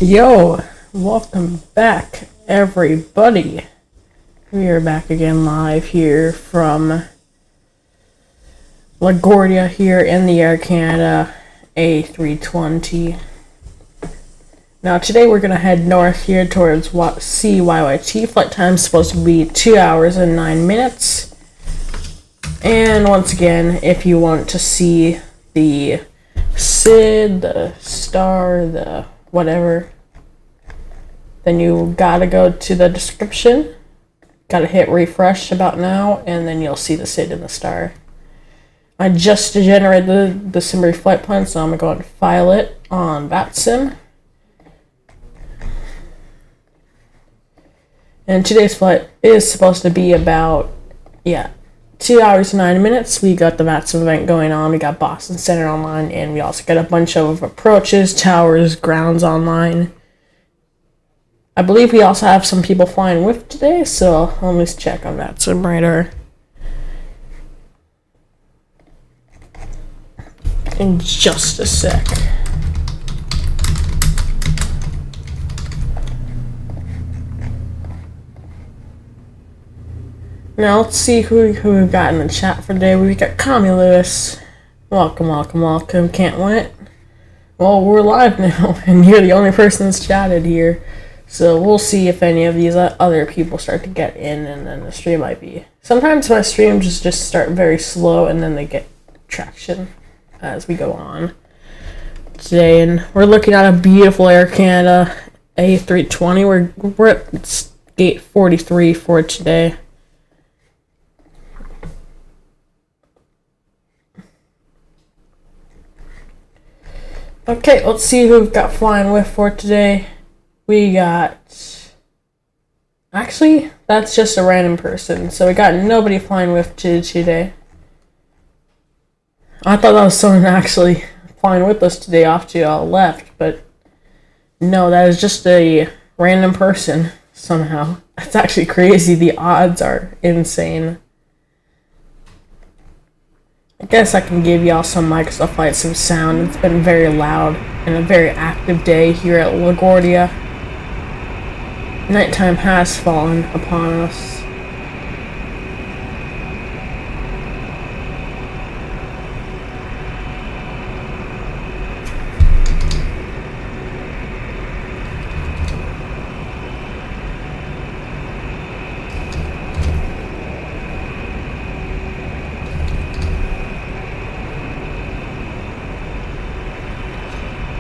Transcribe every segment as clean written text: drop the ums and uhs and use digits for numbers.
Yo, welcome back, everybody. We are back again live here from LaGuardia here in the Air Canada A320. Now today we're going to head north here towards CYYT. Flight time is supposed to be 2 hours and 9 minutes. And once again, if you want to see the SID, the star, the whatever, then you gotta go to the description, gotta hit refresh about now, and then you'll see the SID and the star. I just generated the summary flight plan, so I'm gonna go and file it on VATSIM. And today's flight is supposed to be about 2 hours and 9 minutes. We got the VATSIM event going on, we got Boston Center online, and we also got a bunch of approaches, towers, grounds online. I believe we also have some people flying with today, so let me check on VATSIM radar. In just a sec. Now let's see who we've got in the chat for today. We got Tommy Lewis. Welcome, welcome, welcome. Can't wait. Well, we're live now, and you're the only person that's chatted here. So we'll see if any of these other people start to get in, and then the stream might be. Sometimes my streams just start very slow, and then they get traction as we go on today. And we're looking at a beautiful Air Canada A320. We're at gate 43 for today. Okay, let's see who we've got flying with for today. We got... Actually, that's just a random person. So we got nobody flying with today. I thought that was someone actually flying with us today off to left, but no, that is just a random person somehow. That's actually crazy. The odds are insane. I guess I can give y'all some Microsoft Flight Sim sound. It's been very loud and a very active day here at LaGuardia. Nighttime has fallen upon us.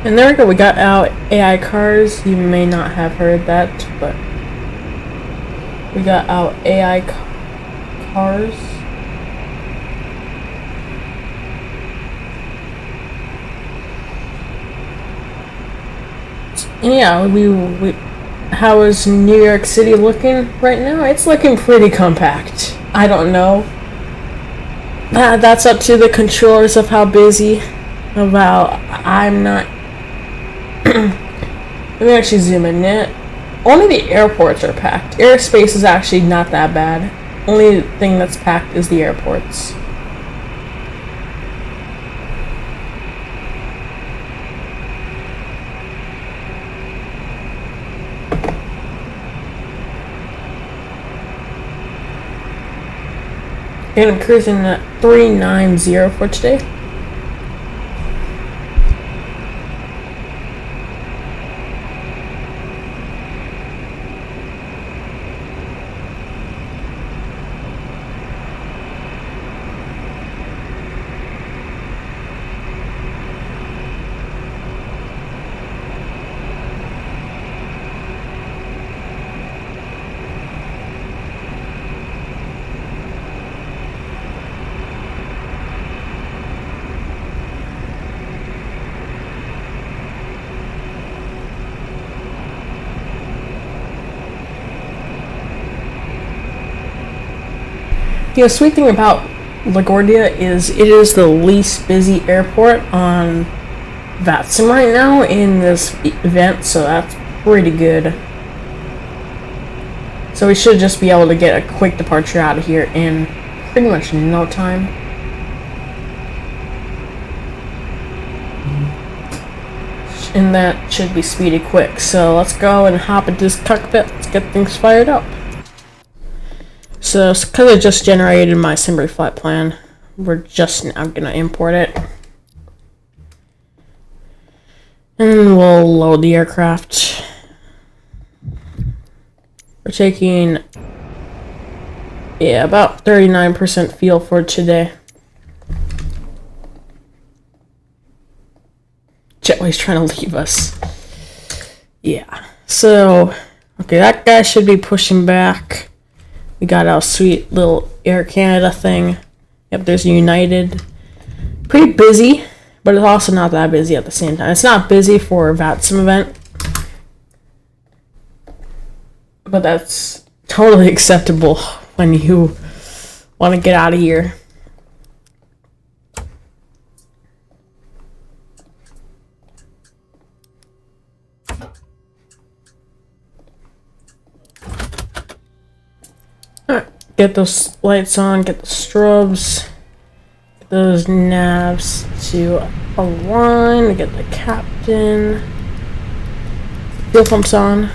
And there we go, we got out AI cars. You may not have heard that, but we got out AI cars. And yeah, we how is New York City looking right now? It's looking pretty compact. I don't know. That's up to the controllers of how busy. I'm not. Let me actually zoom in it. Only the airports are packed. Airspace is actually not that bad. Only thing that's packed is the airports. And I'm cruising at 390 for today. The sweet thing about LaGuardia is it is the least busy airport on VATSIM right now in this event, so that's pretty good. So we should just be able to get a quick departure out of here in pretty much no time. and that should be speedy quick. So let's go and hop into this cockpit. Let's get things fired up. So because I just generated my assembly flight plan, we're just now gonna import it, and we'll load the aircraft. We're taking, yeah, about 39% fuel for today. Jetway's trying to leave us. Yeah. So, okay, that guy should be pushing back. We got our sweet little Air Canada thing. Yep, there's United. Pretty busy, but it's also not that busy at the same time. It's not busy for a VATSIM event, but that's totally acceptable when you want to get out of here. Alright, get those lights on, get the strobes, get those navs to align, get the captain, fuel pumps on.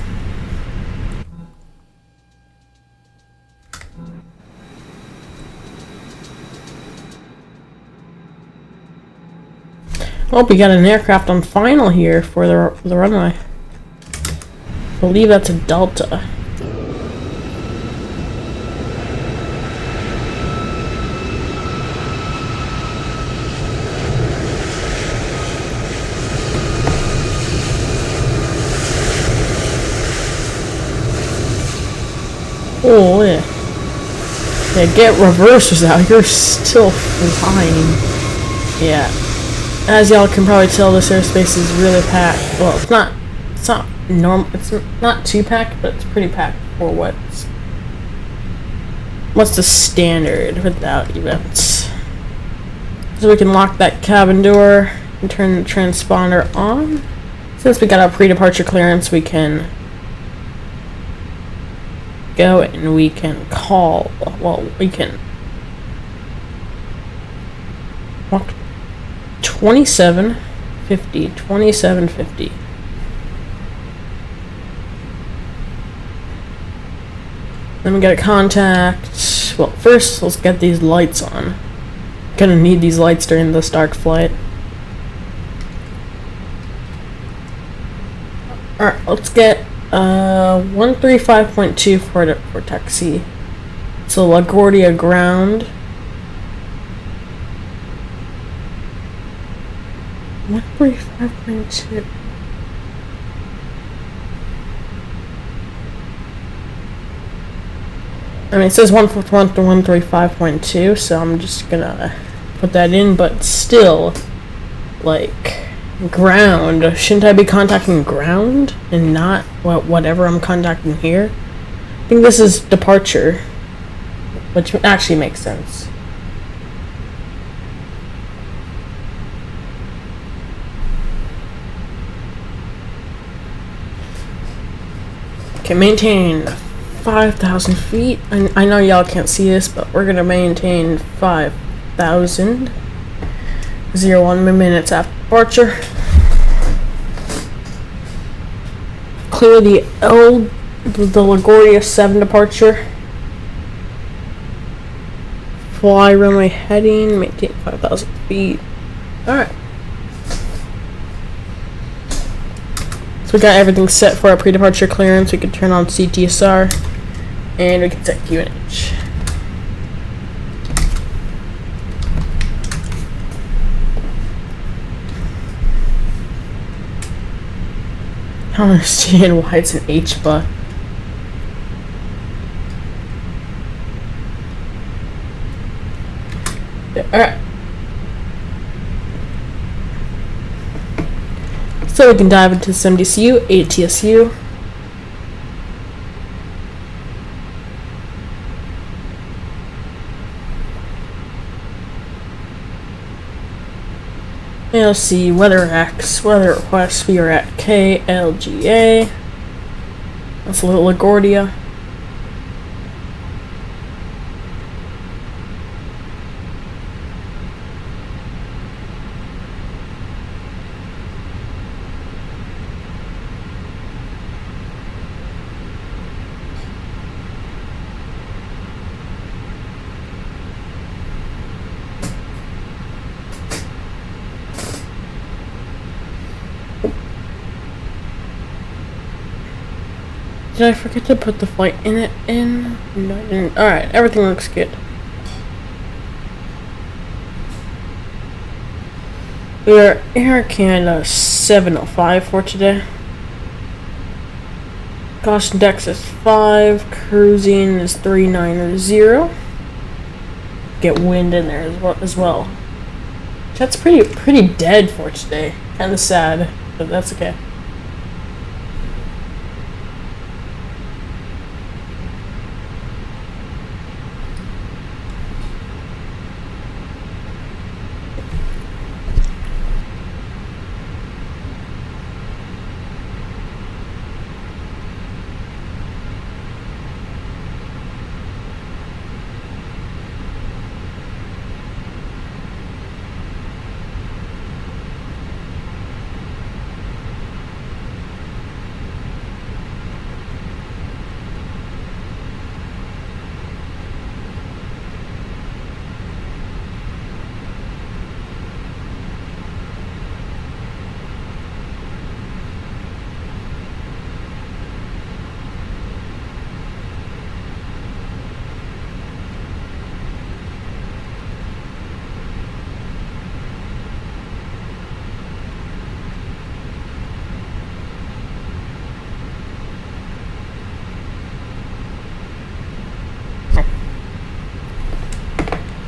Oh, we got an aircraft on final here for the runway. I believe that's a Delta. Oh, yeah. Yeah, get reversers out. You're still flying. Yeah. As y'all can probably tell, this airspace is really packed. Well, it's not normal. It's not too packed, but it's pretty packed for what's the standard without events. So we can lock that cabin door and turn the transponder on. Since we got our pre-departure clearance, we can go and we can call. Well, we can walk 2750. Then we gotta contact. Well, first let's get these lights on. Gonna need these lights during this dark flight. Alright, let's get 135.2 for taxi. So LaGuardia ground. 135.2. I mean, it says 141 to 135.2, so I'm just gonna put that in, but still, like, ground. Shouldn't I be contacting ground and not whatever I'm contacting here? I think this is departure, which actually makes sense. Okay, maintain 5,000 feet. I know y'all can't see this, but we're gonna maintain 5,000. 01 minutes after departure. Clear the LaGuardia 7 departure. Fly runway heading, maintain 5,000 feet. Alright. So we got everything set for our pre-departure clearance. We can turn on CTSR and we can set QNH. I don't understand why it's an HBA. Alright. So we can dive into some DCU, ATSU. And let's see, weather request, we are at KLGA. That's a little LaGuardia. Did I forget to put the flight in it? No, I didn't. Alright, everything looks good. We are AIRAC ACA705 for today. Caution dex is 5, cruising is 390. Get wind in there as well. That's pretty dead for today. Kind of sad, but that's okay.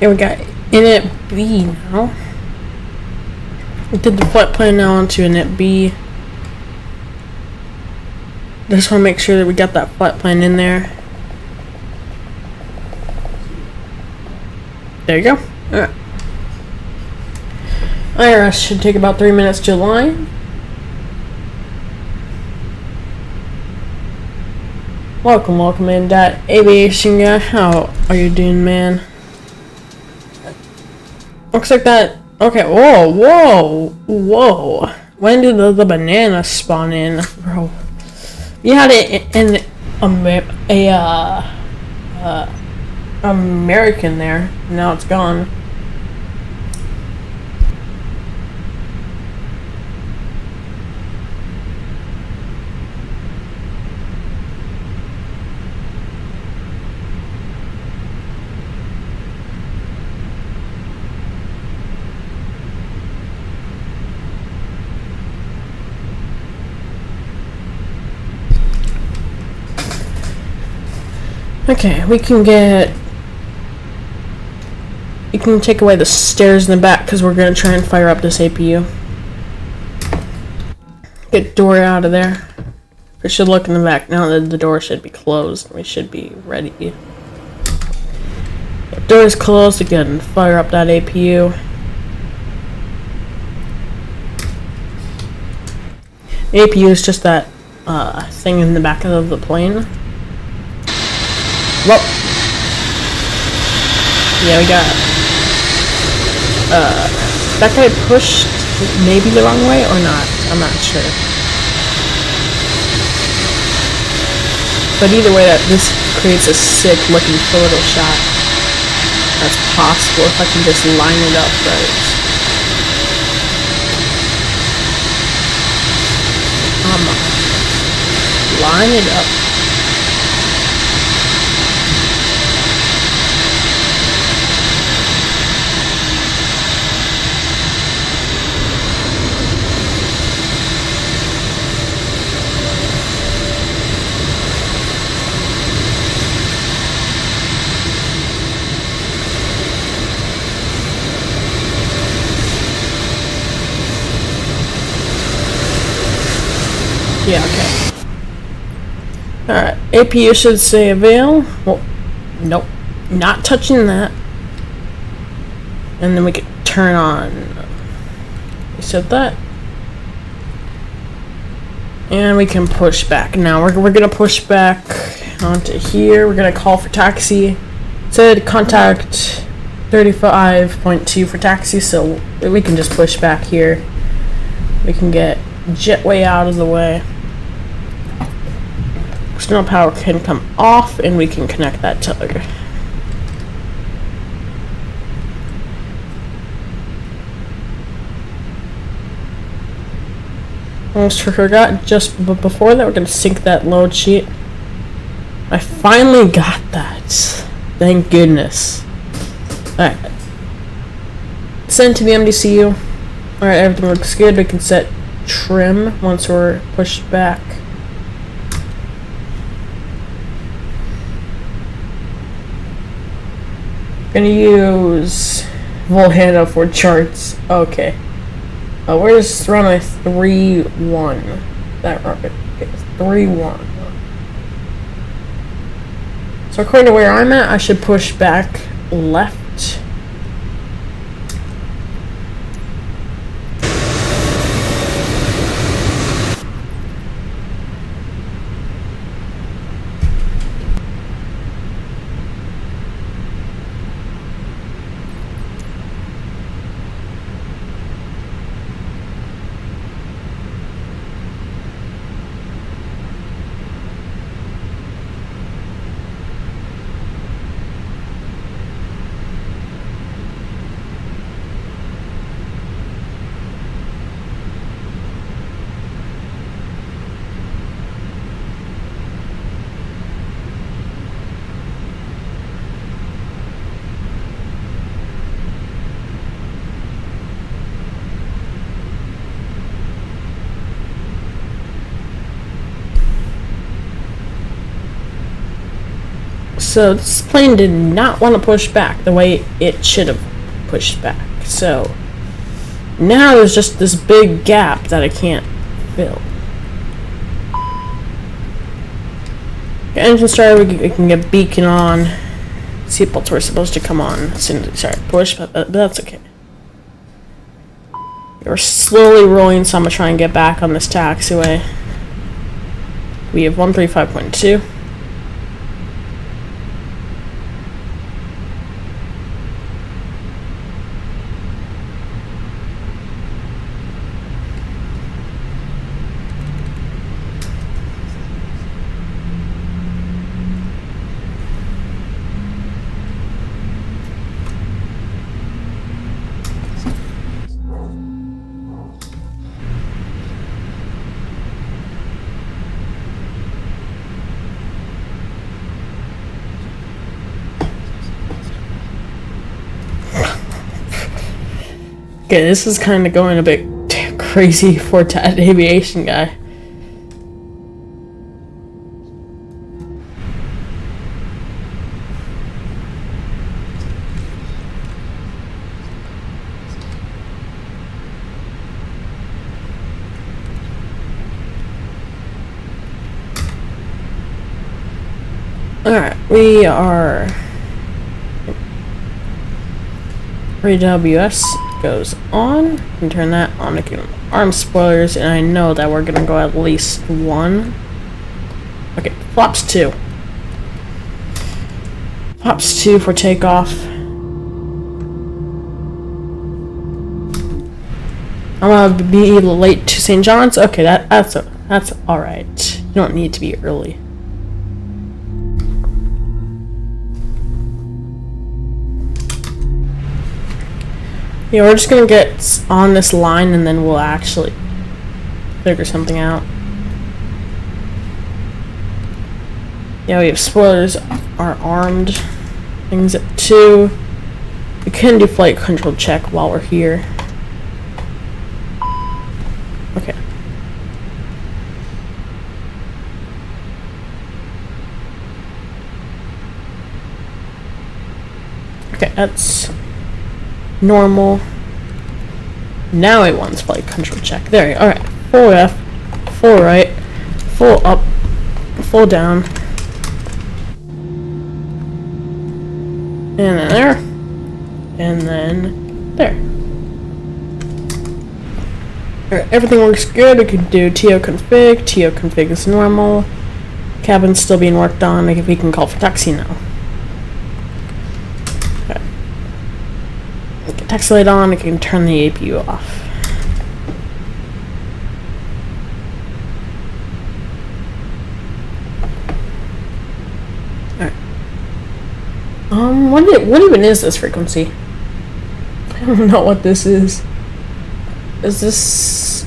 Okay, we got init B now. We did the flight plan now onto init B. Just want to make sure that we got that flight plan in there. There you go. Alright. IRS should take about 3 minutes to align. Welcome in that aviation guy. How are you doing, man? Looks like that. Okay, whoa. When did the banana spawn in, bro? You had it in American there. Now it's gone. Okay, we can take away the stairs in the back because we're going to try and fire up this APU. Get door out of there. We should look in the back now that the door should be closed. We should be ready. The door is closed again. Fire up that APU. APU is just that thing in the back of the plane. Well, yeah, we got that guy pushed maybe the wrong way or not. I'm not sure. But either way, this creates a sick looking photo shot. That's possible if I can just line it up right. Come on. Line it up. Yeah, okay. Alright, APU should say avail. Well, nope. Not touching that. And then we can turn on. We set that. And we can push back. Now we're gonna push back onto here. We're gonna call for taxi. It said contact 35.2 for taxi, so we can just push back here. We can get jetway out of the way. External power can come off and we can connect that tug. Almost forgot, just before that we're going to sync that load sheet. I finally got that. Thank goodness. Alright. Send to the MDCU. Alright, everything looks good. We can set trim once we're pushed back. Gonna use Volcano for charts. Okay. Where's runway 3-1? That rocket. Okay, 3-1. So according to where I'm at, I should push back left. So this plane did not want to push back the way it should have pushed back. So now there's just this big gap that I can't fill. Engine started, we can get beacon on. Seatbelts were supposed to come on as soon as we started push, but that's okay. We're slowly rolling, so I'm gonna try and get back on this taxiway. We have 135.2. Okay, this is kind of going a bit crazy for that aviation guy. Alright, we are... AWS goes on. You can turn that on to get arm spoilers, and I know that we're gonna go at least one. Okay, flaps 2. Flaps 2 for takeoff. I'm gonna be late to St. John's. Okay, that's all right. You don't need to be early. Yeah, we're just gonna get on this line and then we'll actually figure something out. Yeah, we have spoilers are armed. Things at 2. We can do flight control check while we're here. Okay. Okay, that's normal. Now it wants flight control check. There you go. Alright. Full left, full right, full up, full down. And then there. And then there. Alright, everything works good. We can do TO config. TO config is normal. Cabin's still being worked on. We can call for taxi now. Taxi light on, I can turn the APU off. Alright. What even is this frequency? I don't know what this is. Is this...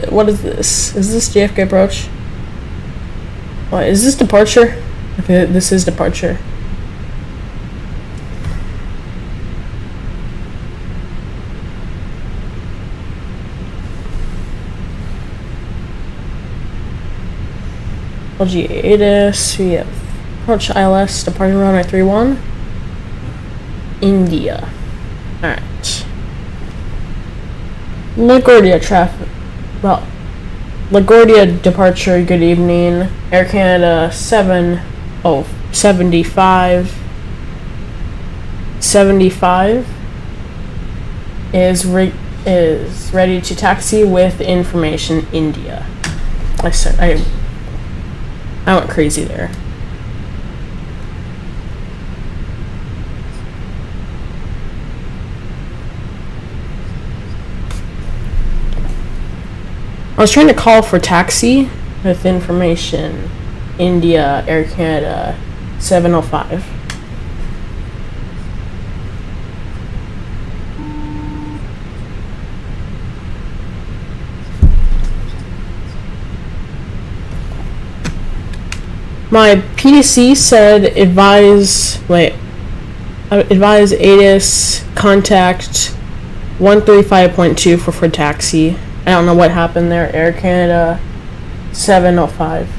what is this? Is this JFK approach? What is this departure? Okay, this is departure. KLGA-CYYT, we have approach ILS, departing runway 31, India. Alright. LaGuardia traffic. Well, LaGuardia departure, good evening. Air Canada 75 is ready to taxi with information India. I went crazy there. I was trying to call for taxi with information India, Air Canada 705. My PDC said advise ATIS contact 135.2 for taxi. I don't know what happened there. Air Canada 705.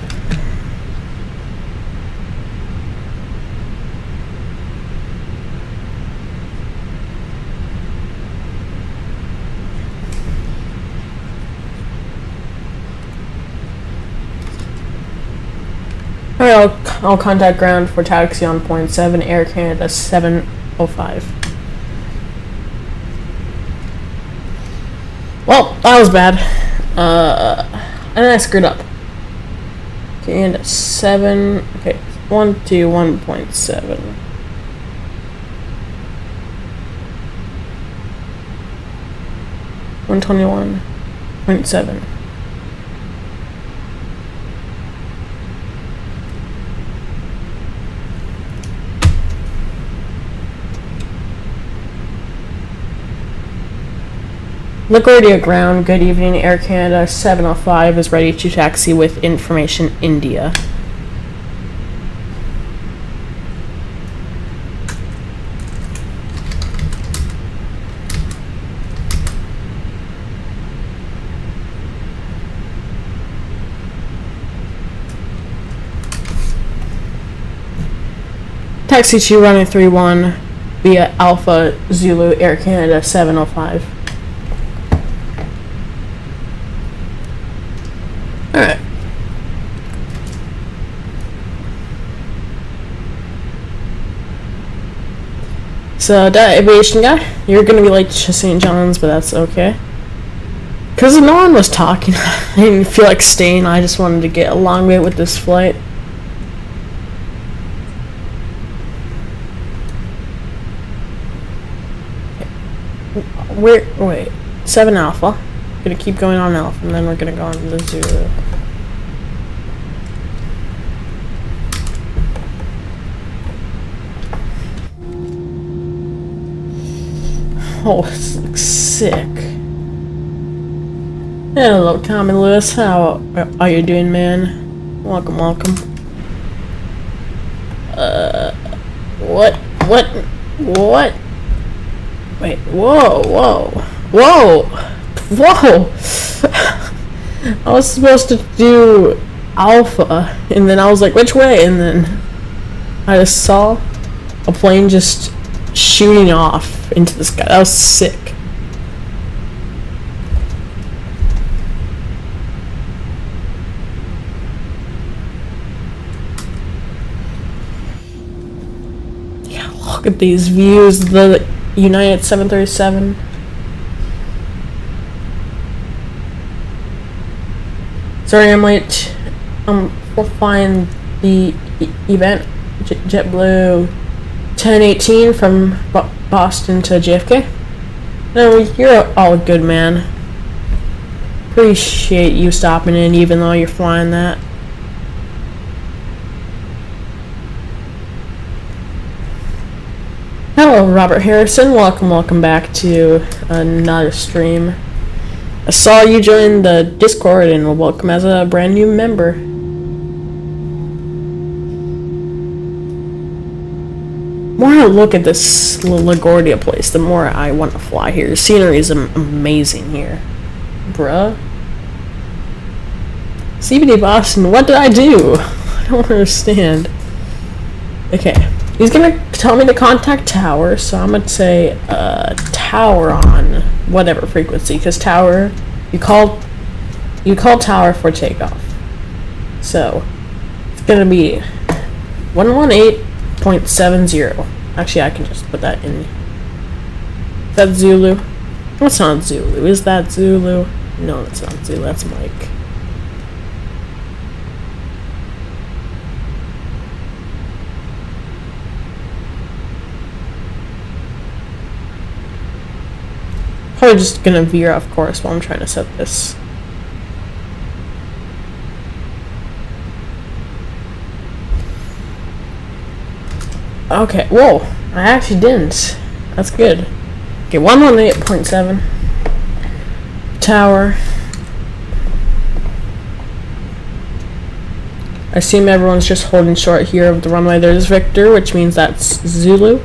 Alright, I'll contact ground for taxi on point 7, Air Canada 705. Well, that was bad. And then I screwed up. Okay, and 7. Okay, 121.7. $121.7. LaGuardia ground, good evening. Air Canada 705 is ready to taxi with information India. Taxi to runway 31 via Alpha Zulu, Air Canada 705. Alright. So, that aviation guy, you're gonna be late to St. John's, but that's okay. Because no one was talking, I didn't feel like staying, I just wanted to get along with this flight. Wait, 7 Alpha. Gonna keep going on Alpha, and then we're gonna go on to the Zulu. Oh, this looks sick. Hello, Tommy Lewis. How are you doing, man? Welcome, welcome. What? Wait, whoa. I was supposed to do Alpha, and then I was like, which way? And then I just saw a plane just shooting off into the sky. That was sick. Yeah, look at these views. The United 737. Sorry, I'm late. We'll find the event. JetBlue 1018 from Boston to JFK. No, you're all good, man. Appreciate you stopping in, even though you're flying that. Hello, Robert Harrison. Welcome back to another stream. I saw you join the Discord, and welcome as a brand new member. more I look at this LaGuardia place, the more I want to fly here. The scenery is amazing here. Bruh. CBD Boston, what did I do? I don't understand. Okay. He's gonna tell me to contact tower, so I'm gonna say tower on whatever frequency, because tower, you call tower for takeoff. So it's gonna be 118.70. Actually, I can just put that in. Is that Zulu? That's not Zulu. Is that Zulu? No, that's not Zulu. That's Mike. Probably just gonna veer off course while I'm trying to set this. Okay, whoa, I actually didn't. That's good. Okay, 118.7. Tower. I assume everyone's just holding short here of the runway. There's Victor, which means that's Zulu.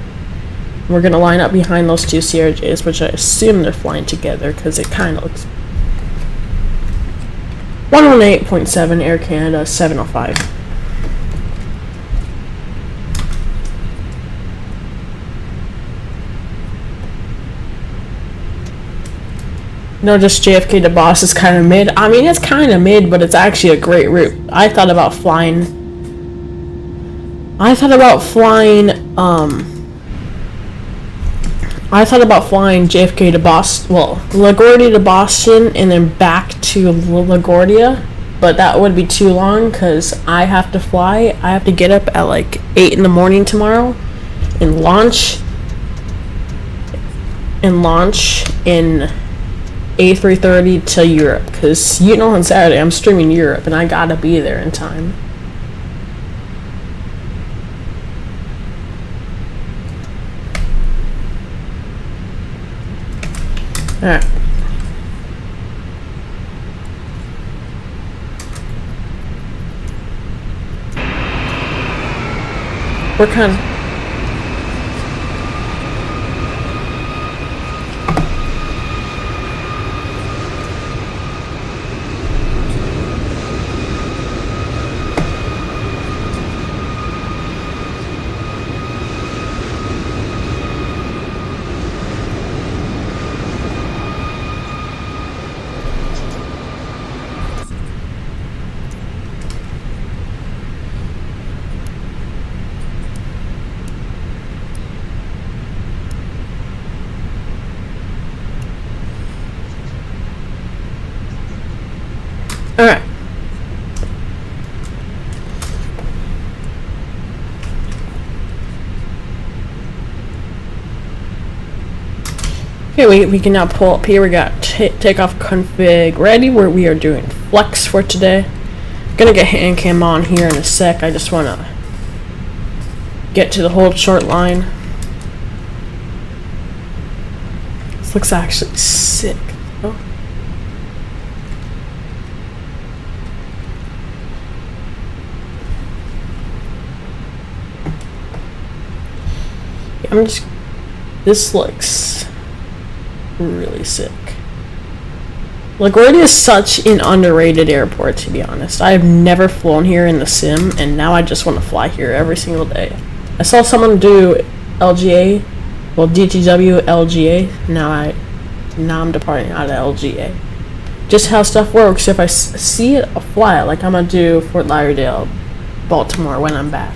We're gonna line up behind those two CRJs, which I assume they're flying together because it kind of looks. 118.7 Air Canada 705. No, just JFK to Boss is kind of mid. I mean, it's kind of mid, but it's actually a great route. I thought about flying JFK to Boston, well, LaGuardia to Boston, and then back to LaGuardia, but that would be too long because I have to fly. I have to get up at like 8 in the morning tomorrow and launch in A330 to Europe, because on Saturday I'm streaming Europe and I gotta be there in time. Alright. We're kind of... Alright. Okay, we can now pull up here. We got takeoff config ready, where we are doing flex for today. Gonna get hand cam on here in a sec. I just wanna get to the hold short line. This looks actually sick. Oh. This looks really sick. LaGuardia is such an underrated airport, to be honest. I have never flown here in the sim, and now I just want to fly here every single day. I saw someone do LGA, well, DTW LGA. Now I'm departing out of LGA. Just how stuff works. If I see it, I'll fly it. Like I'm gonna do Fort Lauderdale, Baltimore when I'm back.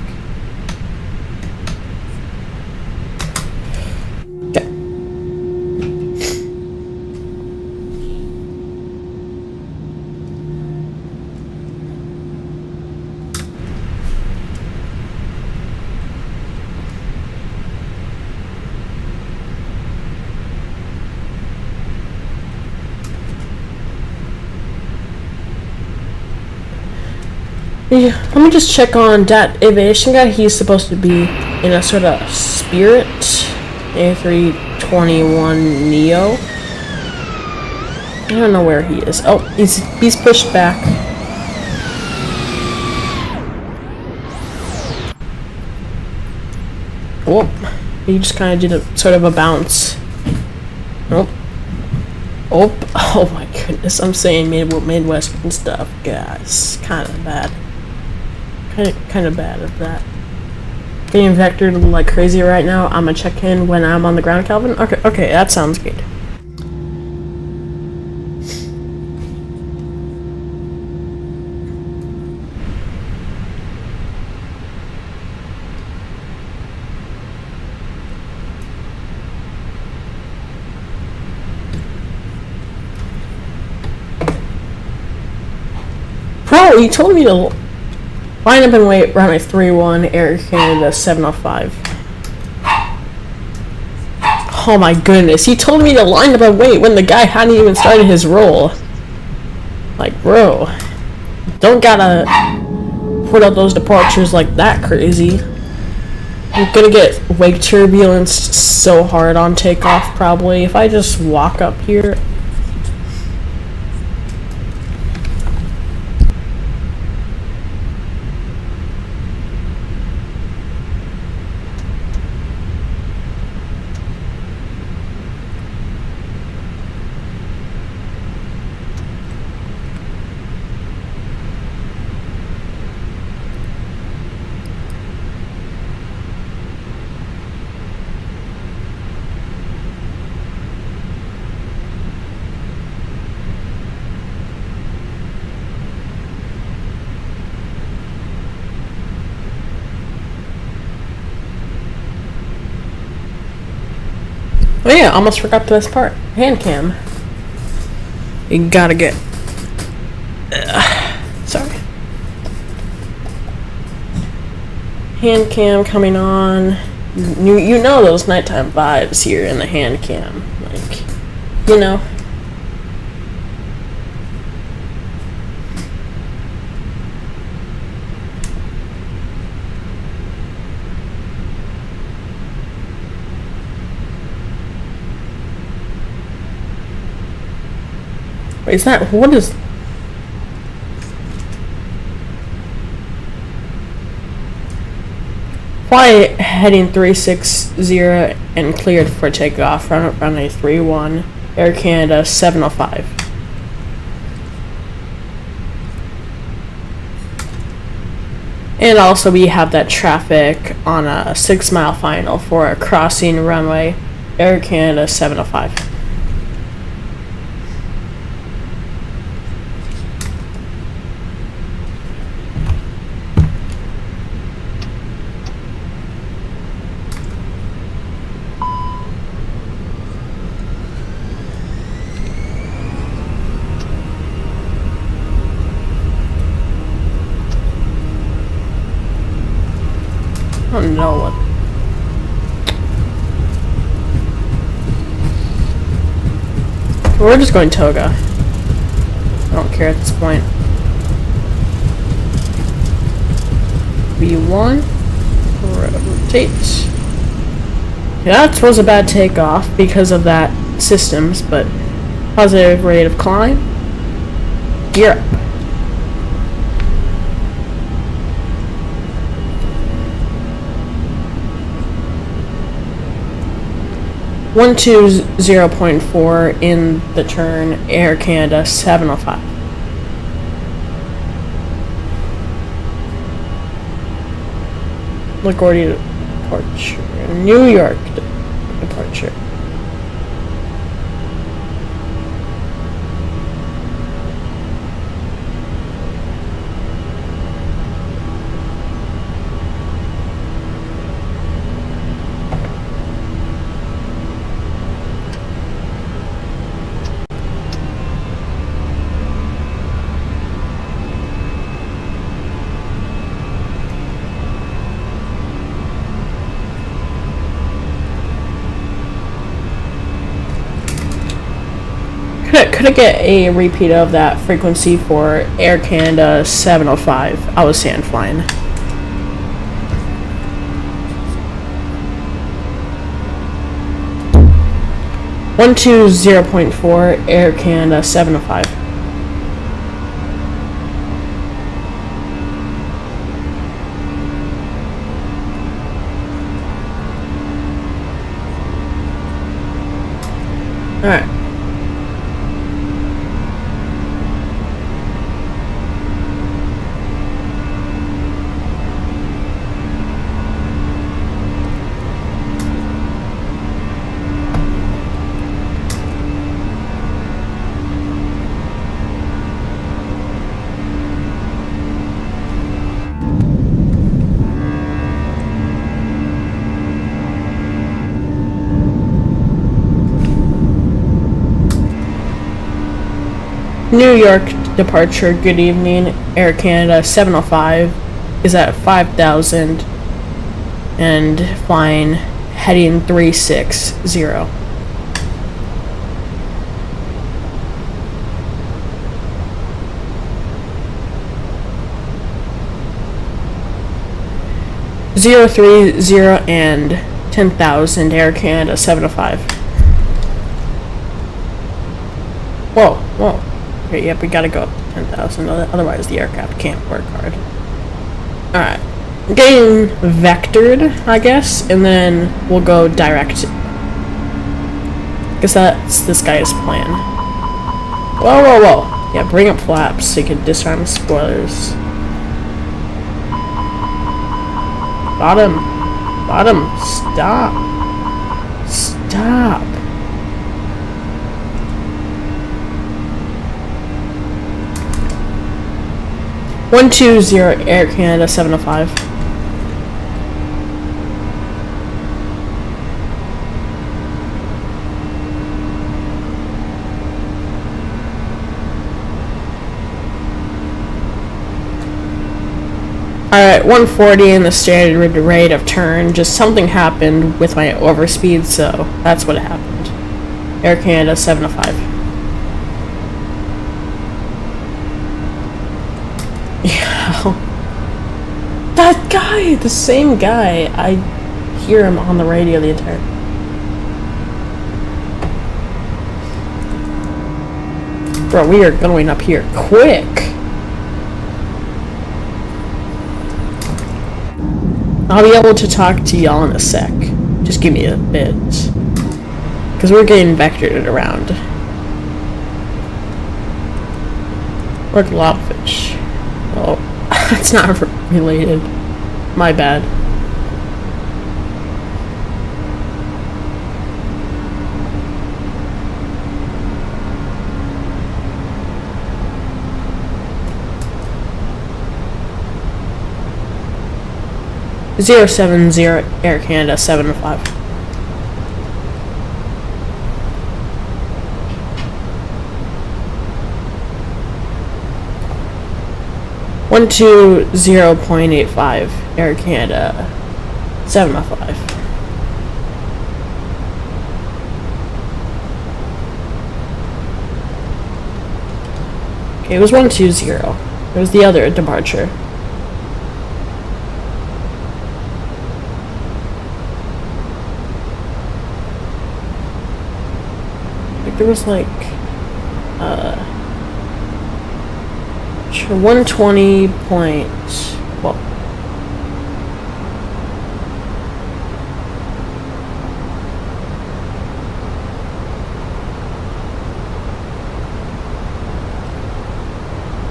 Yeah, let me just check on that aviation guy. He's supposed to be in a sort of Spirit A321 Neo. I don't know where he is. Oh, he's pushed back. Whoop. He just kind of did a sort of a bounce. Nope. Oh my goodness, I'm saying Midwestern stuff, guys. Kind of bad. Kind of bad at that. Getting vectored like crazy right now. I'm gonna check in when I'm on the ground, Calvin. Okay, that sounds good. Bro, you told me to line up and wait runway 31, Air Canada 705. Oh my goodness, he told me to line up and wait when the guy hadn't even started his roll. Like, bro, don't gotta put out those departures like that crazy. You're gonna get wake turbulence so hard on takeoff probably. If I just walk up here. Oh yeah, almost forgot the best part. Hand cam. You gotta get... sorry. Hand cam coming on. You know those nighttime vibes here in the hand cam. Like, you know. Wait, is that, what is... Fly heading 360 and cleared for takeoff, runway 31, Air Canada 705. And also we have that traffic on a 6-mile final for a crossing runway, Air Canada 705. I don't know what. We're just going toga. I don't care at this point. V1. Rotate. Yeah, that was a bad takeoff because of that systems, but positive rate of climb. Gear up. One two 0.4 in the turn, Air Canada 705. LaGuardia departure, New York departure. Could I get a repeat of that frequency for Air Canada 705? I was sand flying. One two 0.4 Air Canada 705. New York departure, good evening. Air Canada 705 is at 5,000 and flying heading 360. Zero 30 and 10,000 Air Canada 705. Whoa, whoa. Okay, yep, we gotta go up to 10,000, otherwise the aircraft can't work hard. Alright. Getting vectored, I guess, and then we'll go direct. Guess that's this guy's plan. Whoa, whoa, whoa. Yeah, bring up flaps so you can disarm the spoilers. Bottom. Bottom. Stop. Stop. One 2-0 Air Canada 705. Alright, 140 in the standard rate of turn. Just something happened with my overspeed, so that's what happened. Air Canada 705. Yeah. That guy! The same guy. I hear him on the radio the entire time. Bro, we are going up here quick! I'll be able to talk to y'all in a sec. Just give me a bit. Because we're getting vectored around. Or globfish. Oh, that's not related. My bad. Zero 70 Air Canada 705. One 2-0.85 Air Canada 705. Okay, it was 120. It was the other departure. There was like 120 point, well,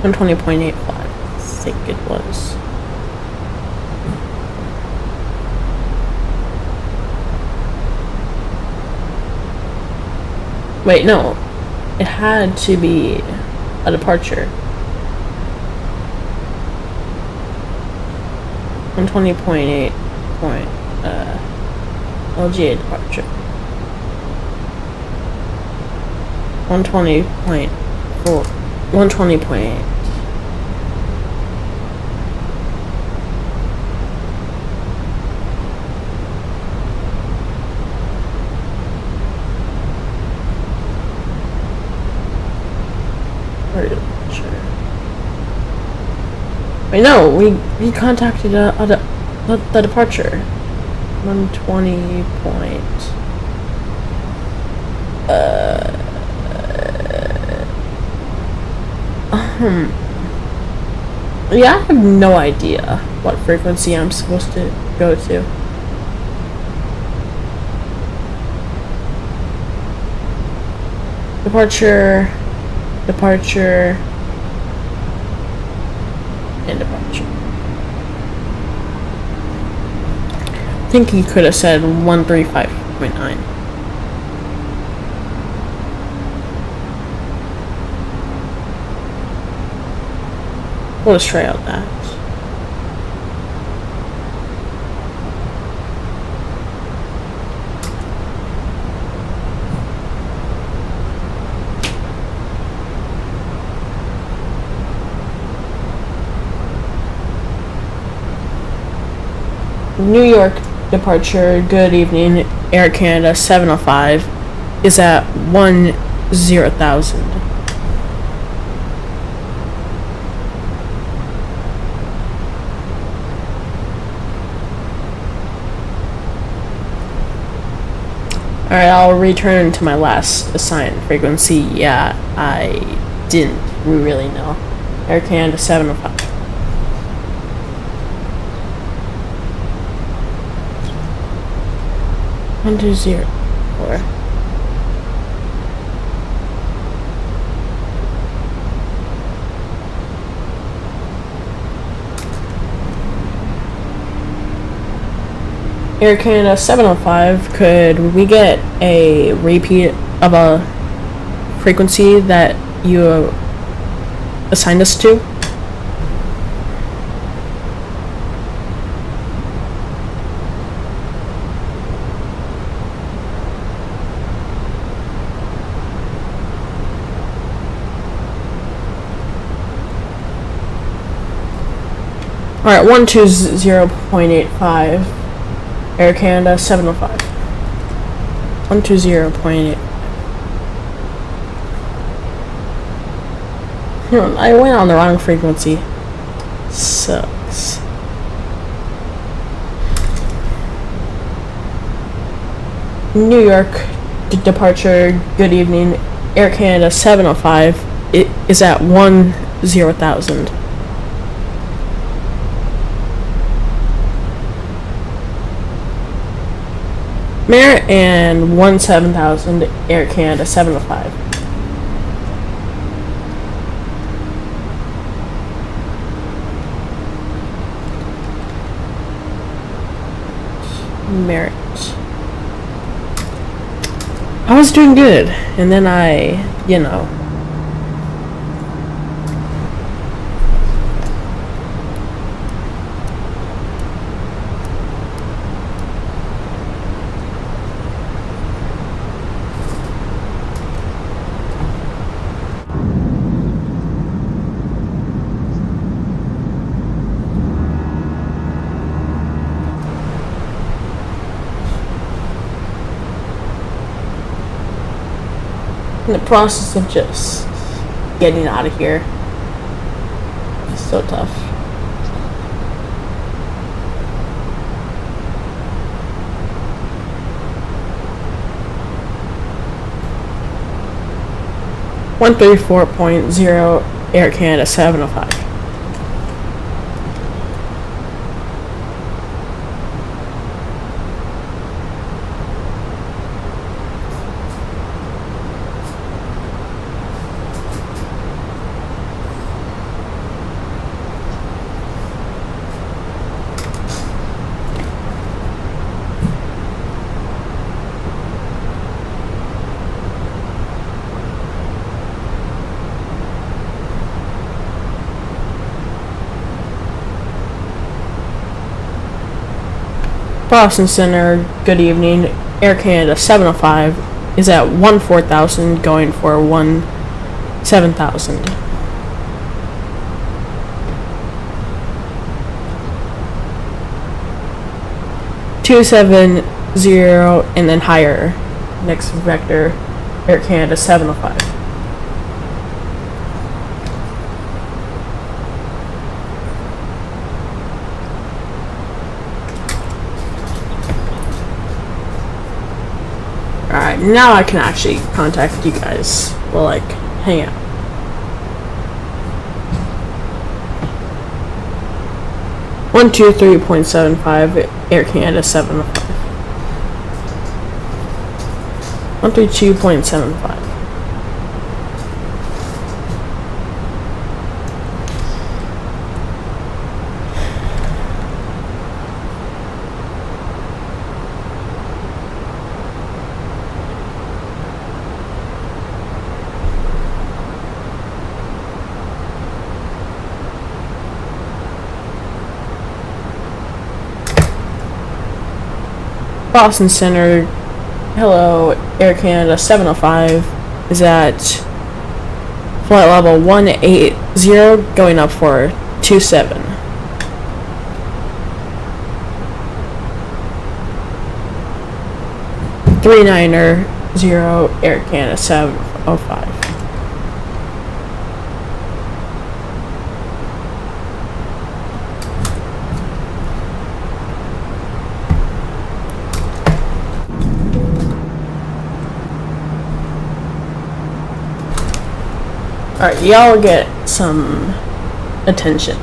$120.85, I think it was. Wait, no. It had to be a departure. 120.8 point LGA departure. 120.4 120.8. Wait, no, we contacted the departure. 120 point. Yeah, I have no idea what frequency I'm supposed to go to. Departure, departure, and departure. I think he could have said 135.9. We'll just try out that. New York departure, good evening, Air Canada 705 is at 10,000. Alright, I'll return to my last assigned frequency. Yeah, I didn't really know. Air Canada 705. One two zero four. Air Canada 705, could we get a repeat of a frequency that you assigned us to? Alright, 120.85. Air Canada 705. 120.8. I went on the wrong frequency. Sucks. New York departure, good evening. Air Canada 705 is at 10,000. Merit and 17,000, Air Canada 705. Merit. I was doing good, and then you know. In the process of just getting out of here. It's so tough. .0 Air Canada 705. Boston Center, good evening. Air Canada 705 is at 14,000, going for 17,000. .270 and then higher. Next vector, Air Canada 705. Alright, now I can actually contact you guys. We'll like hang out. .123.75 Air Canada 705. 132.75. Boston Center, hello, Air Canada 705 is at flight level 180, going up for 27. 390 Air Canada 705. Alright, y'all get some attention.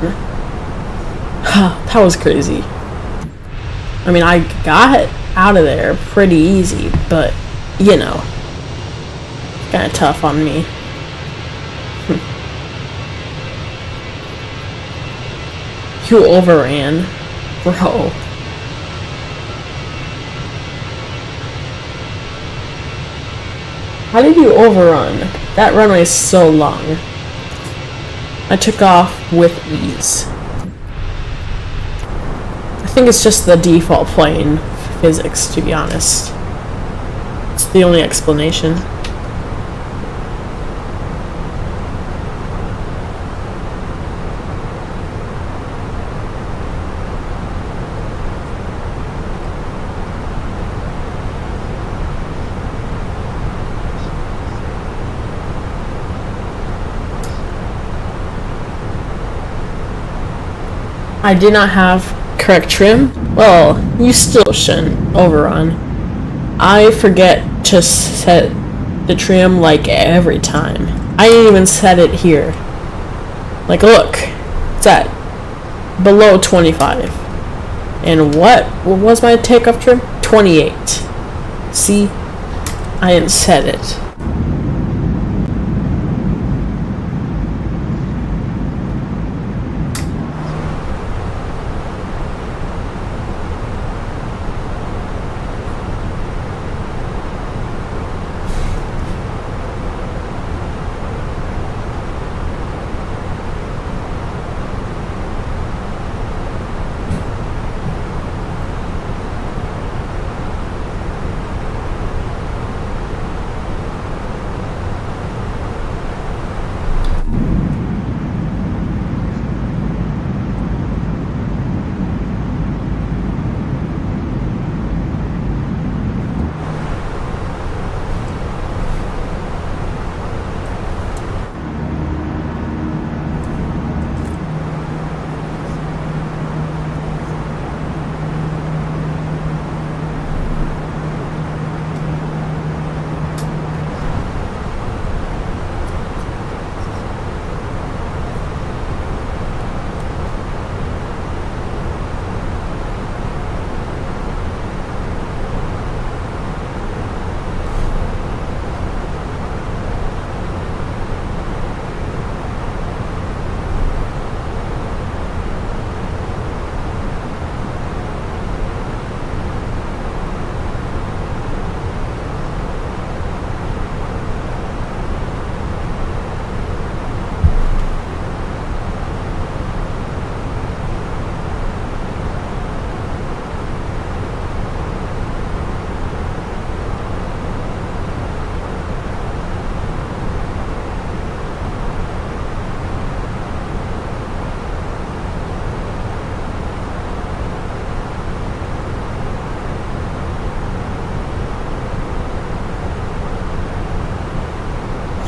That was crazy. I mean, I got out of there pretty easy, but, you know, kind of tough on me. You overran, bro. How did you overrun? That runway is so long. I took off with ease. I think it's just the default plane physics, to be honest. It's the only explanation. I did not have correct trim. Well, you still shouldn't overrun. I forget to set the trim like every time. I didn't even set it here. Like, look, it's at below 25. And what was my takeoff trim? 28. See? I didn't set it.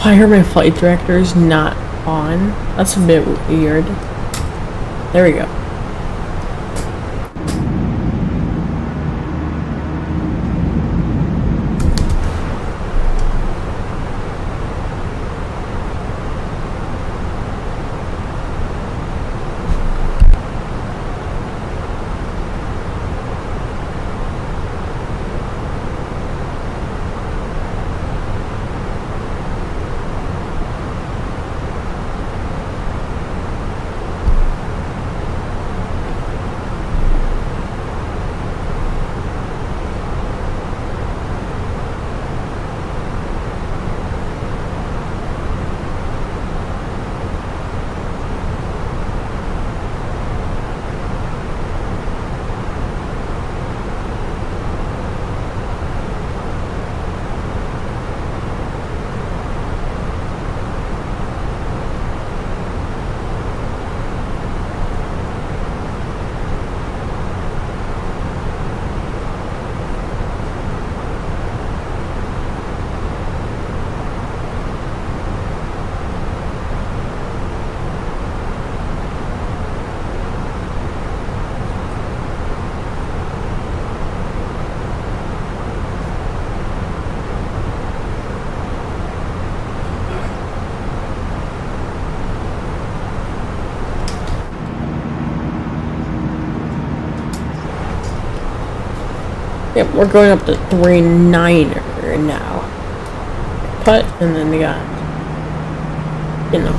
Why are my flight directors not on? That's a bit weird. There we go. Yep, we're going up to 3.9er now. Put, and then we got, you know,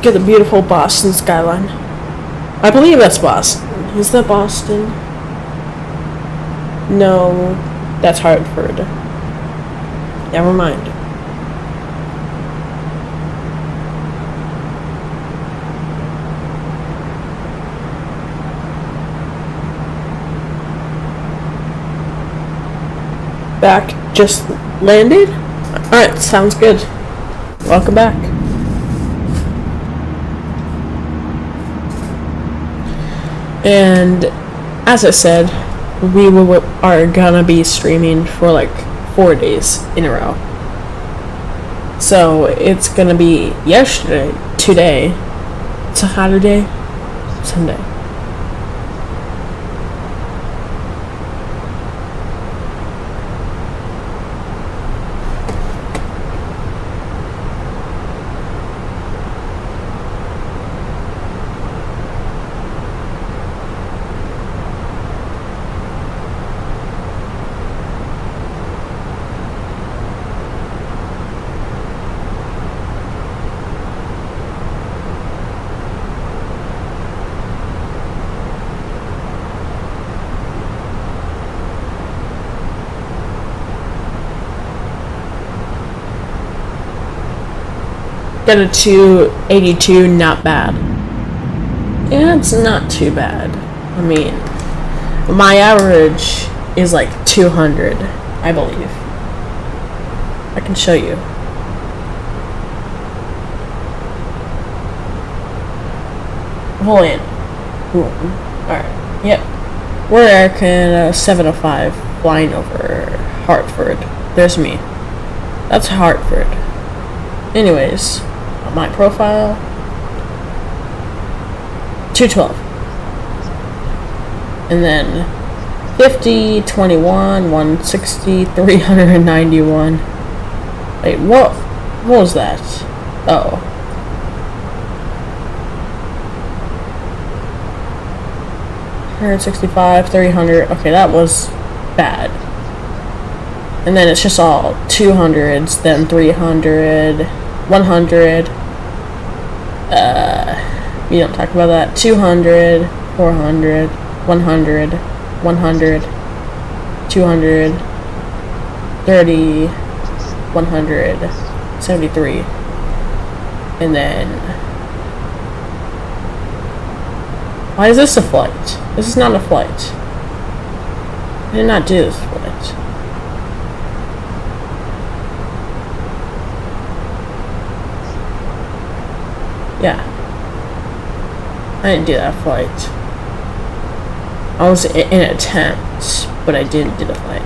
get the beautiful Boston skyline. I believe that's Boston. Is that Boston? No, that's Hartford. Never mind. Back, just landed? Alright, sounds good. Welcome back. And as I said, we are gonna be streaming for like 4 days in a row. So it's gonna be yesterday, today, Saturday, Sunday. Got a 282, not bad. Yeah, it's not too bad. I mean, my average is like 200, I believe. I can show you. Hold in. Alright, yep. We're AIRAC ACA705 flying over Hartford. There's me. That's Hartford. Anyways, my profile 212, and then 50, 21, 160, 391. Wait, what was that? Oh, 165, 300. Okay, that was bad. And then it's just all 200s, then 300, 100. We don't talk about that. 200, 400, 100, 100, 200, 30, 100, 73. And then, why is this a flight? This is not a flight. I did not do this flight. Yeah. I didn't do that flight. I was in an attempt, but I didn't do the flight.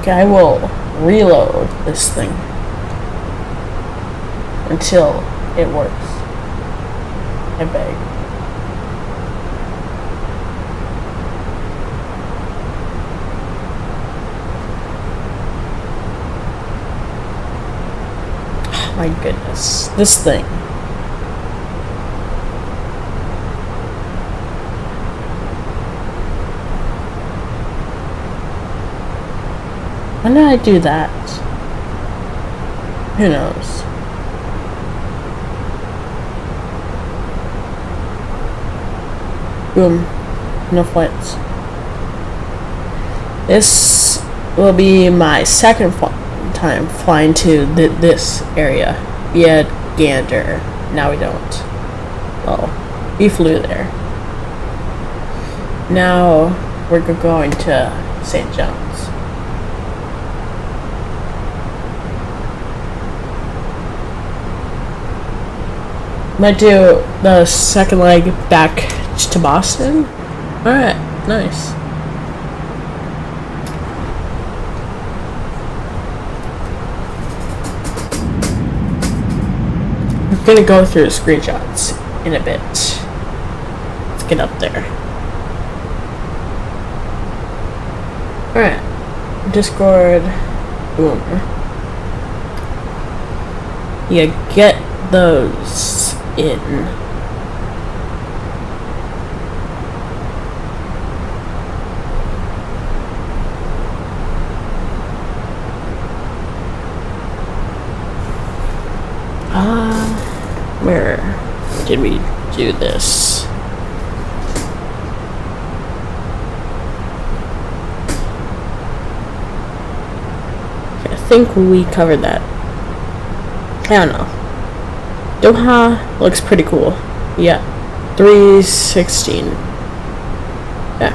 Okay, I will reload this thing until it works. I beg. My goodness, this thing. When did I do that? Who knows? Boom. No flights. This will be my second time flying to this area. We had Gander. Now we don't. Well, we flew there. Now we're going to St. John's. Might do the second leg back to Boston. Alright, nice. I'm gonna go through the screenshots in a bit. Let's get up there. Alright, Discord. Boom. Yeah, get those in. Where did we do this? Okay, I think we covered that. I don't know. Doha looks pretty cool. Yeah. 316. Yeah.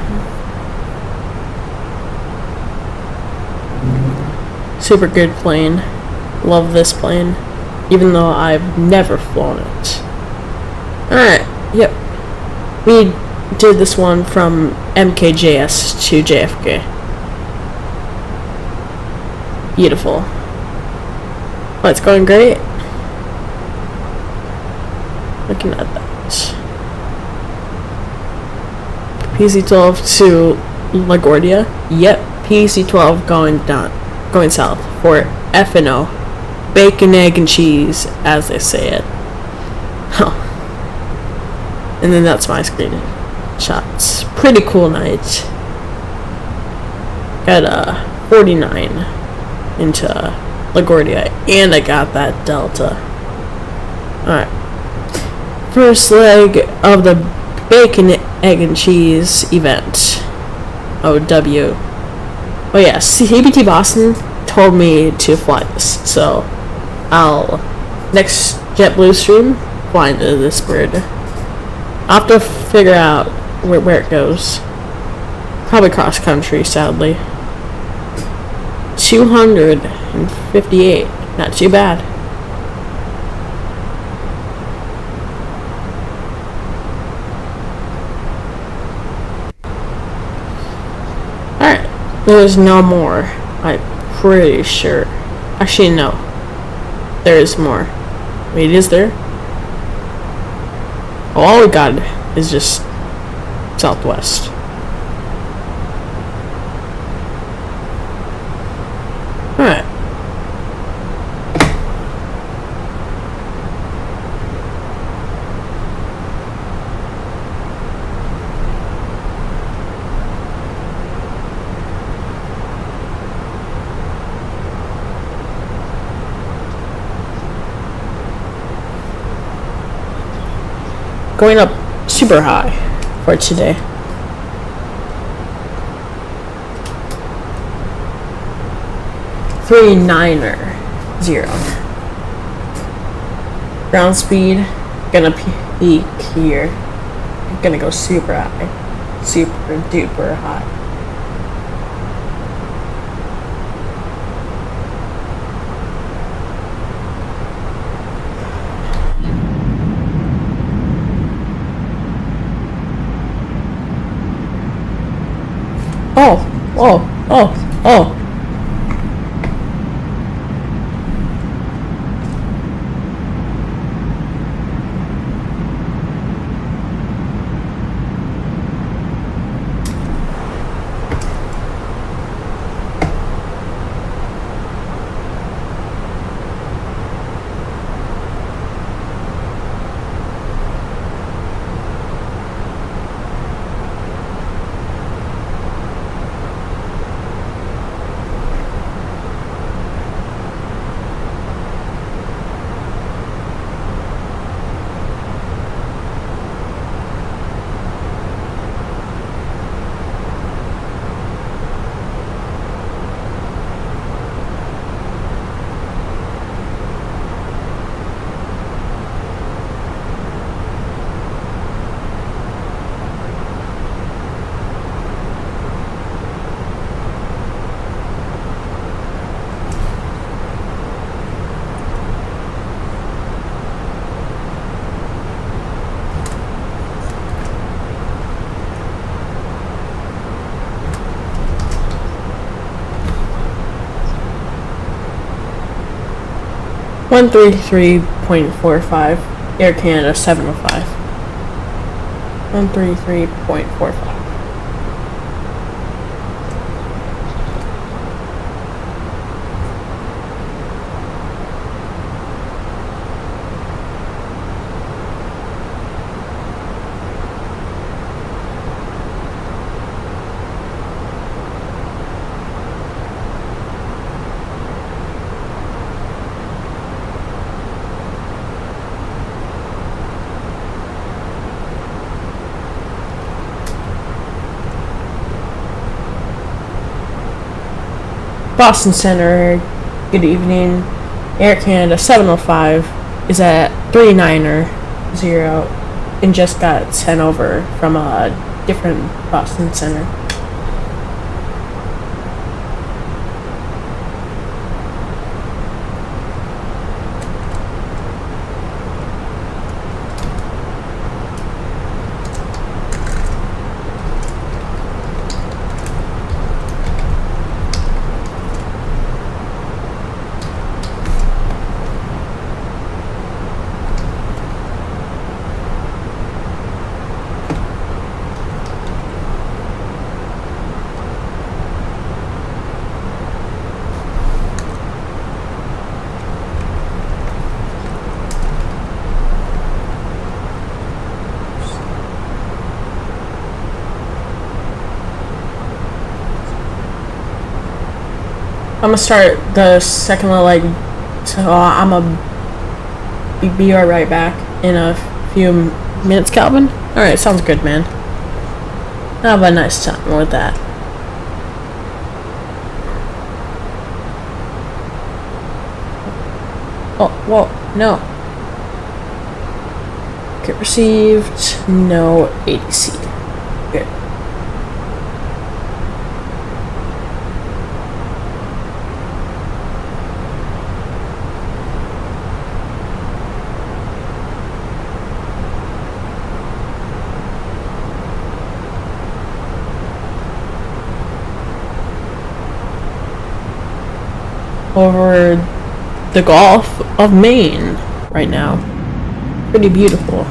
Super good plane. Love this plane. Even though I've never flown it. Alright, yep. We did this one from MKJS to JFK. Beautiful. Oh, it's going great. Looking at that. PC-12 to LaGuardia. Yep, PC-12 going south for F&O. Bacon, egg, and cheese, as they say it. Huh. And then that's my screen shots. Pretty cool night. Got a 49 into LaGuardia, and I got that Delta. Alright. First leg of the bacon, egg, and cheese event. OW. Oh yeah, CBT Boston told me to fly this, so I'll next JetBlue stream fly into this bird. I'll have to figure out where it goes. Probably cross country, sadly. 258, not too bad. Alright, there's no more. I'm pretty sure. Actually, no. There is more. Wait, is there? Oh, all we got is just southwest. Alright. Going up super high for today. Three 9er 0. Ground speed gonna peak here. Gonna go super high, super duper high. Oh. .45 Air Canada 705. 133.45. Boston Center, good evening. Air Canada 705 is at 390 and just got sent over from a different Boston Center. I'm gonna start the second leg, so I'm gonna be right back in a few minutes, Calvin. Alright, sounds good, man. Have a nice time with that. Oh, whoa, no. Okay, received, no ADC. Good. Over the Gulf of Maine right now. Pretty beautiful.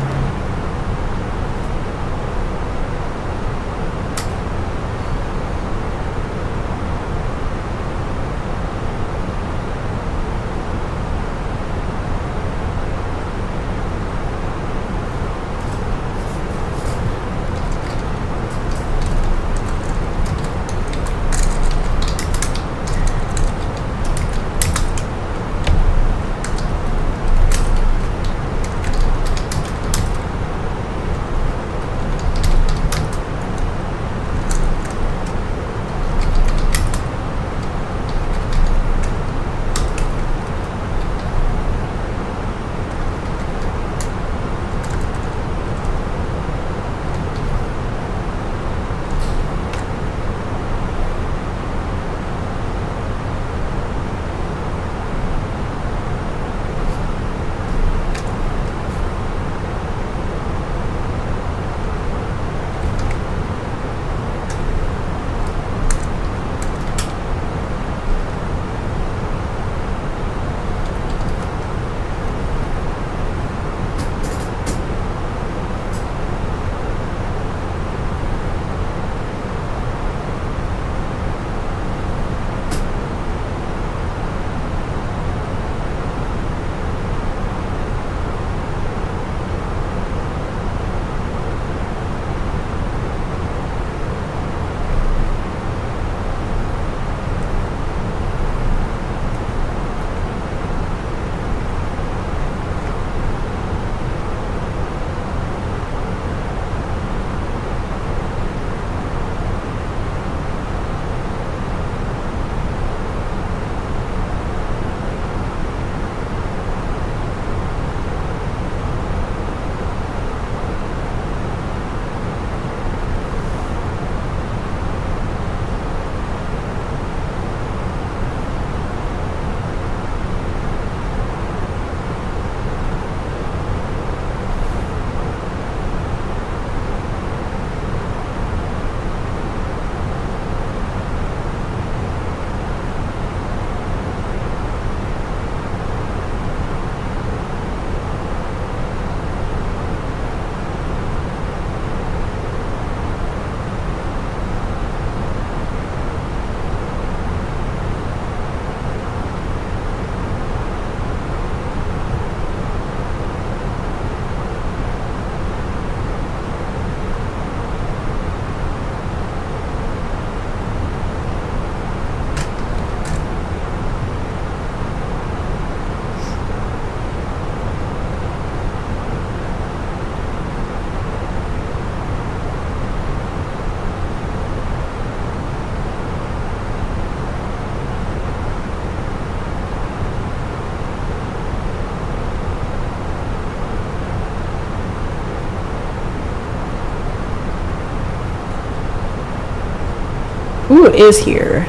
who is here?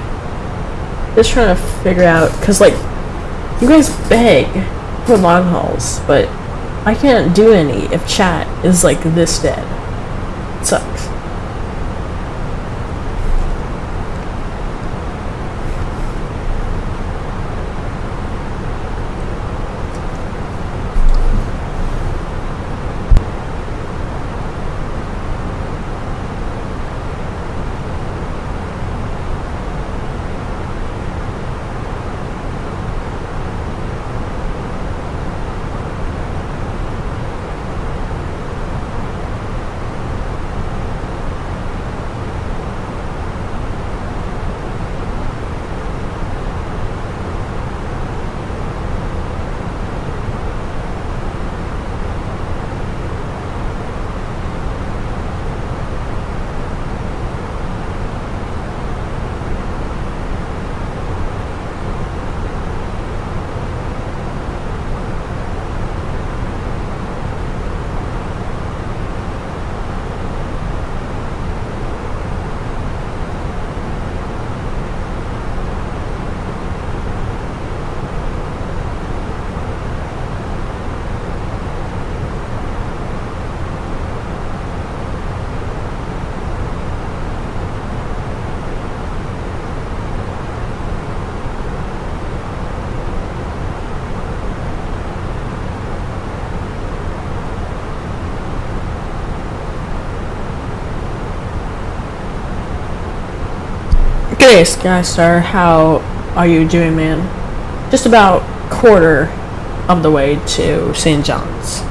Just trying to figure out, cause like you guys beg for long hauls, but I can't do any if chat is like this dead. It sucks. Hey Skystar, how are you doing, man? Just about quarter of the way to St. John's.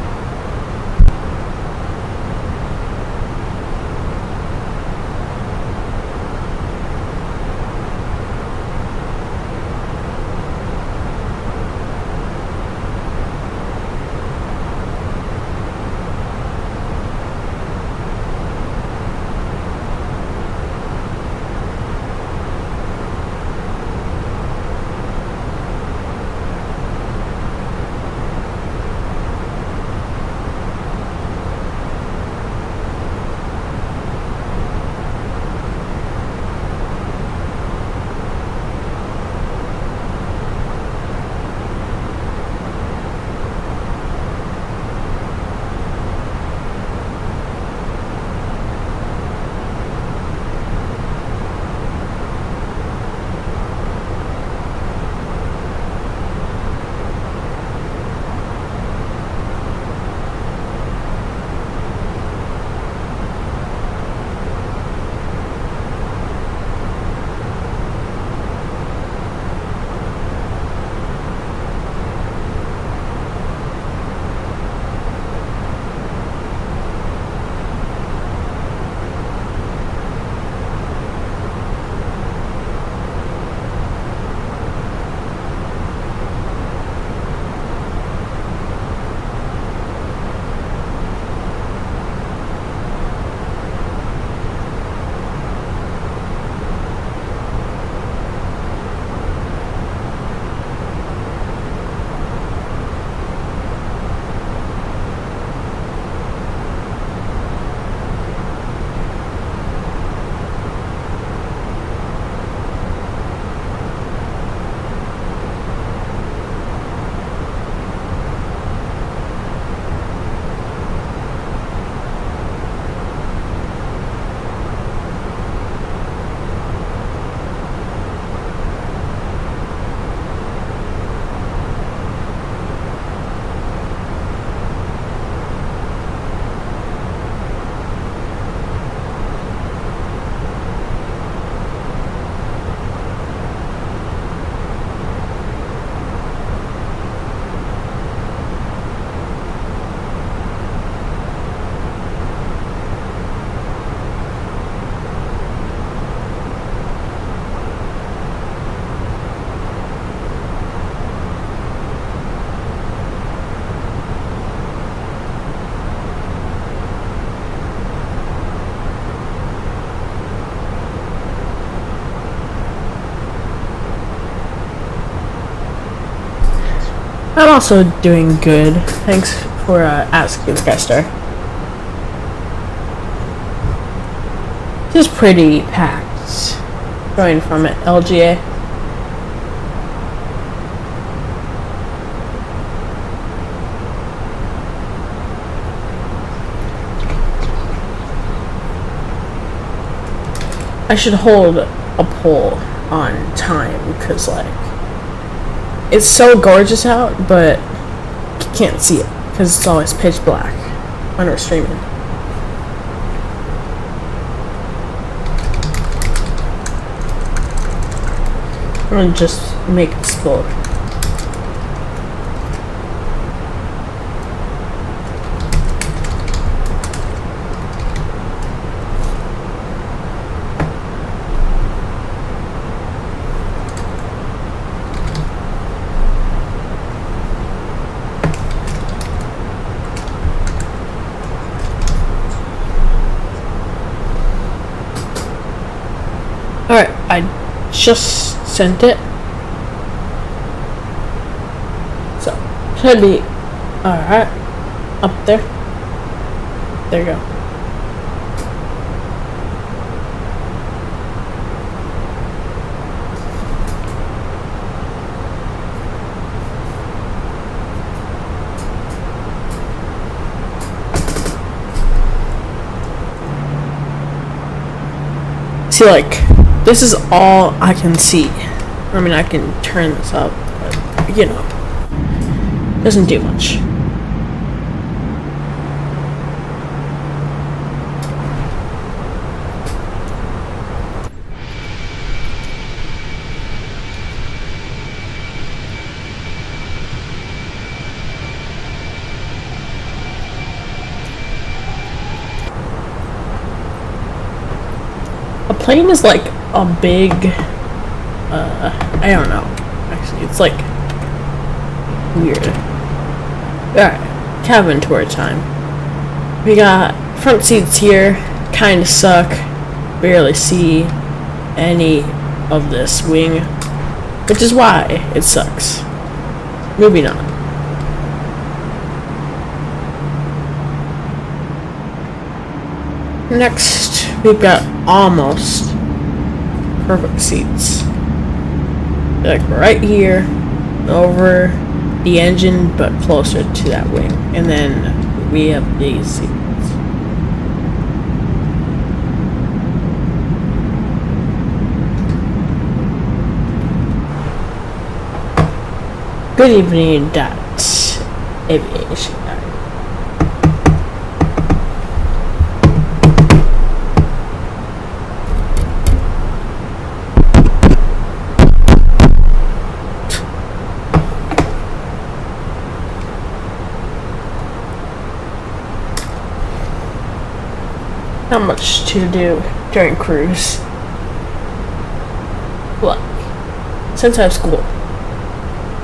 I'm also doing good. Thanks for asking, Skystar. Just pretty packed. Going from it, LGA. I should hold a poll on time because, like, it's so gorgeous out, but you can't see it because it's always pitch black when we're streaming. I'm gonna just make it explode. Alright, I just sent it. So, should be alright. Up there. There you go. See, like, this is all I can see. I mean, I can turn this up, but, you know, doesn't do much. A plane is like a big, I don't know, actually, it's like weird. Alright, cabin tour time. We got front seats here, kinda suck, barely see any of this wing, which is why it sucks. Moving on. Next, we've got almost perfect seats. Like right here, over the engine, but closer to that wing. And then we have these seats. Good evening, that's aviation. Not much to do during cruise. Look, since I have school,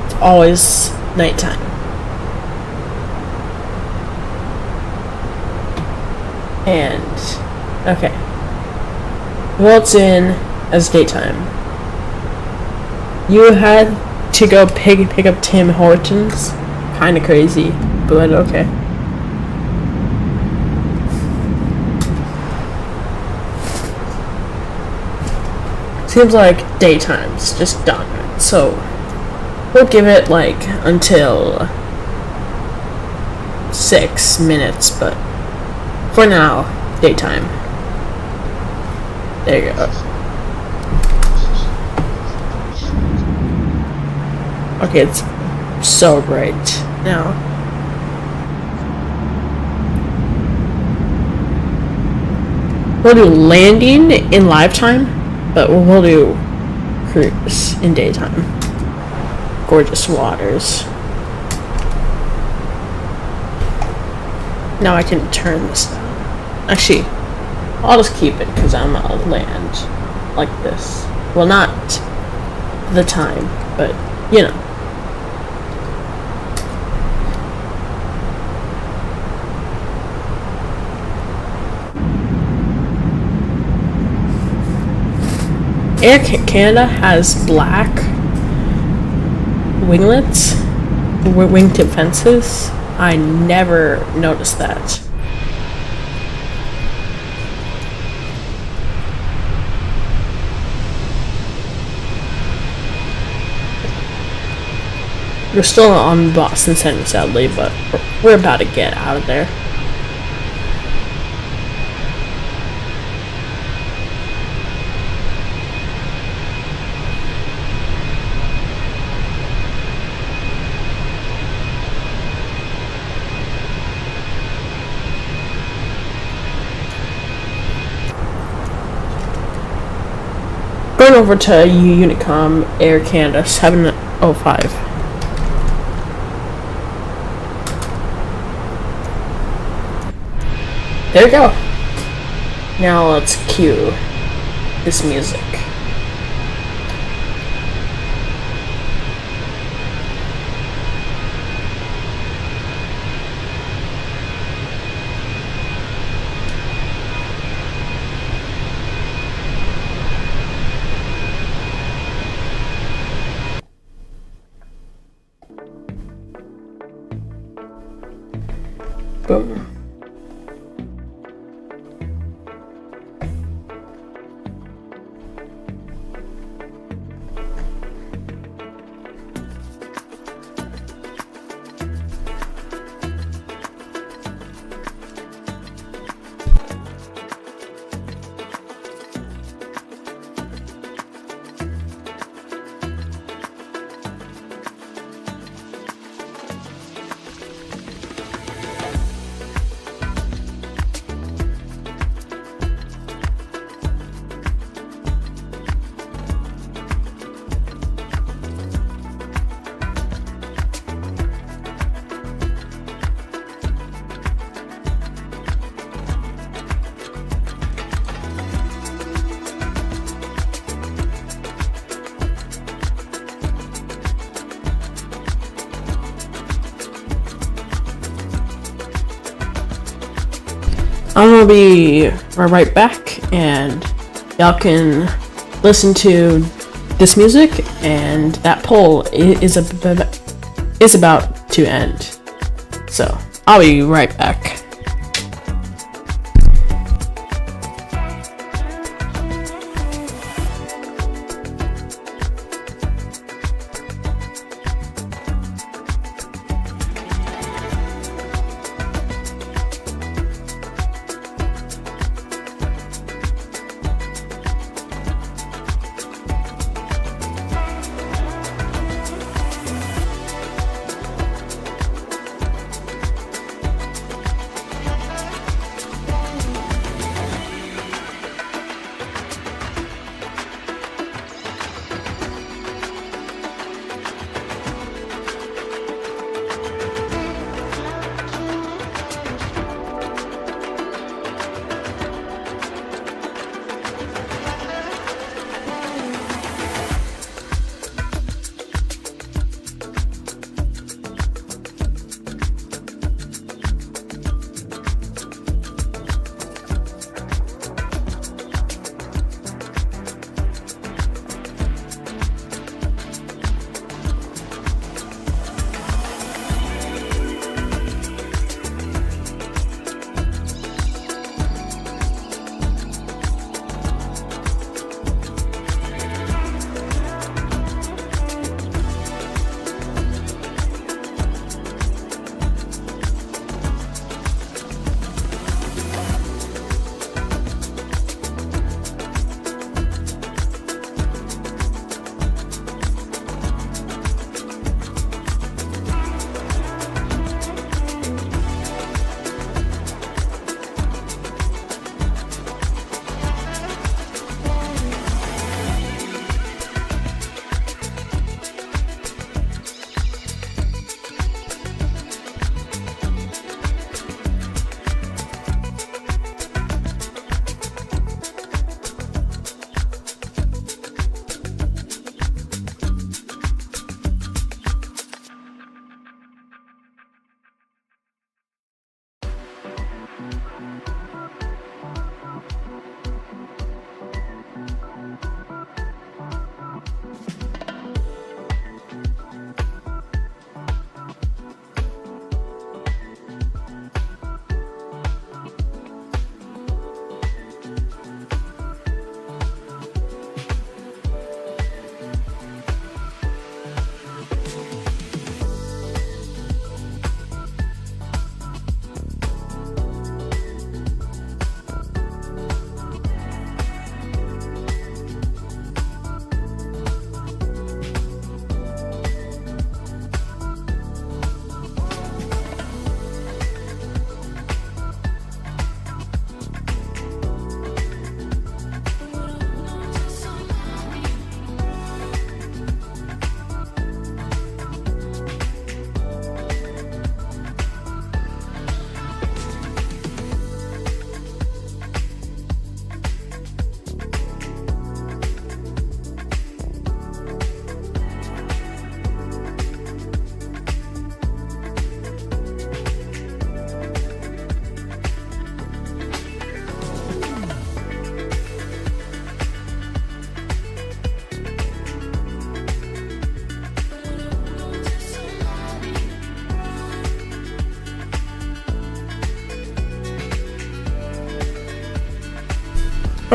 it's always nighttime. And, okay. Well, it's in as daytime. You had to go pick up Tim Hortons. Kinda crazy, but okay. Seems like daytime's just done, so we'll give it like until 6 minutes, but for now, daytime. There you go. Okay, it's so bright now. We'll do landing in live time. But we'll do cruise in daytime. Gorgeous waters. Now I can turn this down. Actually, I'll just keep it because I'm gonna land like this. Well, not the time, but you know. Air Canada has black winglets, wingtip fences. I never noticed that. We're still on Boston Center, sadly, but we're about to get out of there. Going over to Unicom Air Canada 705. There we go. Now let's cue this music. Boom. I'm gonna be right back, and y'all can listen to this music, and that poll is about to end. So I'll be right back.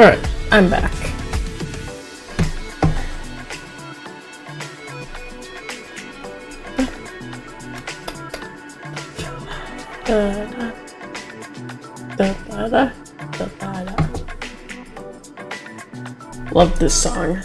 Alright, I'm back. Love this song.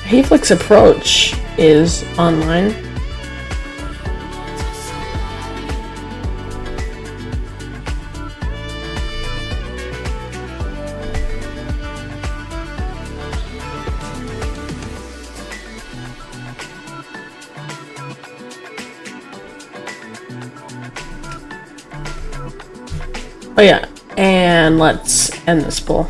Hayflick's approach is online. Oh yeah, and let's end this poll.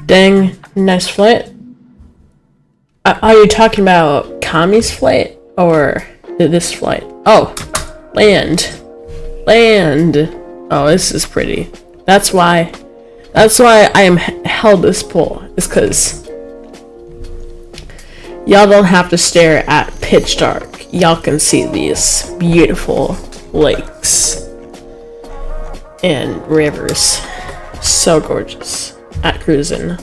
Dang, nice flight. Are you talking about Kami's flight or this flight? Oh, land. Oh, this is pretty. That's why I am held this poll. Is because y'all don't have to stare at pitch dark. Y'all can see these beautiful lakes and rivers. So gorgeous. At cruising.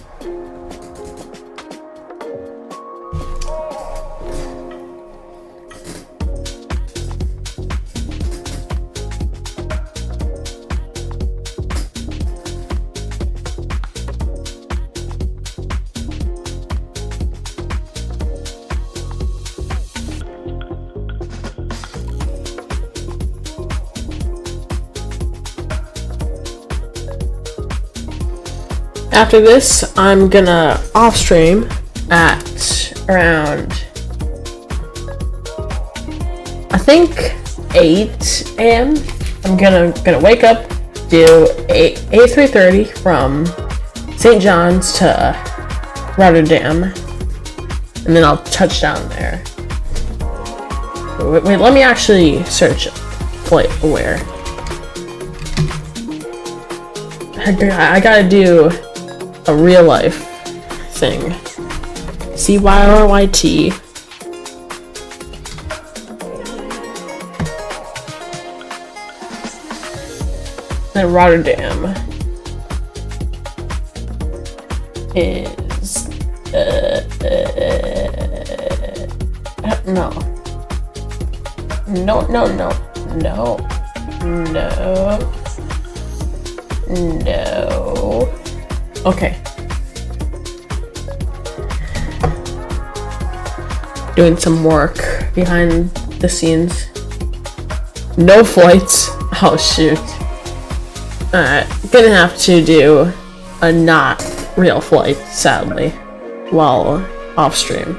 After this, I'm gonna off stream at around, I think 8 a.m. I'm gonna wake up, do a A330 from St. John's to Rotterdam, and then I'll touch down there. Wait, let me actually search flight aware. I gotta do a real life thing. CYYT. And Rotterdam is no. Okay. Doing some work behind the scenes. No flights. Oh shoot. Alright, gonna have to do a not real flight, sadly, while off stream.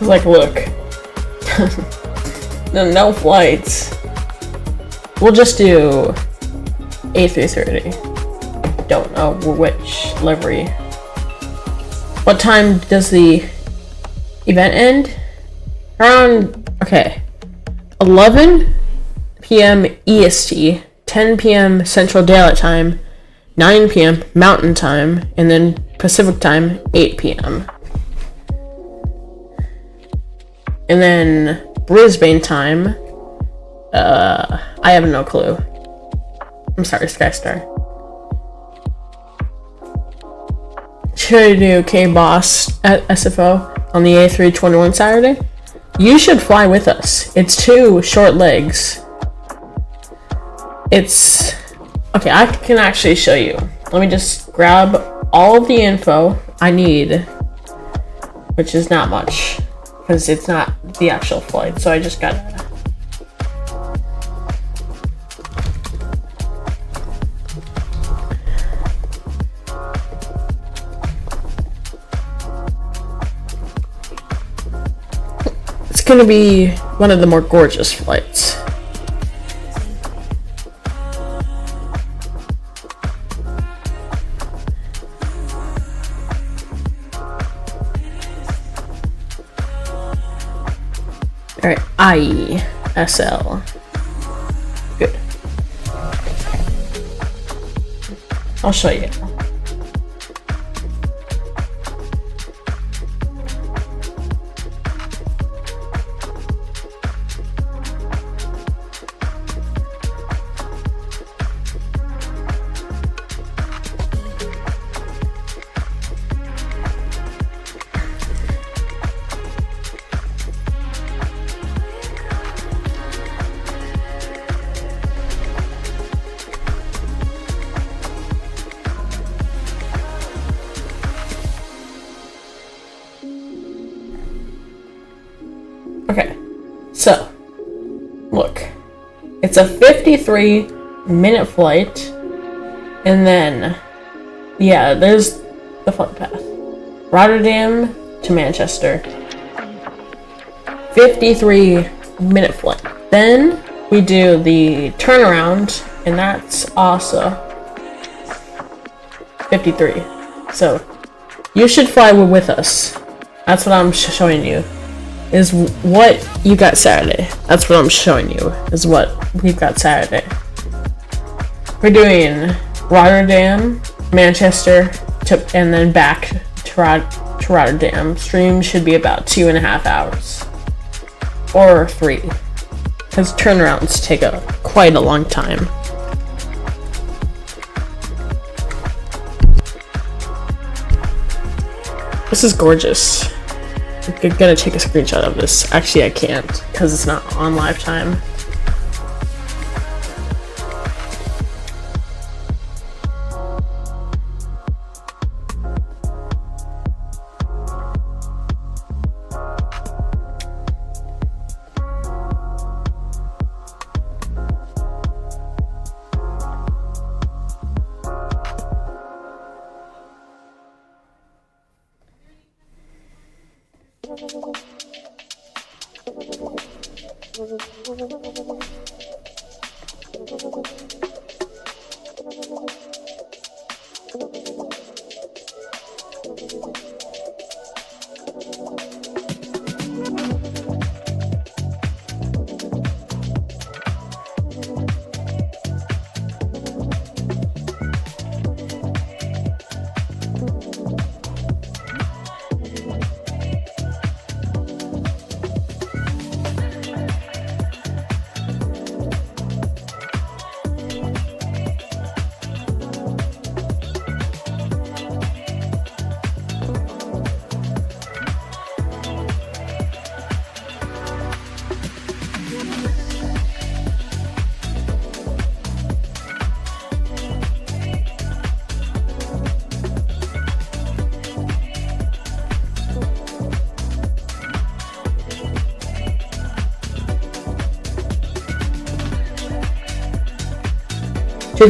Like, look. No flights. We'll just do A330. Don't know which livery. What time does the event end? Around, okay, 11 p.m. EST, 10 p.m. Central Daylight Time, 9 p.m. Mountain Time, and then Pacific time, 8 p.m. And then Brisbane time, I have no clue. I'm sorry, Skystar. Should I do K-Boss at SFO on the A321 Saturday? You should fly with us. It's 2 short legs. It's... Okay, I can actually show you. Let me just grab all of the info I need, which is not much, because it's not the actual flight, so I just gotta... It's gonna be one of the more gorgeous flights. Alright, IESL. Good. I'll show you. Okay, so, look, it's a 53-minute flight, and then, yeah, there's the flight path. Rotterdam to Manchester, 53-minute flight. Then we do the turnaround, and that's also 53. So, you should fly with us. That's what I'm showing you. Is what you got Saturday. That's what I'm showing you, is what we've got Saturday. We're doing Rotterdam, Manchester, and then back to Rotterdam. Stream should be about 2.5 hours. Or 3. Because turnarounds take quite a long time. This is gorgeous. I'm gonna take a screenshot of this. Actually, I can't because it's not on live time.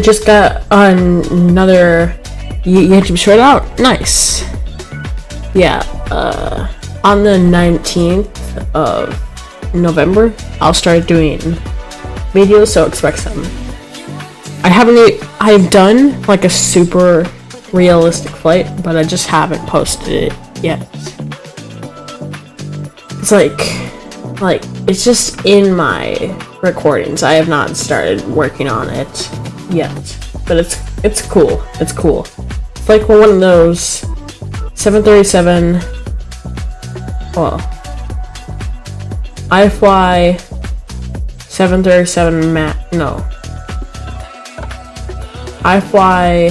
Just got another YouTube short out. Nice. Yeah, on the 19th of November, I'll start doing videos, so expect some. I've done like a super realistic flight, but I just haven't posted it yet. It's like it's just in my recordings. I have not started working on it yet, but it's cool. It's cool. It's like one of those 737, well, I fly 737 no. I fly,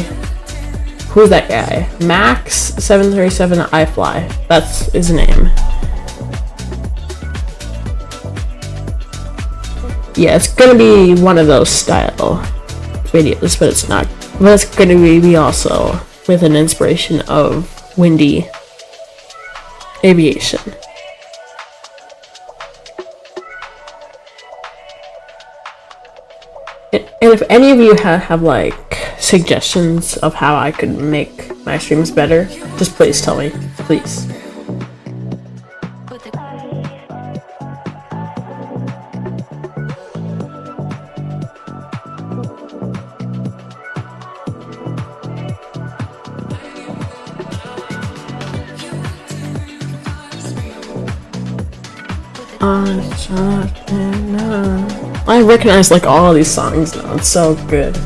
who's that guy? Max 737 I fly, that's his name. Yeah, it's gonna be one of those style videos, but it's not. But it's gonna be also with an inspiration of windy aviation. And if any of you have like suggestions of how I could make my streams better, just please tell me, please. I recognize like all of these songs now. It's so good.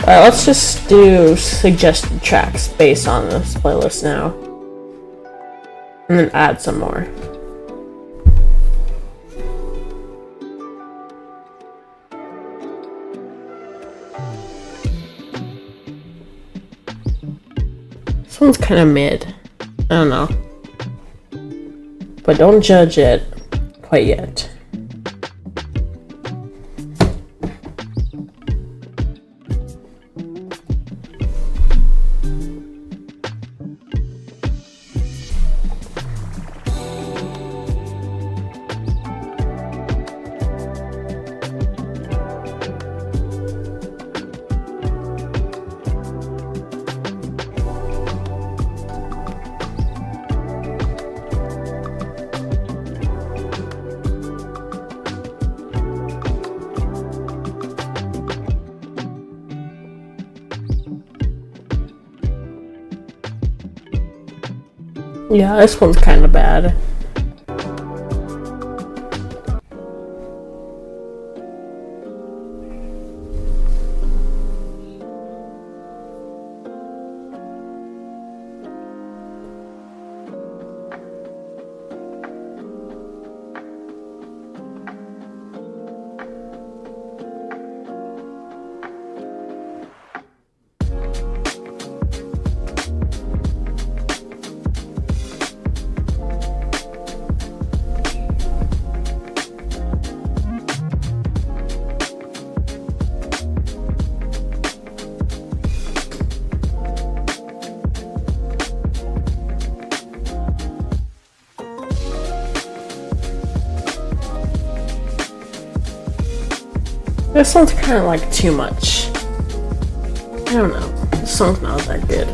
Alright, let's just do suggested tracks based on this playlist now. And then add some more. This one's kind of mid. I don't know. But don't judge it quite yet. Yeah, this one's kind of bad. This song's kind of like too much. I don't know. This song's not that good.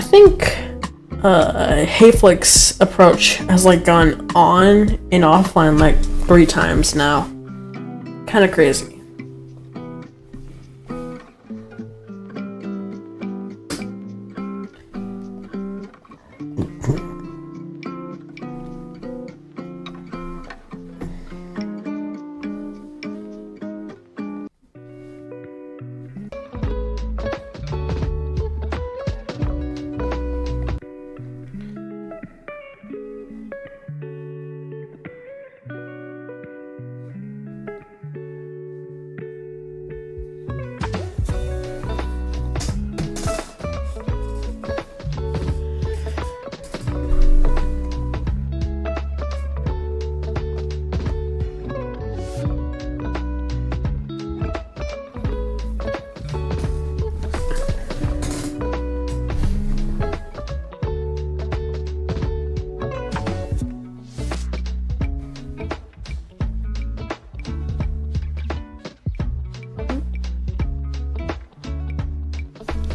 I think Hayflick's approach has like gone on and offline like 3 times now. Kind of crazy.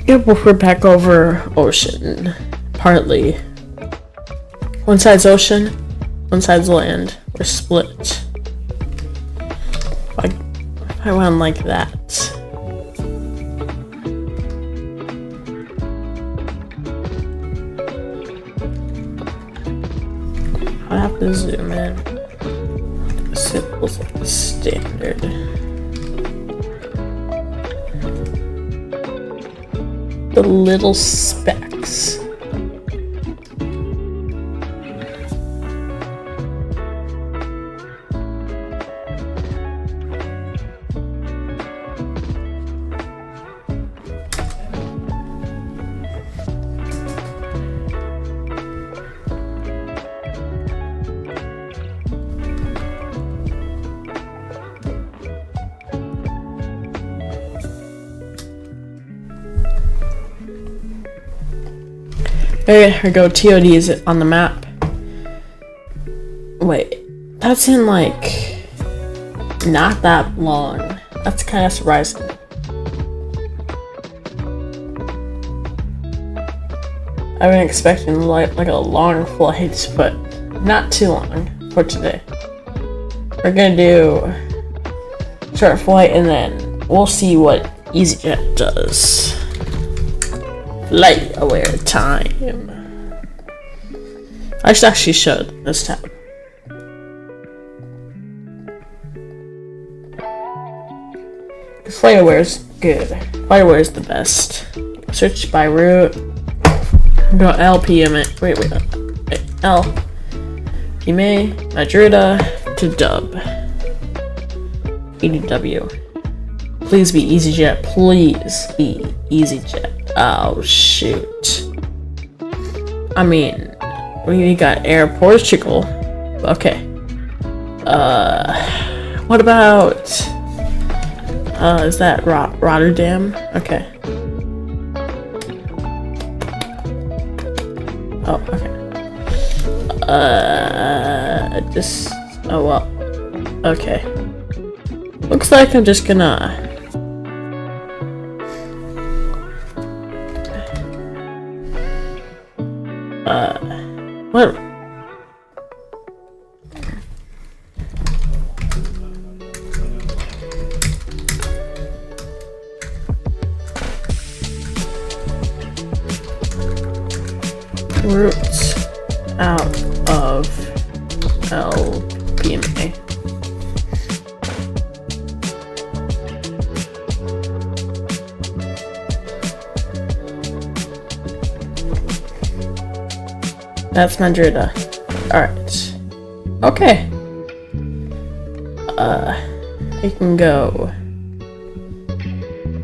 Yep, we're back over ocean. Partly. One side's ocean, one side's land. We're split. I went like that. I have to zoom in. Symbols like the standard. The little specks. There we go, TODs on the map. Wait, that's in like, not that long. That's kind of surprising. I've been expecting like a long flight, but not too long for today. We're gonna do short flight and then we'll see what EasyJet does. Flight aware time. I should actually show this tab. Flight aware is good. Flight aware is the best. Search by route. Go LPM. Wait. L. PMA. Madrida to Dub. EDW. Please be EasyJet. Please be EasyJet. Oh shoot. I mean, we got Air Portugal. Okay. What about is that Rotterdam? Okay. Oh, okay. Oh well. Okay. Looks like I'm just gonna what? Routes out of LPMA. That's Madrida. Alright. Okay. I can go.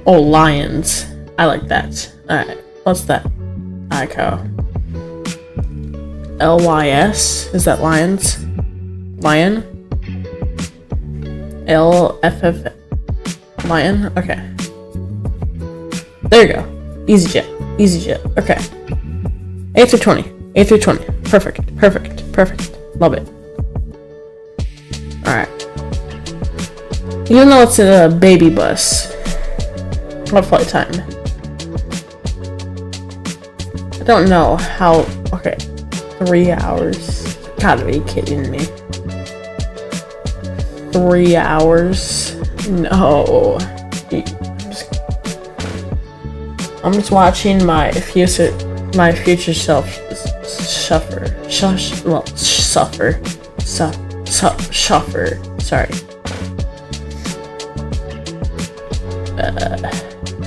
Oh, lions. I like that. Alright. What's that? ICO. LYS? Is that lions? Lion? LFF. Lion? Okay. There you go. EasyJet. EasyJet. Okay. A320. A320. Perfect. Perfect. Perfect. Love it. Alright. Even though it's a baby bus. What flight time? I don't know how. Okay, 3 hours. Gotta be kidding me. 3 hours? No. I'm just watching my future self suffer. Sorry.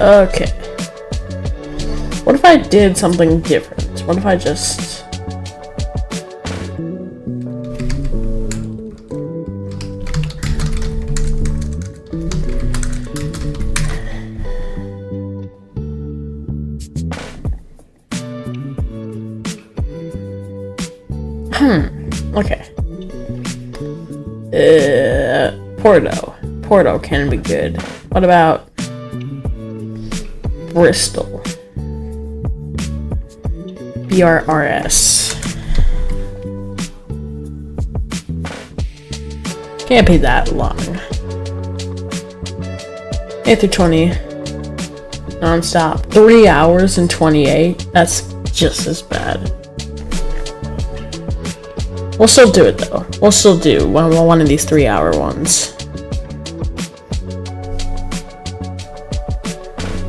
Okay. What if I did something different? What if I just... Okay. Porto can be good. What about Bristol? BRRS. Can't be that long. A320 non-stop. 3 hours and 28. That's just as bad. We'll still do it though. We'll still do one of these 3 hour ones.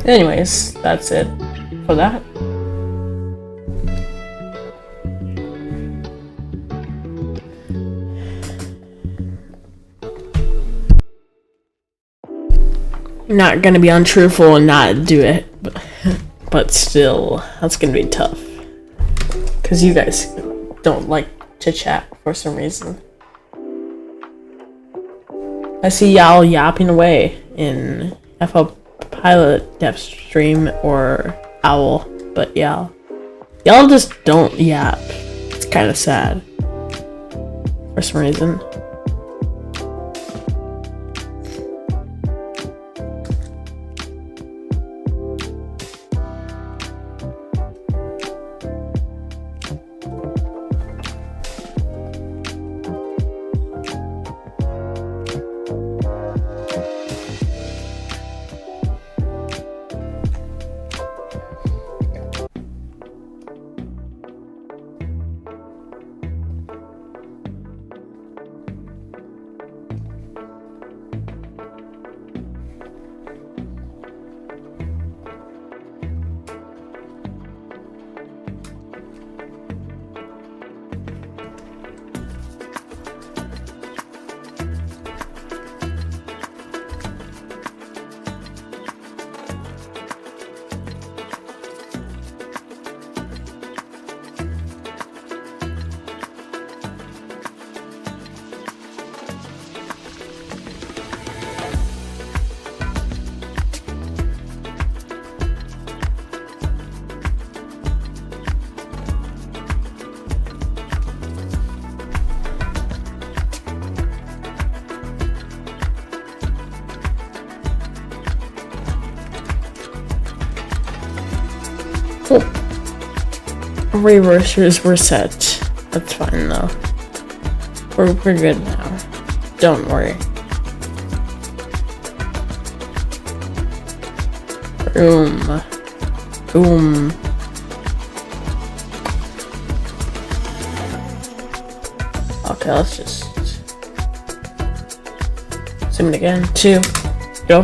Anyways, that's it for that. Not gonna be untruthful and not do it, but still, that's gonna be tough. Cause you guys don't like to chat for some reason. I see y'all yapping away in FL Pilot, Dev Stream, or Owl, but y'all just don't yap. It's kind of sad for some reason. Cool. Reversers were set. That's fine though. We're good now. Don't worry. Boom. Okay, let's just zoom it again. 2. Go.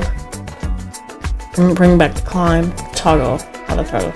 Bring back the climb. Toggle. Auto toggle.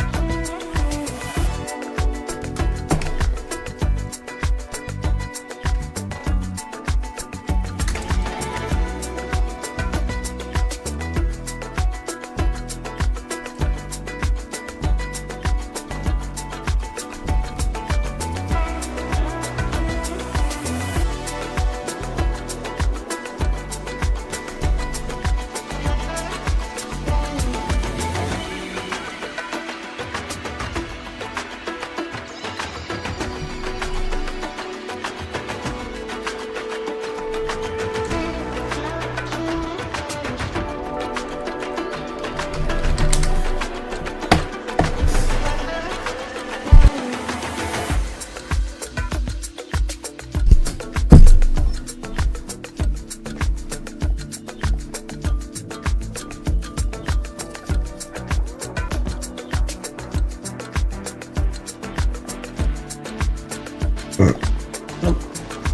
Nope.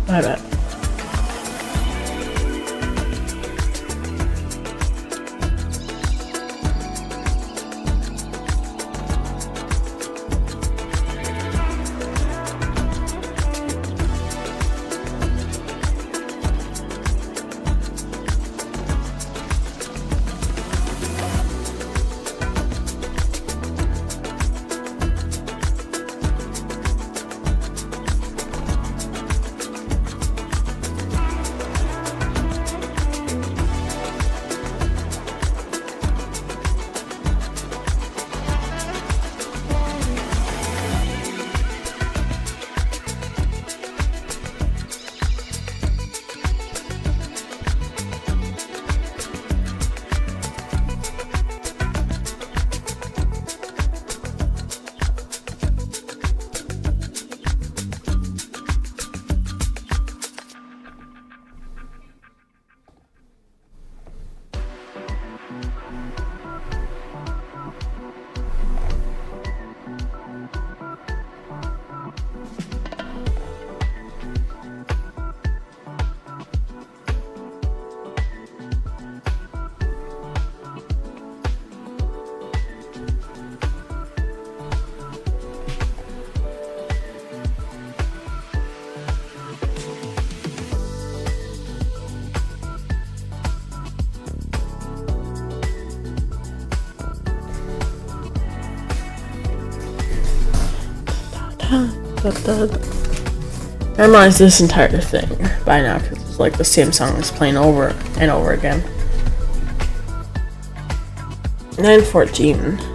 My bad. I memorized this entire thing by now because it's like the same song is playing over and over again. 9:14.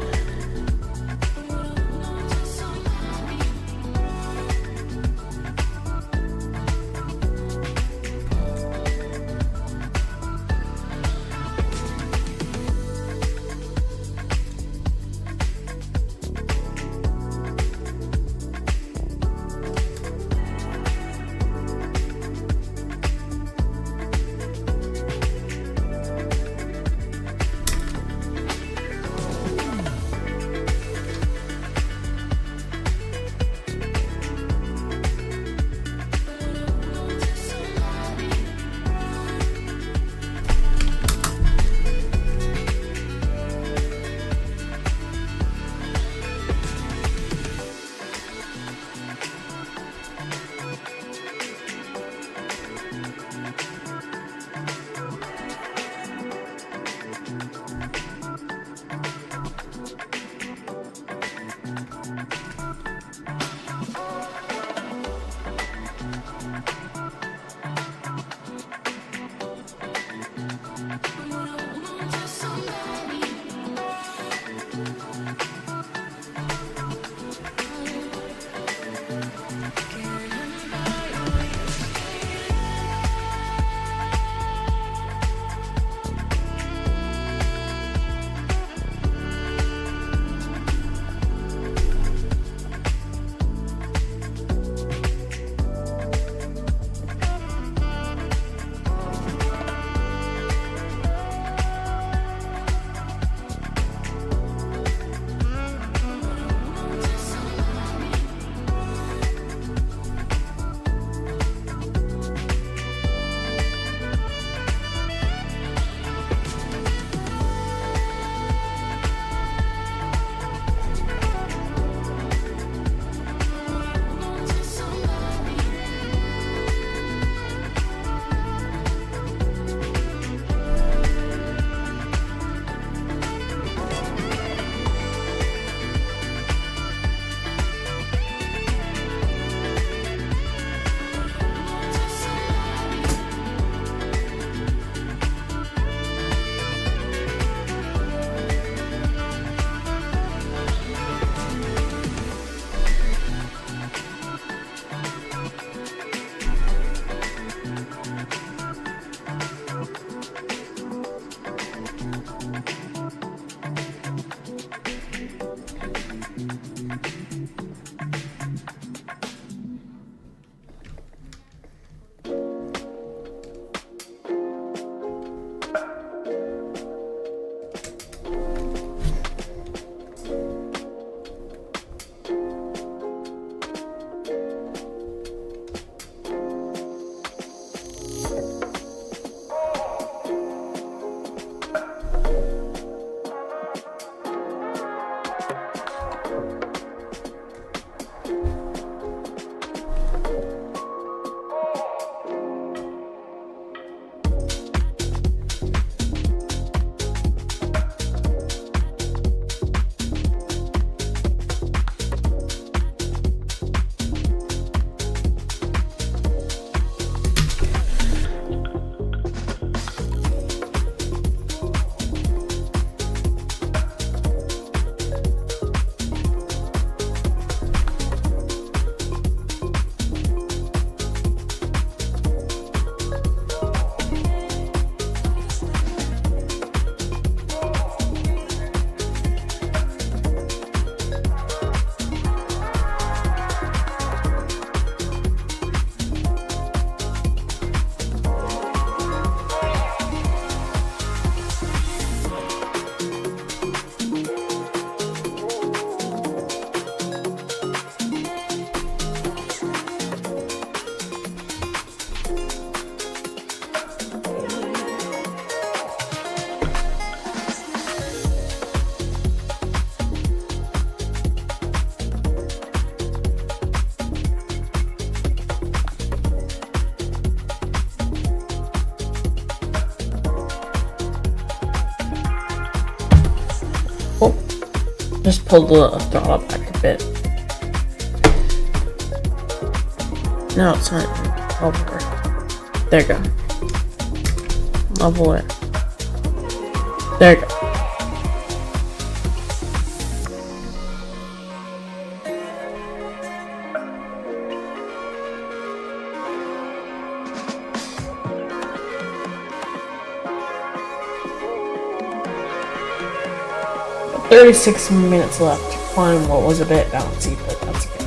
Just pull the throttle back a bit. No, it's not over. There you go. Level it. There you go. About 36 minutes left to climb what was a bit bouncy, but that's okay.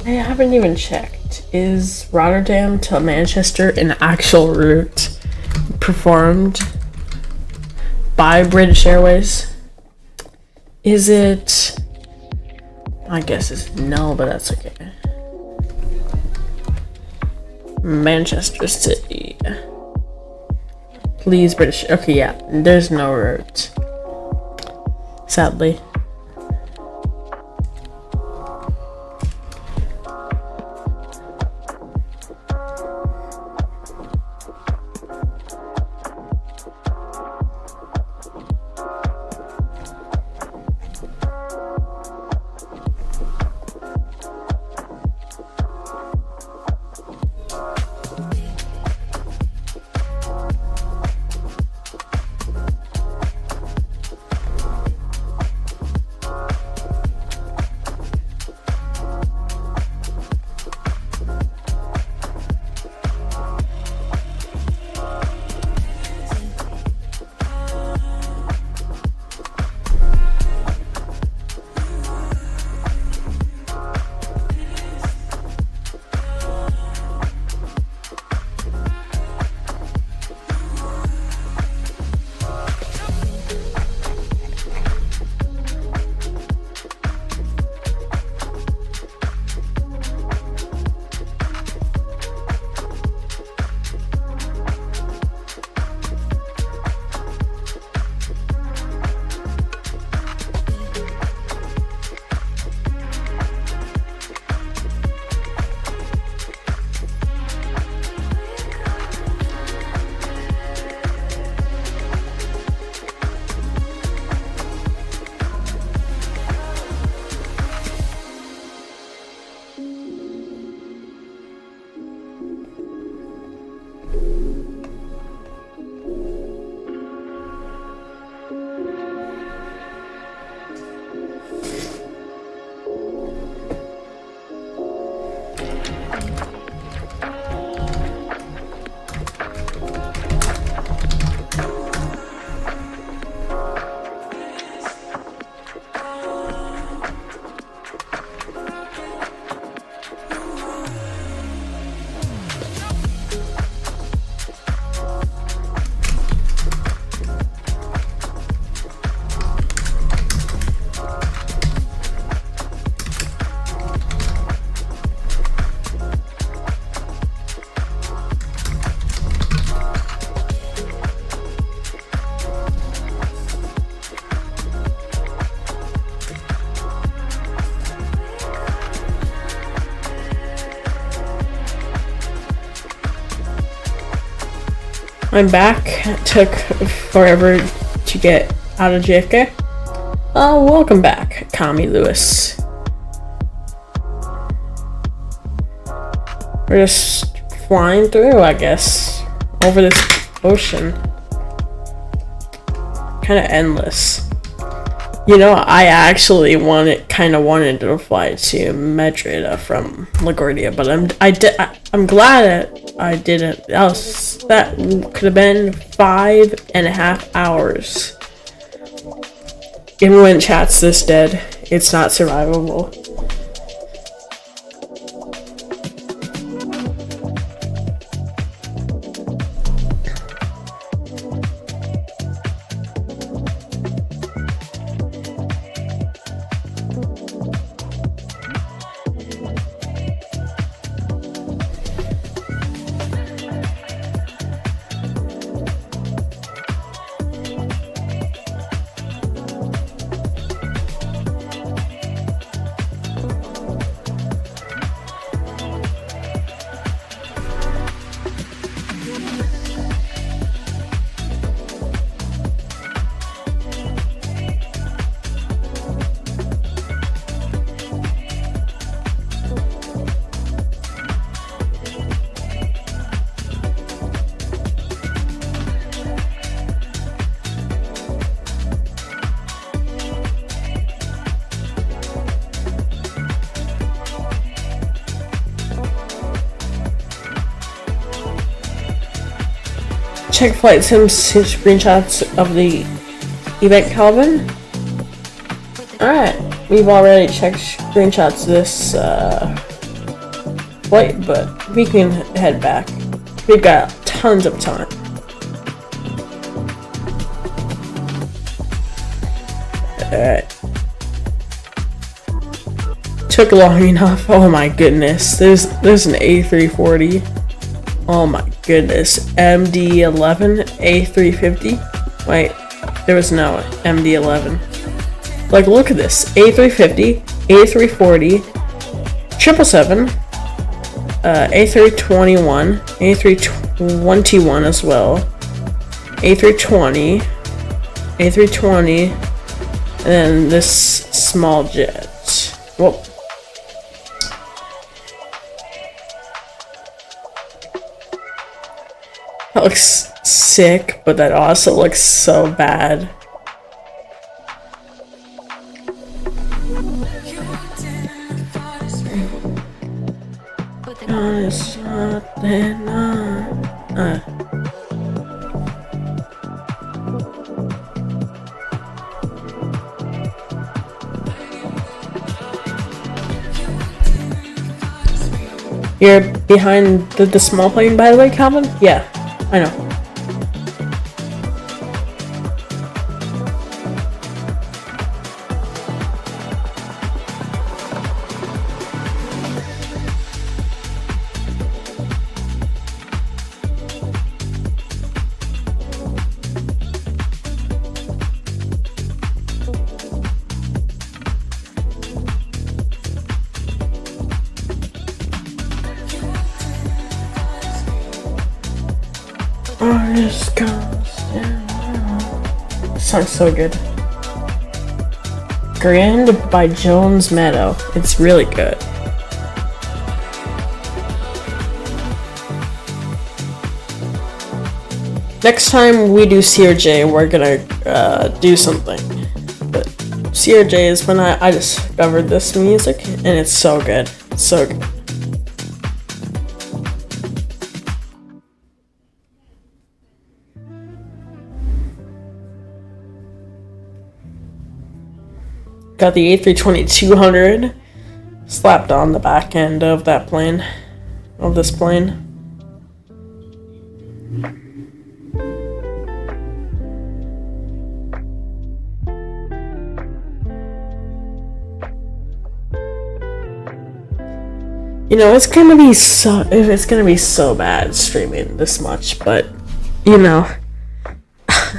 I haven't even checked. Is Rotterdam to Manchester an actual route performed by British Airways? Is it? I guess it's no, but that's okay. Manchester City. Please, British. Okay, yeah, there's no route. Sadly. I'm back. It took forever to get out of JFK. Welcome back, Tommy Lewis. We're just flying through, I guess, over this ocean. Kind of endless. You know, I actually kind of wanted to fly to Madrid from LaGuardia, but I'm glad that I didn't. That could have been 5.5 hours. Even when chat's this dead, it's not survivable. Check flight sim screenshots of the event, Calvin. Alright, we've already checked screenshots of this flight, but we can head back. We've got tons of time. Alright. Took long enough. Oh my goodness. There's an A340. Oh my goodness. MD-11 A350. Wait, there was no MD-11. Like, look at this. A350, A340, 777, A321, A321 as well, A320, and then this small jet. Whoa. That looks sick, but that also looks so bad. You're behind the small plane, by the way, Calvin? Yeah, I know. Song's so good. Grand by Jones Meadow. It's really good. Next time we do CRJ, we're gonna do something. But CRJ is when I discovered this music, and it's so good. It's so good. Got the A320-200 slapped on the back end of that plane, of this plane. You know, it's gonna be so bad streaming this much, but you know,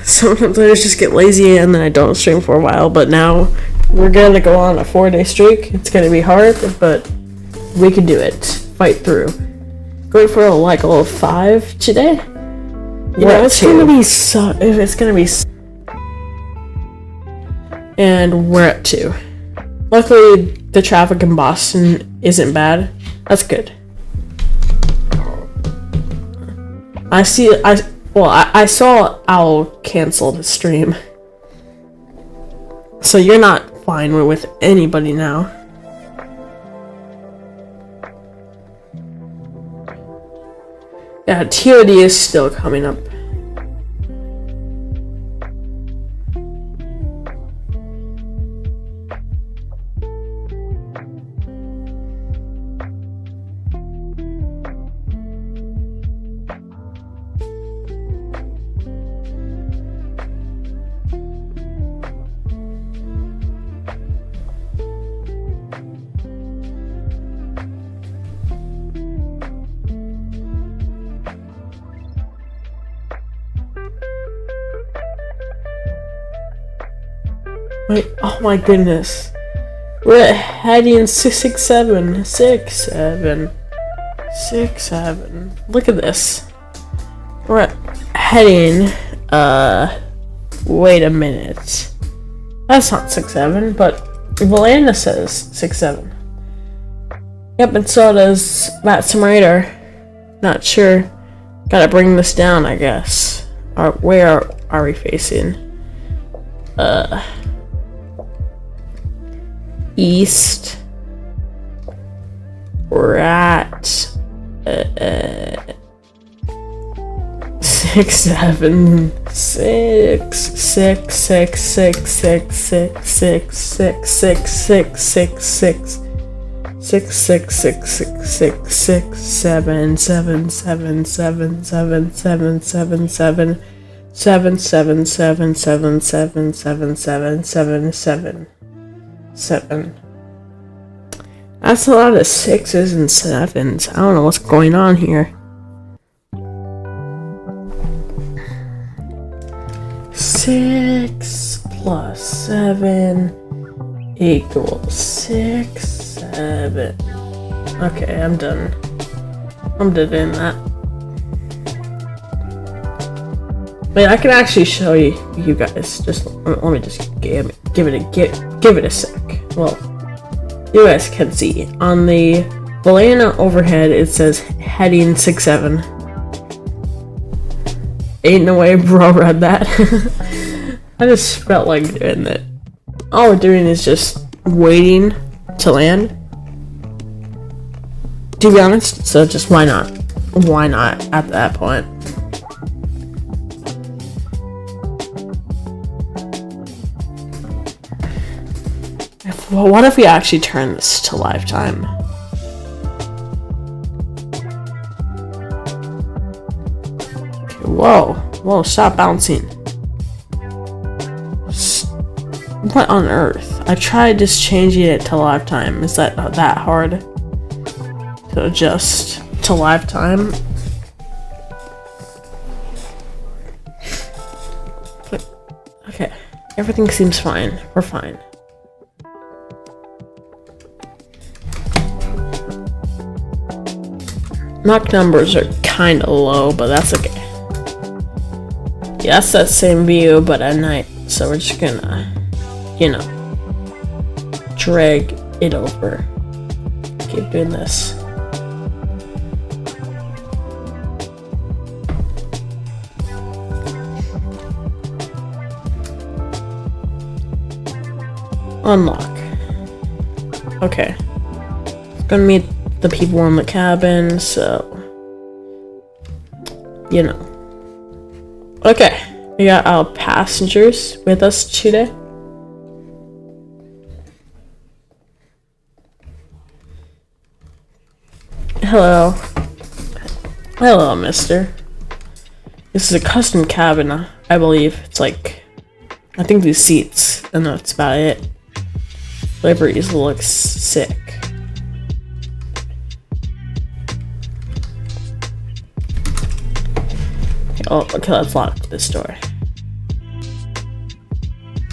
sometimes I just get lazy and then I don't stream for a while, but now we're gonna go on a 4-day streak. It's gonna be hard, but we can do it. Fight through. Going for like a level 5 today. You know, it's gonna be so. If it's gonna be. And we're at 2. Luckily, the traffic in Boston isn't bad. That's good. I saw Owl cancel the stream. So you're not fine with anybody now. Yeah, TOD is still coming up. Wait, oh my goodness. We're at heading 667. 67. 67. Look at this. We're at heading, wait a minute. That's not 67, but Valanda says 67. Yep, and so does VATSIM radar. Not sure. Gotta bring this down, I guess. Where are we facing? East. We're at 6, 7, 6, 6, 6, 6, 6, 6, 6, 6, 6, 6, 6, 6, 6. 6 6 6 6 6 6 7 7 7 7 7 7 7 7 7 7 7 7 7 7 7 7 7 7. That's a lot of 6s and 7s. I don't know what's going on here. 6 plus 7 equals 6, 7. Okay, I'm done. I'm done doing that. Wait, I can actually show you guys. Just let me just give it a sec. Well, you guys can see on the Valana overhead it says heading 67. Ain't no way bro read that. I just felt like doing that. All we're doing is just waiting to land, to be honest. So just why not at that point. Well, what if we actually turn this to live time? Okay, whoa, stop bouncing. What on earth? I tried just changing it to live time. Is that hard to adjust to live time? Okay, everything seems fine. We're fine. Mach numbers are kind of low, but that's okay. Yeah, that's that same view, but at night. So we're just gonna, drag it over. Keep doing this. Unlock. Okay. It's gonna meet the people in the cabin, so Okay, we got our passengers with us today. Hello, mister. This is a custom cabin, I believe. It's like, I think these seats, and that's about it. Liveries looks sick. Oh, okay, let's lock this door.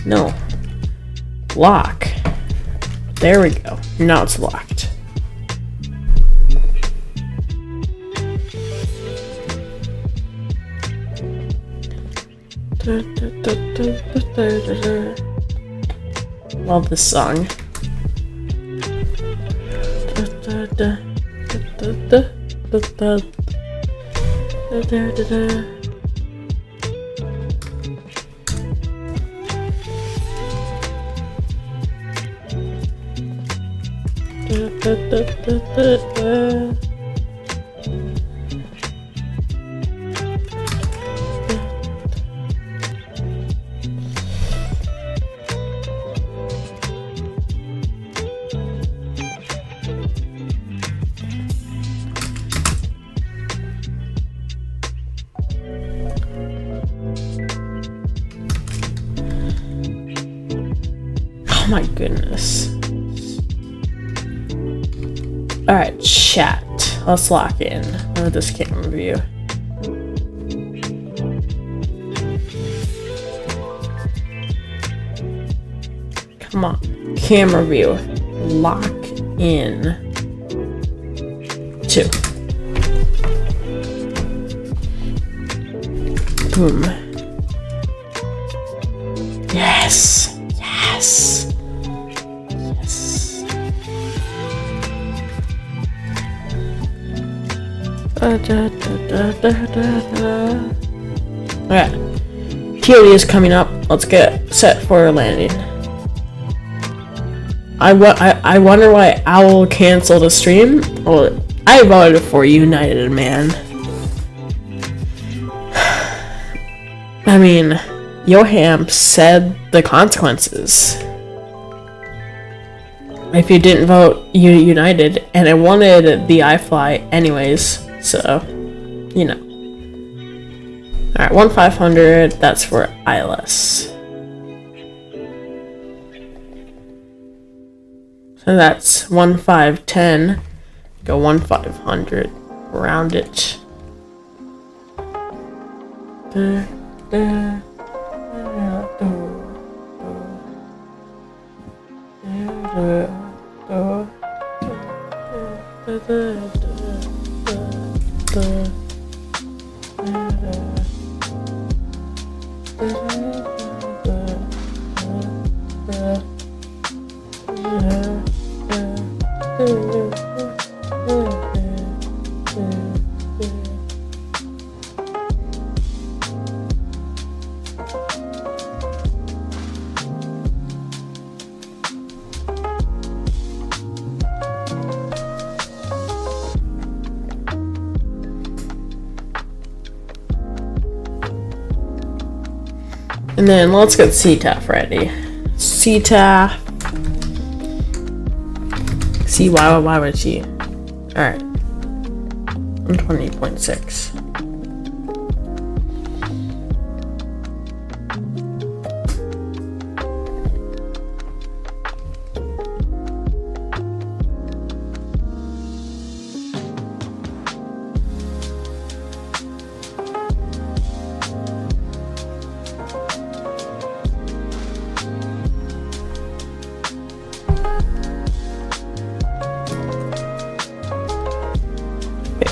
No. Lock. There we go. Now it's locked. Love this song. Oh my goodness. Alright, chat. Let's lock in with this camera view. Come on. Camera view. Lock in. 2. Boom. Yes. Yes. Yes. Alright. TOD is coming up. Let's get set for landing. I wonder why Owl canceled a stream. Well, I voted for United, man. I mean, Yoham said the consequences. If you didn't vote United, and I wanted the iFly anyways, so, you know. Alright, 1,500, that's for ILS. So that's 1,510, go 1,500, round it. And then let's get CTAF ready. CTAF. CYYT. Alright. 120.6.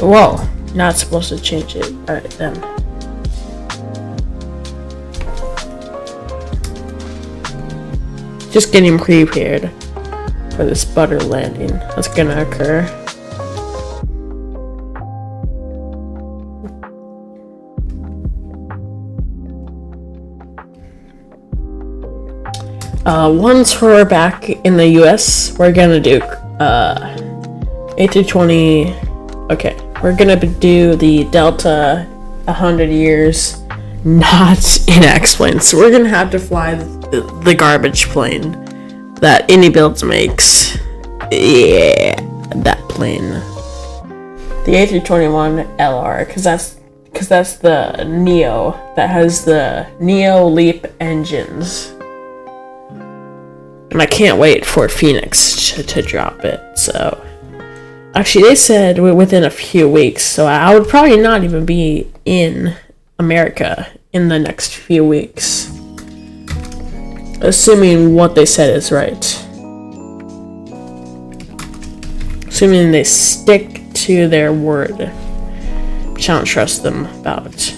Whoa, not supposed to change it. Alright then. Just getting prepared for this butter landing that's gonna occur. Once we're back in the US, we're gonna do A320. Okay, we're gonna do the Delta 100 years, not in X-plane. So we're gonna have to fly the garbage plane that any builds makes. Yeah, that plane. The A321 LR, because that's the Neo that has the Neo Leap engines. And I can't wait for Phoenix to drop it, so. Actually, they said within a few weeks, so I would probably not even be in America in the next few weeks. Assuming what they said is right. Assuming they stick to their word, which I don't trust them about.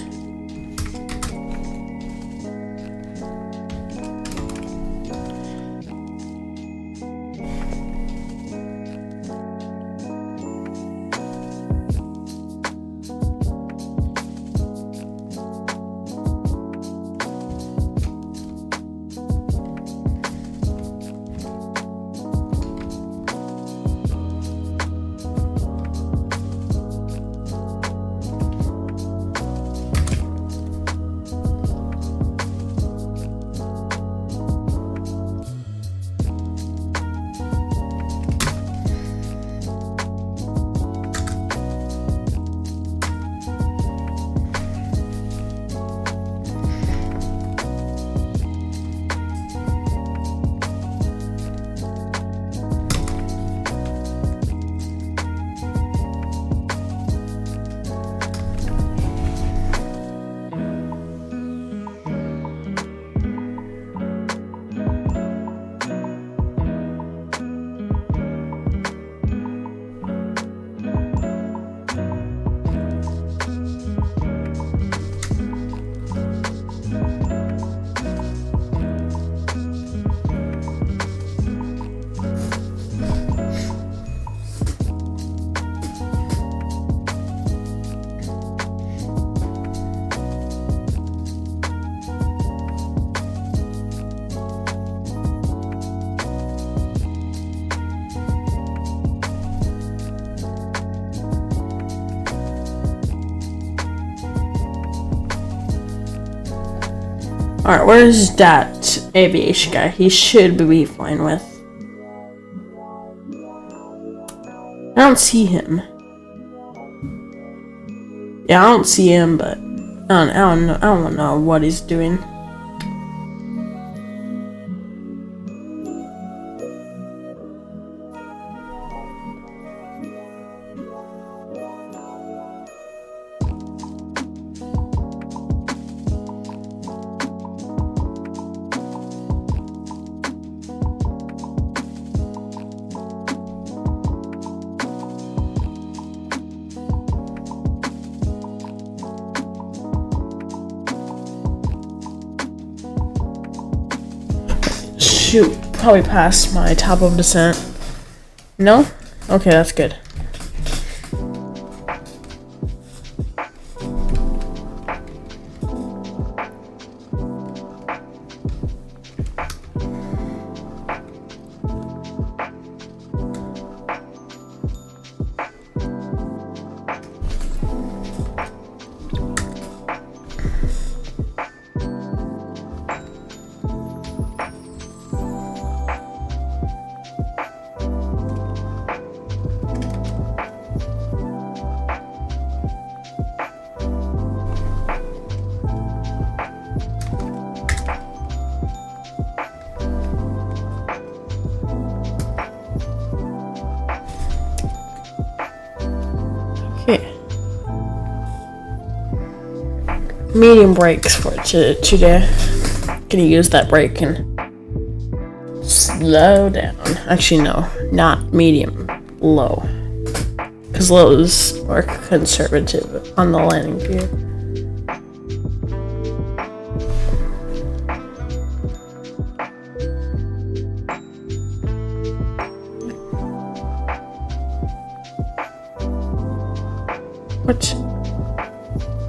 Alright, where's that aviation guy? He should be flying with. I don't see him. Yeah, I don't see him, but I don't know what he's doing. Shoot, probably past my top of descent. No? Okay, that's good. Okay. Medium brakes for today. Gonna use that brake and slow down. Actually, no, not medium, low. Because low is more conservative on the landing gear. What?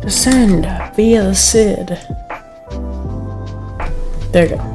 Descend via the SID. There you go.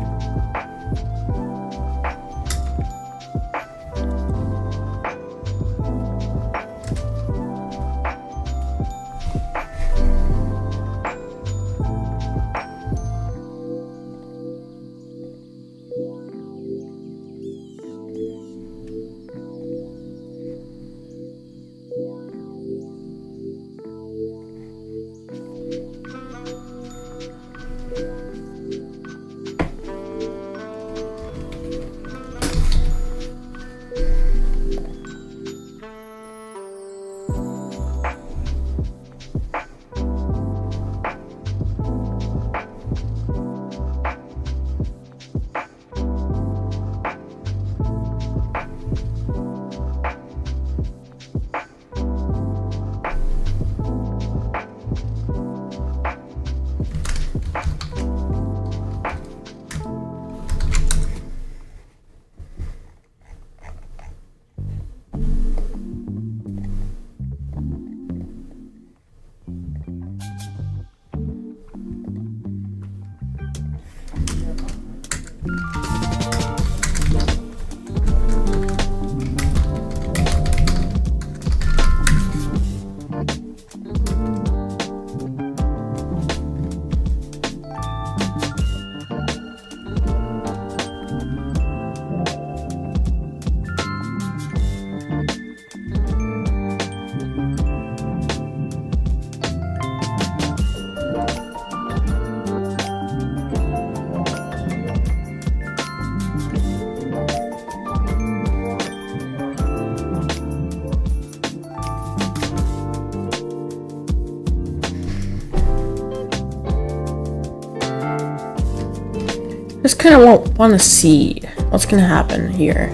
Just kind of want to see what's gonna happen here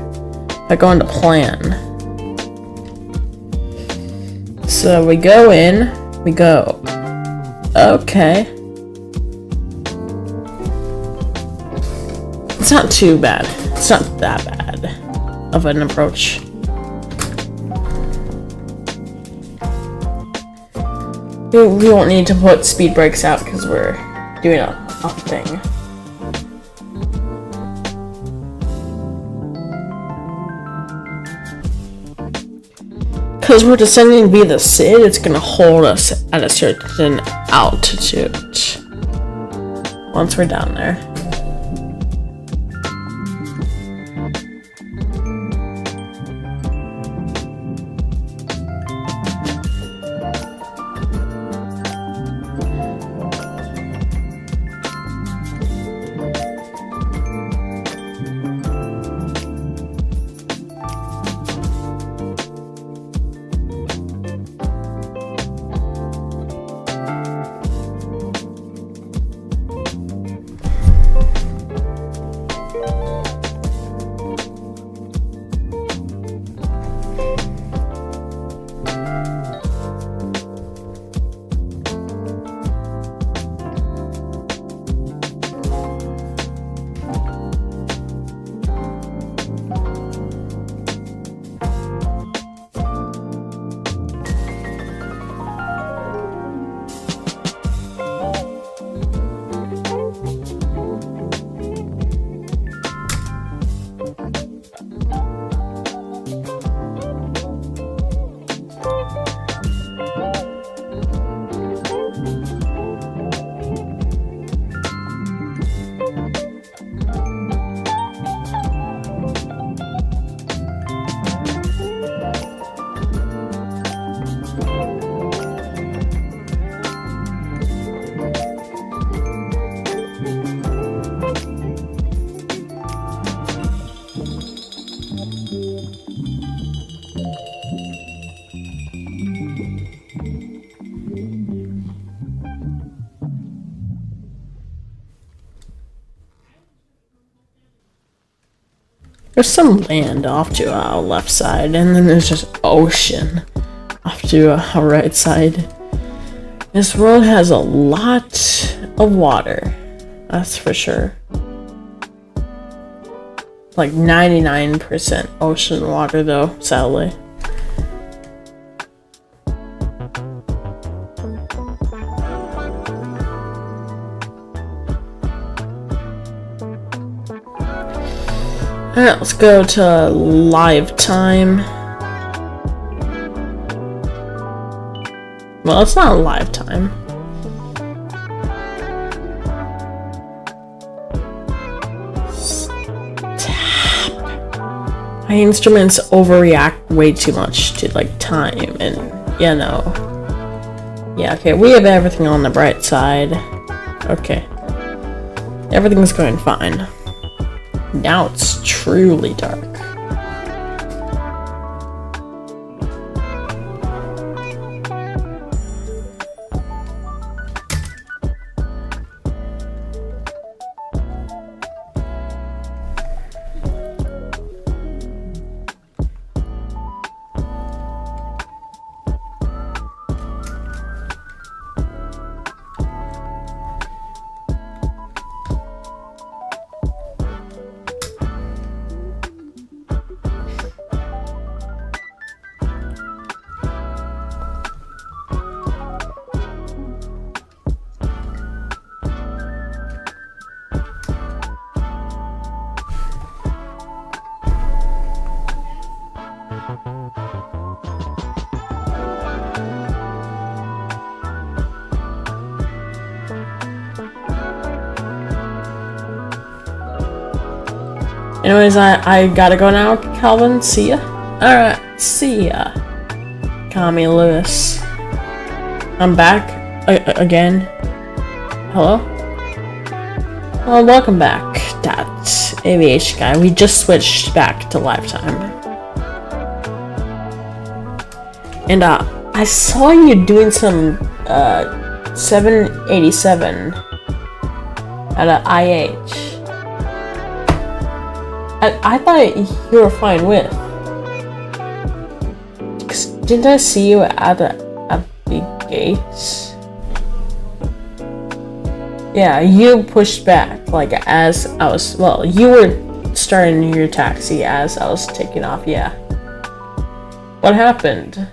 if I go into plan. So we go in, we go. Okay. It's not too bad. It's not that bad of an approach. We won't need to put speed brakes out because we're doing a thing. Because we're descending via the SID, it's going to hold us at a certain altitude. once we're down there. There's some land off to our left side, and then there's just ocean off to our right side. This world has a lot of water, that's for sure. Like 99% ocean water though, sadly. Alright, let's go to live time. Well, it's not live time. Stop. My instruments overreact way too much to like time and you know. Yeah, okay, we have everything on the bright side. Okay. Everything's going fine. Now it's truly dark. Anyways, I gotta go now, Calvin. See ya. Alright, see ya. Call me Lewis. I'm back again. Hello? Well, welcome back, that aviation guy. We just switched back to live time. And I saw you doing some 787 at a IH. I thought you were fine with. Didn't I see you at the gates? Yeah, you pushed back, like, as I was, well, you were starting your taxi as I was taking off, yeah. What happened?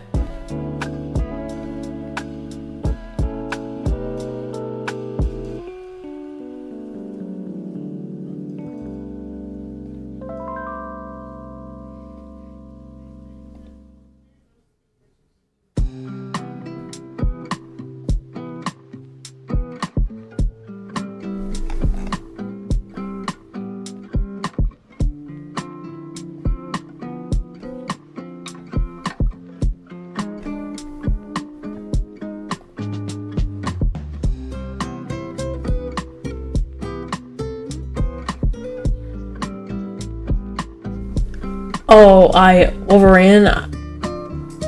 Oh, I overran.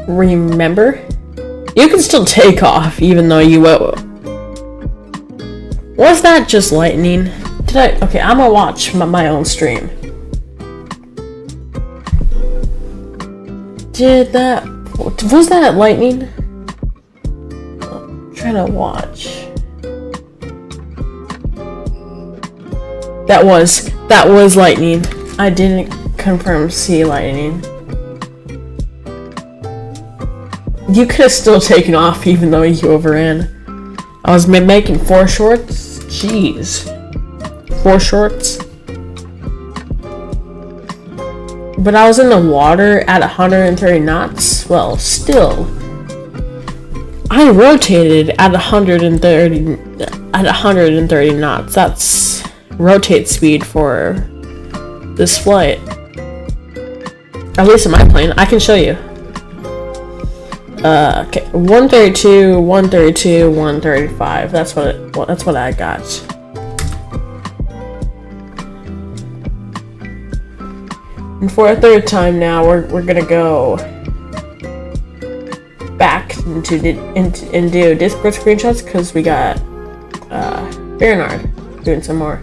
Remember? You can still take off even though you was that just lightning? Did I? Okay, I'm gonna watch my own stream. Was that lightning? I'm trying to watch. That was lightning. I didn't confirm see lightning. You could have still taken off even though you overran. I was making 4 shorts. Jeez. 4 shorts. But I was in the water at 130 knots. Well, still. I rotated at 130 knots. That's rotate speed for this flight. At least in my plane. I can show you. Okay, 132, 132, 135. That's what I got. And for a third time now, we're gonna go back and do Discord screenshots because we got Bernard doing some more.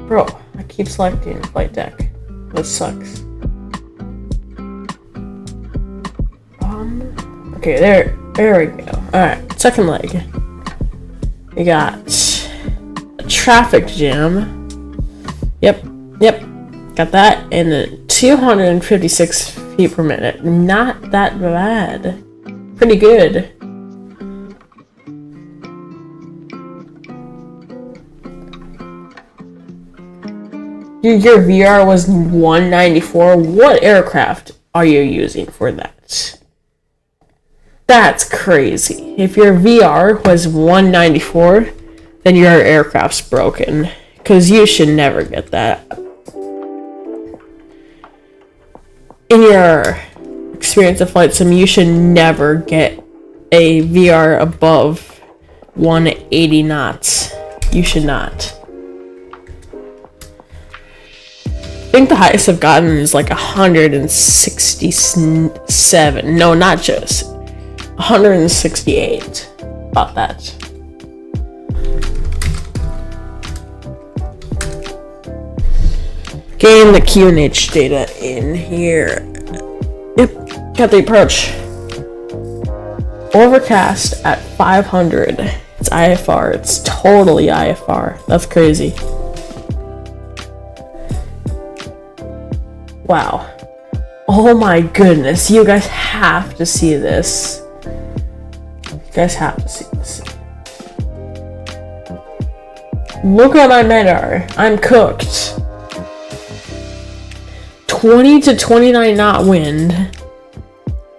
Bro, I keep selecting flight deck. That sucks. Okay, there we go. Alright, second leg. We got a traffic jam. Yep, got that. And then 256 feet per minute. Not that bad. Pretty good. Your VR was 194. What aircraft are you using for that? That's crazy. If your VR was 194, then your aircraft's broken. Because you should never get that. In your experience of flight sim, you should never get a VR above 180 knots. You should not. I think the highest I've gotten is like 167. No, not just. 168. About that. Getting the QNH data in here. Yep, got the approach. Overcast at 500. It's IFR. It's totally IFR. That's crazy. Wow. Oh my goodness. You guys have to see this. You guys have to see this. Look at my MEDAR. I'm cooked. 20 to 29 knot wind.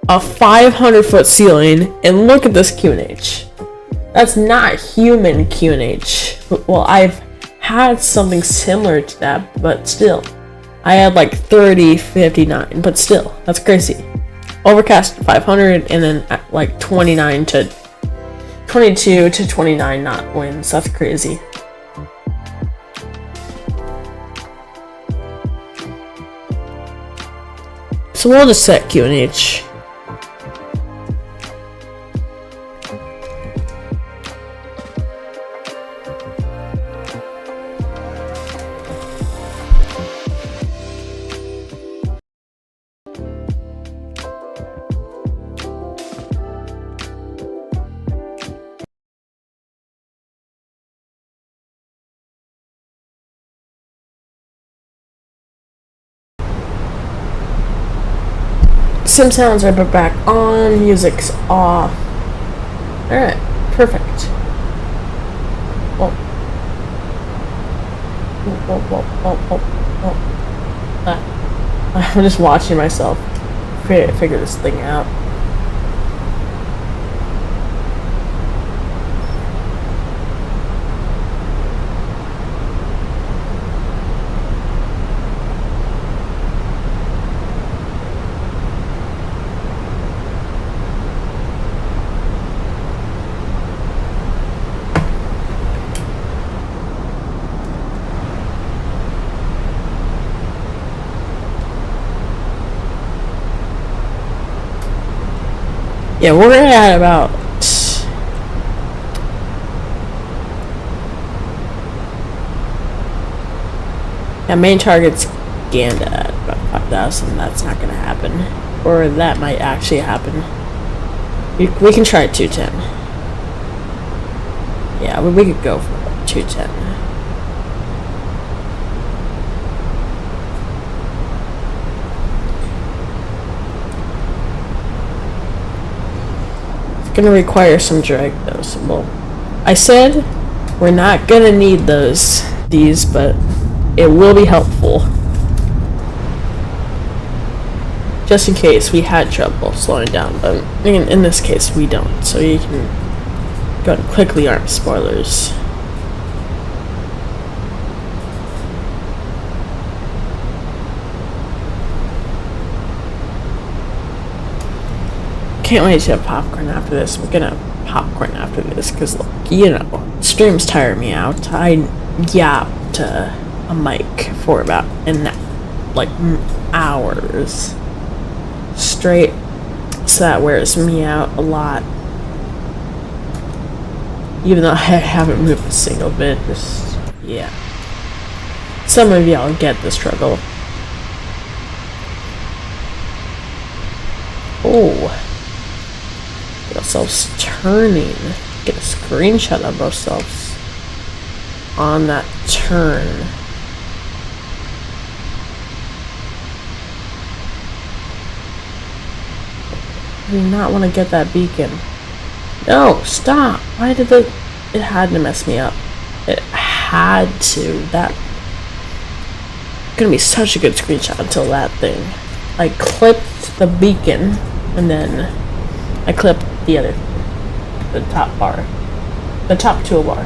A 500 foot ceiling. And look at this QNH. That's not human QNH. Well, I've had something similar to that, but still. I had like 30, 59, but still, that's crazy. Overcast 500 and then at like 22 to 29 knot winds. That's crazy. So we'll just set QNH. Sim sounds are back on, music's off. Alright, perfect. Oh. I'm just watching myself figure this thing out. Yeah, we're at about main target's scanned at about 5,000. That's not gonna happen, or that might actually happen. We can try 210. Yeah, we could go for 210. It's gonna require some drag though, so well, I said we're not gonna need these, but it will be helpful. Just in case we had trouble slowing down, but in this case we don't, so you can go and quickly arm spoilers. Can't wait to have popcorn after this. We're gonna have popcorn after this because, you know, streams tire me out. I yapped a mic for about hours straight, so that wears me out a lot. Even though I haven't moved a single bit, just, yeah. Some of y'all get the struggle. Oh. Get ourselves turning. Get a screenshot of ourselves on that turn. I do not want to get that beacon. No, stop. Why did it had to mess me up. It had to. That gonna be such a good screenshot until that thing. I clipped the beacon and then I clipped the top bar. The top toolbar.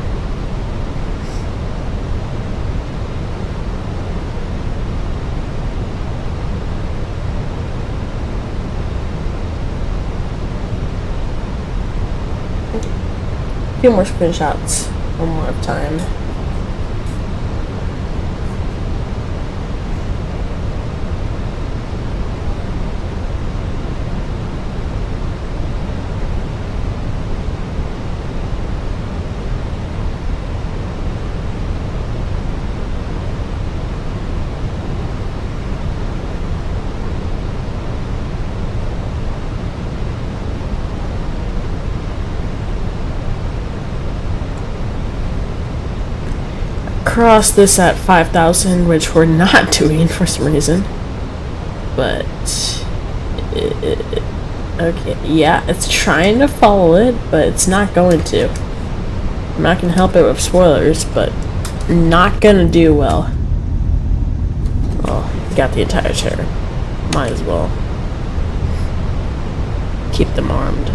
Few more screenshots one more time. Cross this at 5,000, which we're not doing for some reason, but okay, yeah, it's trying to follow it, but it's not going to. I'm not gonna help it with spoilers, but not gonna do well. Oh, got the entire chair. Might as well keep them armed.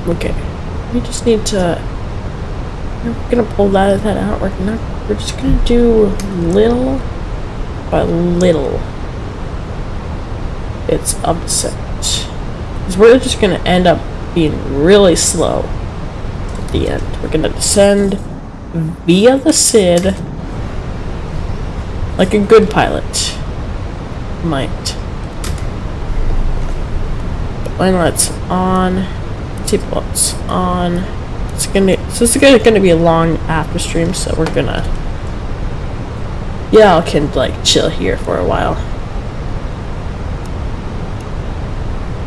Okay, we just need to. We're gonna pull that out. We're just gonna do little by little bits of the set, because we're just gonna end up being really slow at the end. We're gonna descend via the SID like a good pilot might. Inlets on. Seatbelts on. This is gonna be a long after stream, so we're gonna. Yeah, I can like chill here for a while.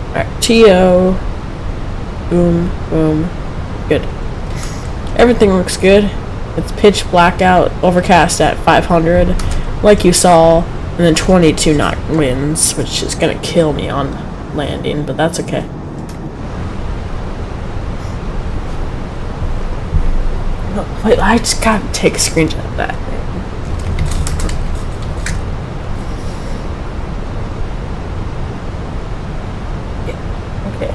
Alright, TO. Boom, boom. Good. Everything looks good. It's pitch black out, overcast at 500, like you saw, and then 22 knot winds, which is gonna kill me on landing, but that's okay. Wait, I just gotta take a screenshot of that. Yeah, okay.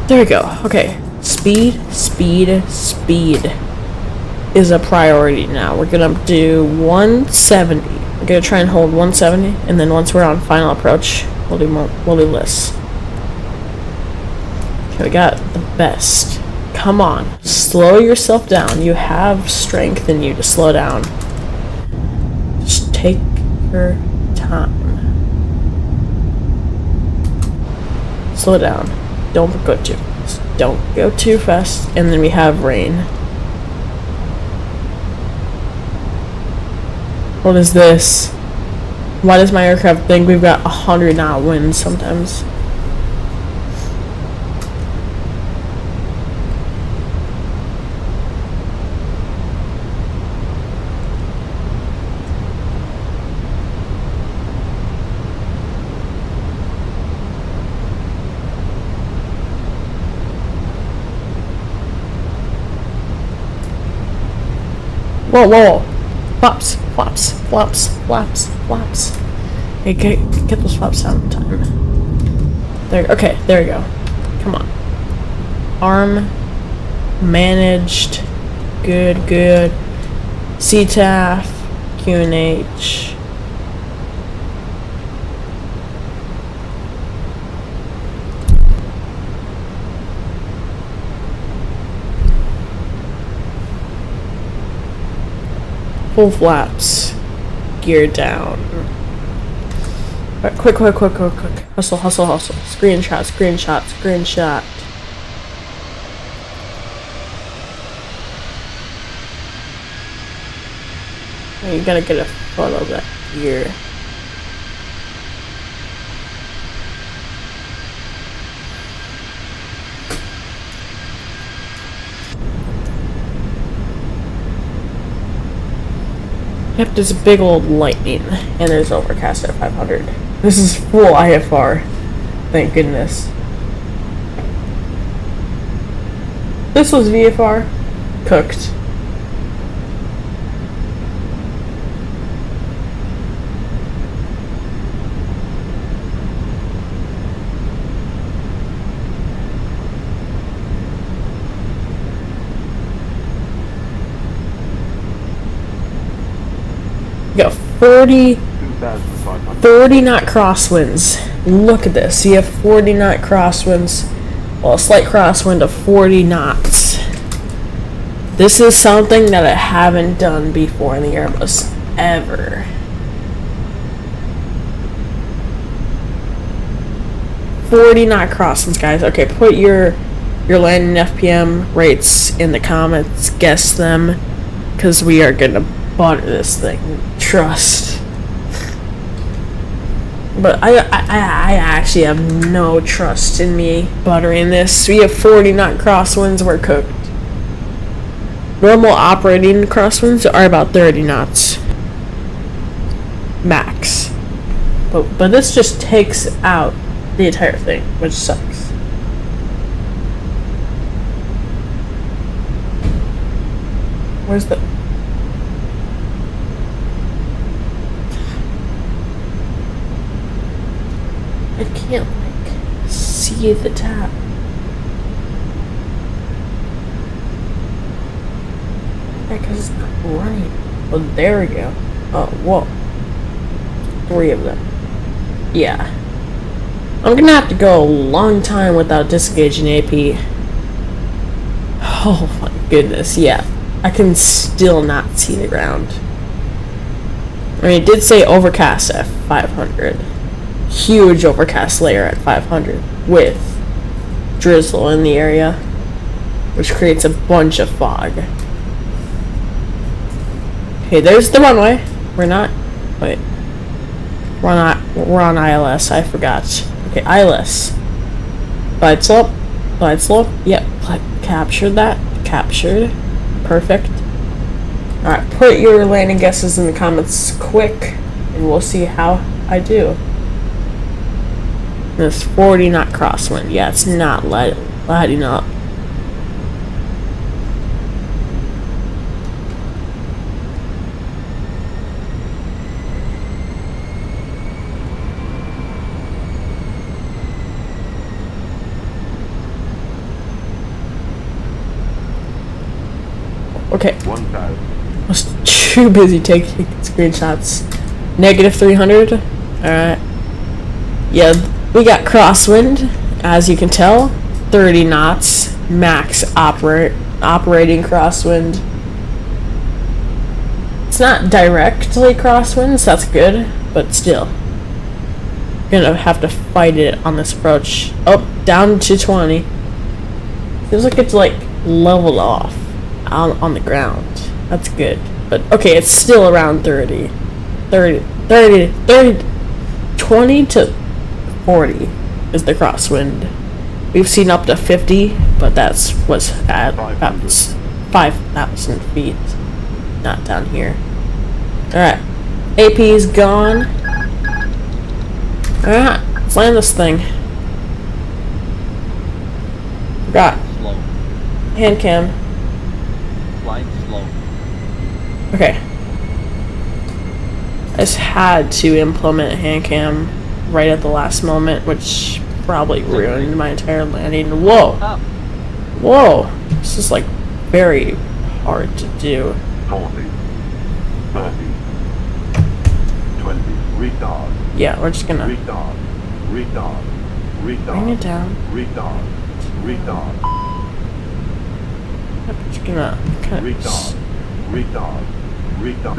There we go. Okay. Speed, speed, speed is a priority now. We're gonna do 170. We're gonna try and hold 170, and then once we're on final approach, we'll do less. Okay, we got the best. Come on, slow yourself down. You have strength in you to slow down. Just take your time. Slow down. Don't go too fast. Don't go too fast. And then we have rain. What is this? Why does my aircraft think we've got 100 knot winds sometimes? Whoa, whoa. Flaps, flaps, flaps, flaps, flaps. Hey, get those flaps down in time. There, okay, there we go. Come on. Arm. Managed. Good, good. CTAF. QNH. Full flaps. Gear down. Right, quick. Hustle. Screenshot. Now you gotta get a photo of that gear. Yep, there's a big old lightning, and there's overcast at 500. This is full IFR. Thank goodness. This was VFR. Cooked. You got 40 knot crosswinds. Look at this. You have 40 knot crosswinds. Well, a slight crosswind of 40 knots. This is something that I haven't done before in the Airbus ever. .40 knot crosswinds, guys. Okay, put your landing FPM rates in the comments. Guess them, because we are gonna butter this thing. Trust. But I actually have no trust in me buttering this. We have 40 knot crosswinds. We're cooked. Normal operating crosswinds are about 30 knots max. But this just takes out the entire thing, which sucks. Where's the... I can't, like, see the tab. Because it's not running. Oh, there we go. Oh, whoa. 3 of them. Yeah. I'm gonna have to go a long time without disengaging AP. Oh my goodness, yeah. I can still not see the ground. I mean, it did say overcast at 500. Huge overcast layer at 500 with drizzle in the area, which creates a bunch of fog. Okay, there's the runway. We're on ILS. I forgot. Okay, ILS. Glide slope. Yep, captured that. Captured. Perfect. Alright, put your landing guesses in the comments quick, and we'll see how I do. This 40 knot crosswind. Yeah, it's not lighting up. Okay. 1,000. I was too busy taking screenshots. Negative 300. Alright. Yeah, we got crosswind, as you can tell. 30 knots. Max operating crosswind. It's not directly crosswind, so that's good, but still. Gonna have to fight it on this approach. Oh, down to 20. Feels like it's like leveled off on the ground. That's good. But okay, it's still around 30. 20 to 40 is the crosswind. We've seen up to 50, but was at about 5,000 feet. Not down here. Alright. AP's gone. Alright, let's land this thing. Got hand cam. Flying slow. Okay. I just had to implement hand cam right at the last moment, which probably ruined my entire landing. Whoa! Whoa! This is like very hard to do. 40, 30, 20, retard. Yeah, we're just gonna Retard. Retard. Retard. bring it down. Retard. Retard. We're just gonna kind Retard. of. Retard. Retard.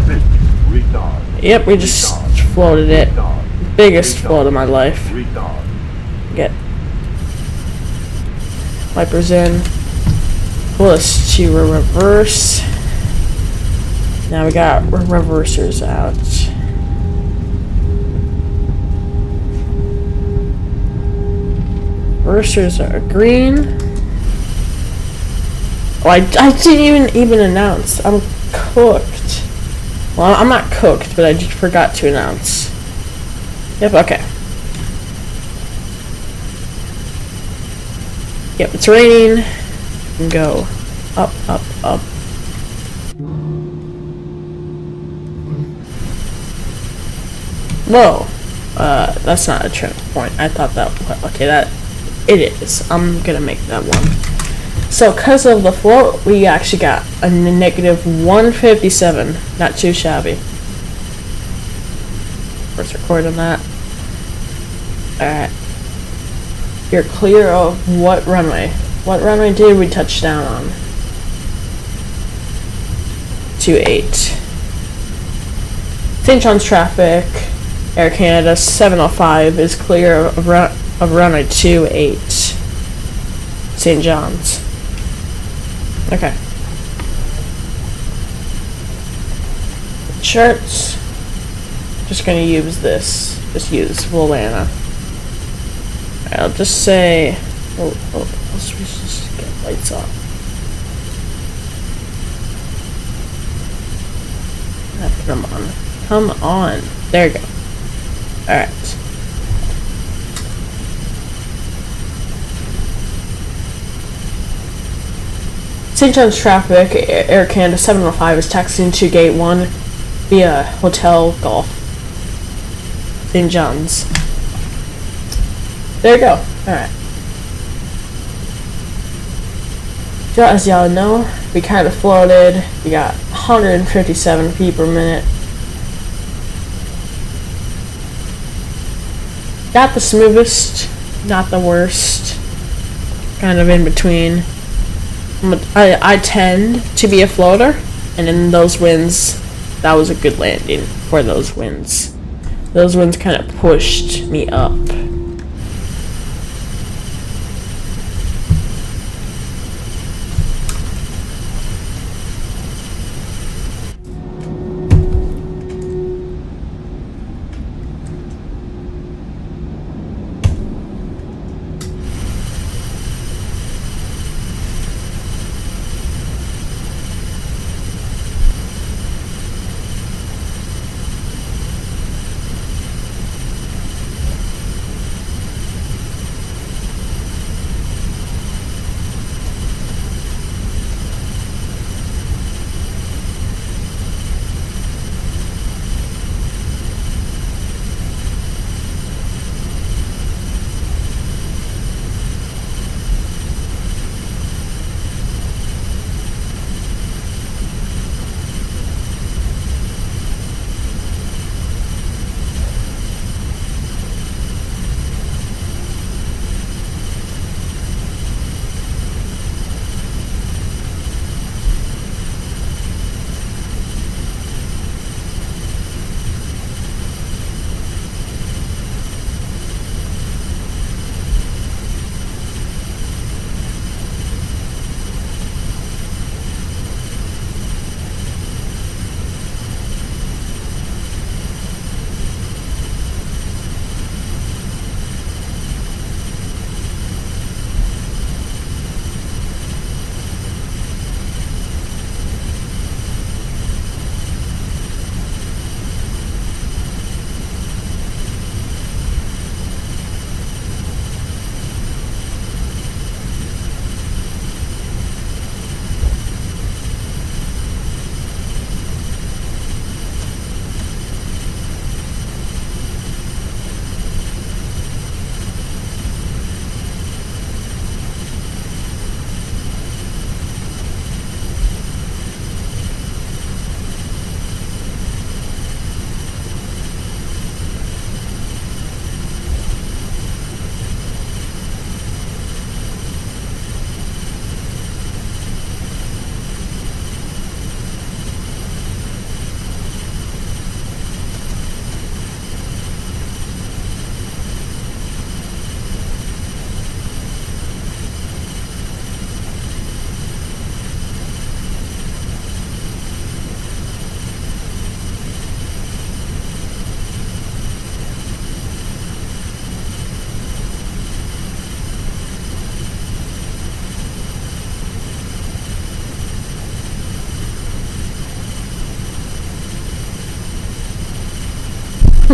Pitch. Retard. Yep, we just floated it. Retard. Biggest float of my life. Retard. Get wipers in. Pull us to a reverse. Now we got reversers out. Reversers are green. Oh, I didn't even announce. I'm cooked. Well, I'm not cooked, but I just forgot to announce. Yep, okay. Yep, it's raining. And go up, up, up. Whoa. That's not a trim point. I thought that, okay, that, it is. I'm gonna make that one. So, because of the float, we actually got a negative 157. Not too shabby. First record on that. Alright. You're clear of what runway? What runway did we touch down on? 28. St. John's traffic. Air Canada 705 is clear of runway 28. St. John's. Okay. Charts. Just gonna use this. Just use Volana. I'll just say. Let's just get lights off. Come on. Come on. There you go. Alright. St. John's traffic, Air Canada 705 is taxiing to Gate 1 via Hotel Golf. St. John's. There you go. Alright. So as y'all know, we kind of floated. We got 157 feet per minute. Not the smoothest, not the worst. Kind of in between. I tend to be a floater, and in those winds, that was a good landing for those winds. Those winds kind of pushed me up.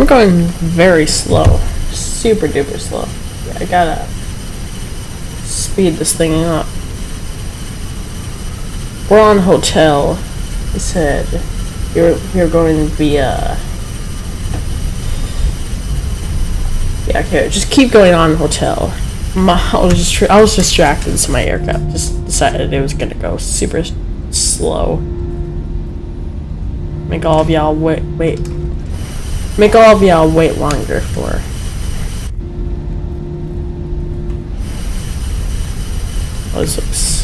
we're going very slow. Super duper slow. Yeah, I gotta speed this thing up. We're on hotel. He said you're going via. Yeah, okay, just keep going on hotel. I was distracted, so my aircraft just decided it was gonna go super slow. Make all of y'all wait. Make all of y'all wait longer for. Oh, this looks.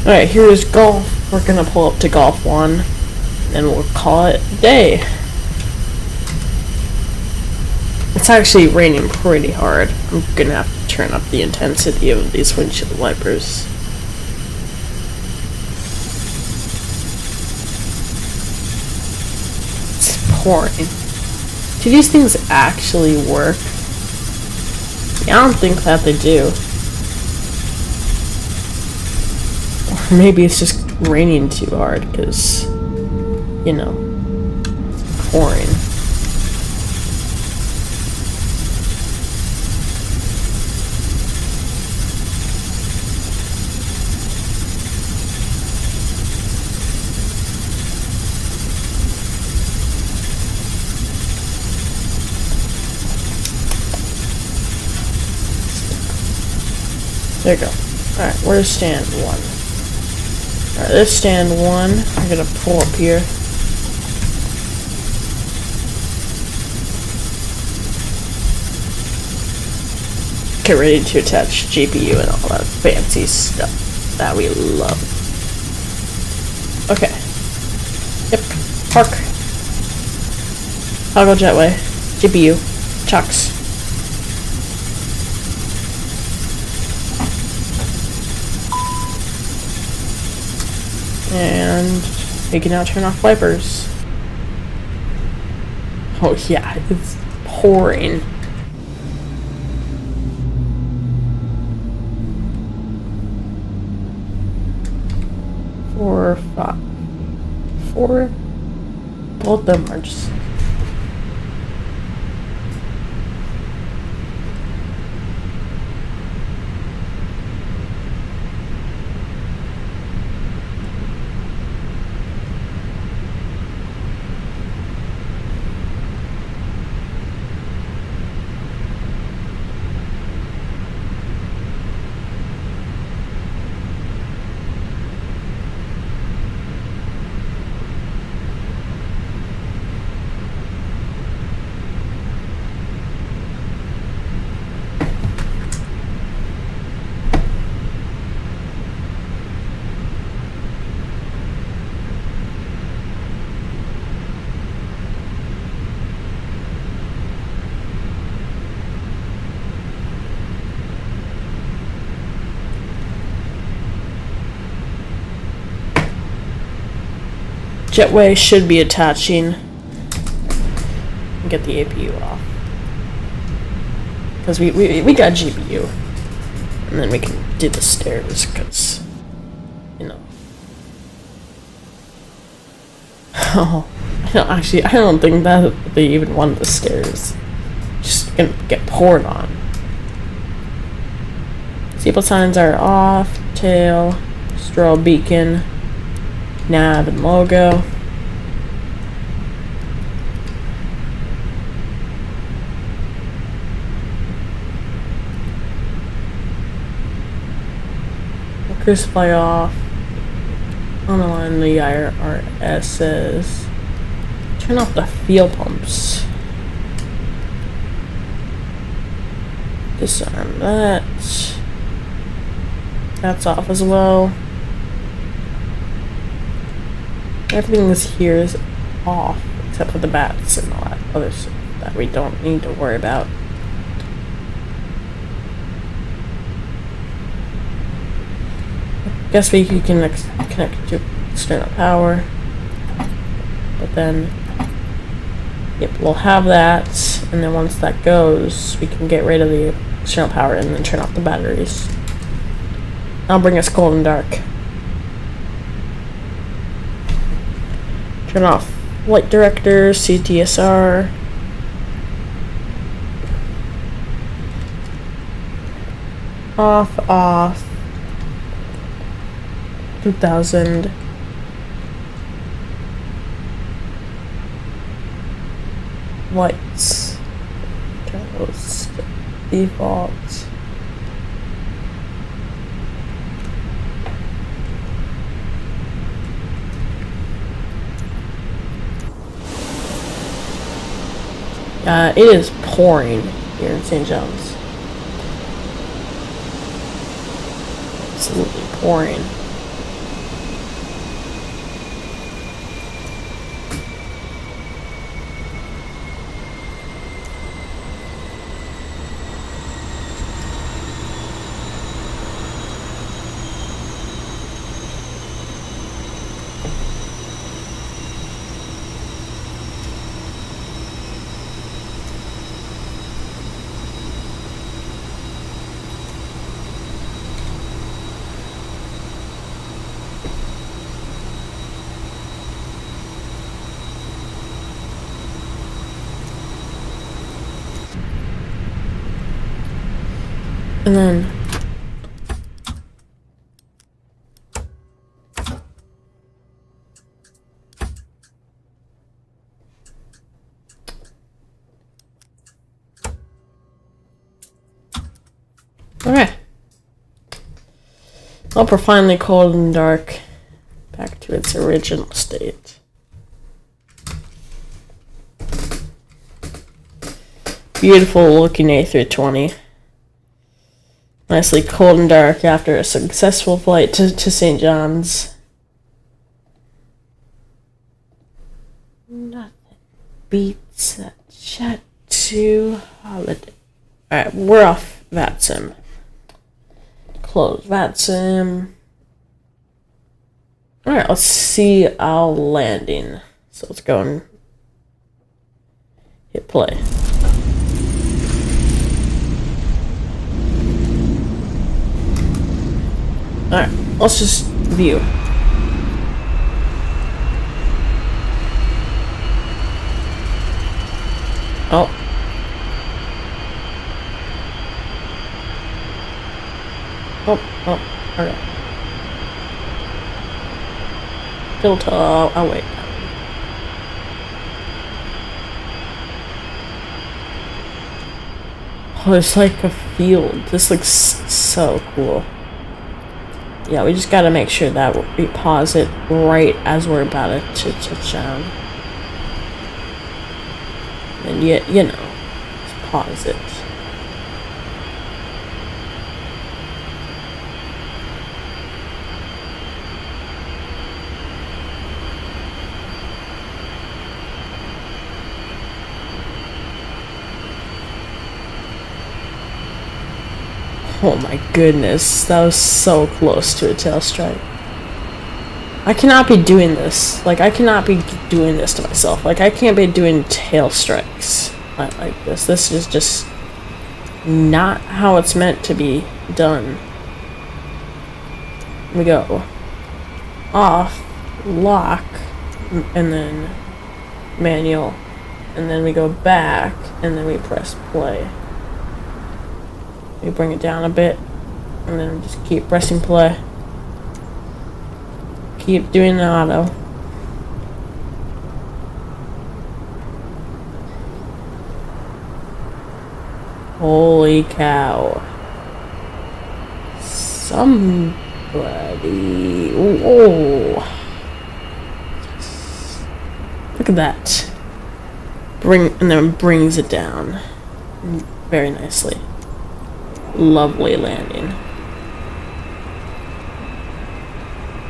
Alright, here's golf. We're gonna pull up to golf 1, and we'll call it a day. It's actually raining pretty hard. I'm gonna have to turn up the intensity of these windshield wipers. It's pouring. Do these things actually work? Yeah, I don't think that they do. Maybe it's just raining too hard because, you know, it's pouring. There you go. Alright, where's stand 1? Alright, this stand 1. I'm gonna pull up here. Get ready to attach GPU and all that fancy stuff that we love. Okay. Yep. Park. Toggle jetway. GPU. Chucks. And we can now turn off wipers. Oh yeah, it's pouring. Four, both of them are just. Jetway should be attaching. Get the APU off. Because we got GPU. And then we can do the stairs, because, you know. Oh, no, actually, I don't think that they even want the stairs. Just gonna get poured on. Seatbelt signs are off. Tail. Strobe beacon. Nav and logo. Cruise supply off. On the line, the IRS says turn off the fuel pumps. Disarm that. That's off as well. Everything here is off except for the bats and all that other stuff that we don't need to worry about. guess we can connect to external power, but then, yep, we'll have that, and then once that goes, we can get rid of the external power and then turn off the batteries. I'll bring us cold and dark. Turn off light director, CTSR. Off. 2000. Lights. Turn those to default. It is pouring here in St. John's. Absolutely pouring. And then okay. Well, we're finally cold and dark, back to its original state. Beautiful looking A320. Nicely cold and dark after a successful flight to St. John's. Nothing beats a jet to holiday. Alright, we're off VATSIM. Close VATSIM. Alright, let's see our landing. So let's go and hit play. Alright, let's just view. Oh. Okay. Filter, oh wait. Oh, it's like a field. This looks so cool. Yeah, we just gotta make sure that we pause it right as we're about to touch down. And you know, just pause it. Oh my goodness, that was so close to a tail strike. I cannot be doing this. Like, I cannot be doing this to myself. Like, I can't be doing tail strikes like this. This is just not how it's meant to be done. We go off, lock, and then manual, and then we go back, and then we press play. We bring it down a bit, and then we just keep pressing play. Keep doing the auto. Holy cow. Somebody. Oh. Look at that. And then brings it down very nicely. Lovely landing.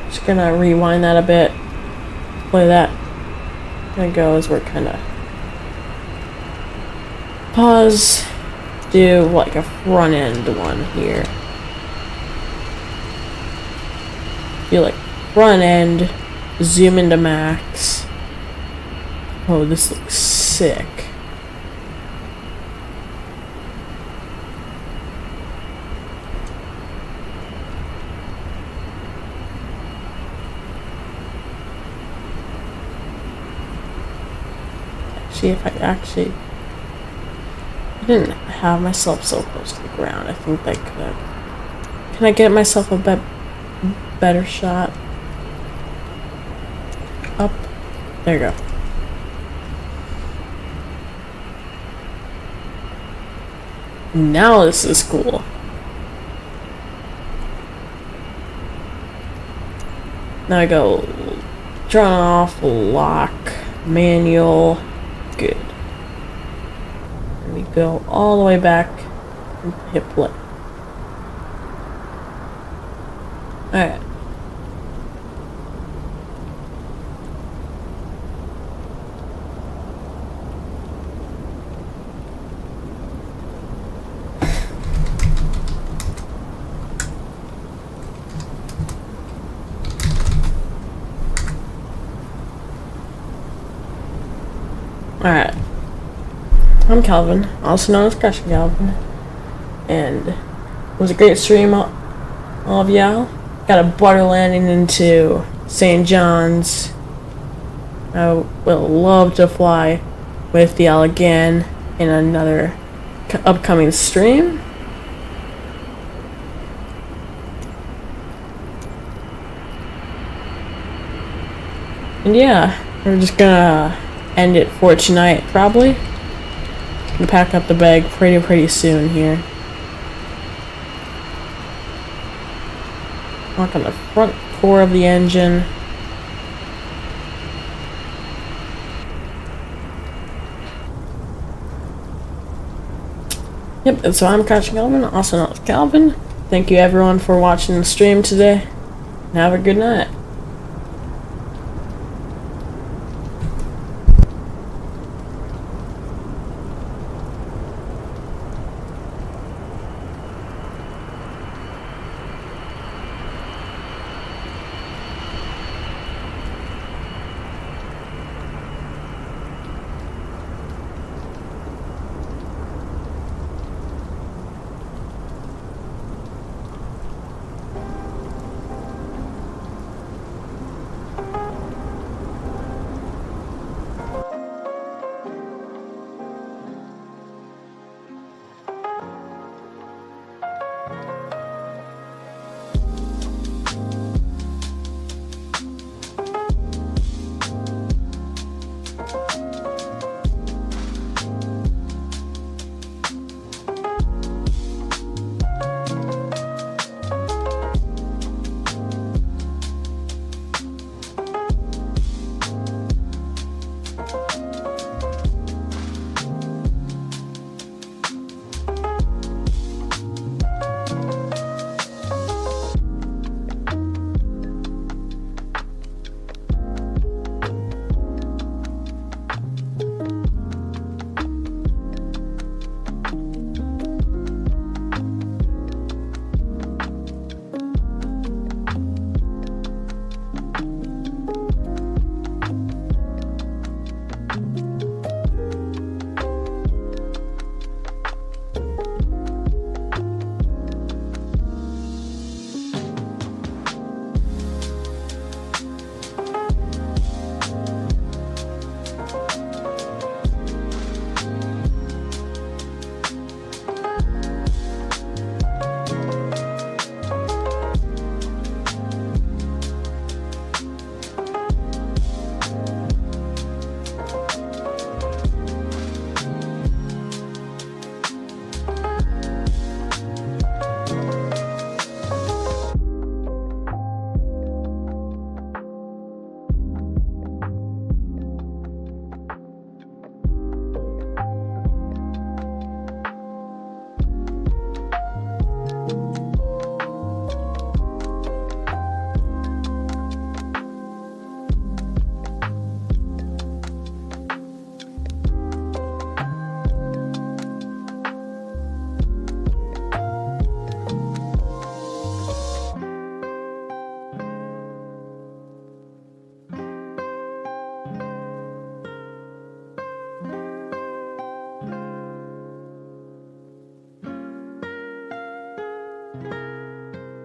Just gonna rewind that a bit. Play that. There it goes. We're kind of pause. Do like a front end one here. do like front end, zoom into max. Oh, this looks sick. See if I actually didn't have myself so close to the ground. I think I could have. Can I get myself a better shot? Up. There you go. Now this is cool. Now I go turn off, lock, manual. Good. And we go all the way back and hit play. Alright. Alright. I'm Calvin, also known as Crushing Calvin. And it was a great stream, all of y'all. Got a butter landing into St. John's. I will love to fly with y'all again in another upcoming stream. And yeah, we're just gonna end it for tonight, probably. Gonna pack up the bag pretty soon here. Work on the front core of the engine. Yep, and so I'm Crouching Calvin, also known as Calvin. Thank you everyone for watching the stream today, and have a good night.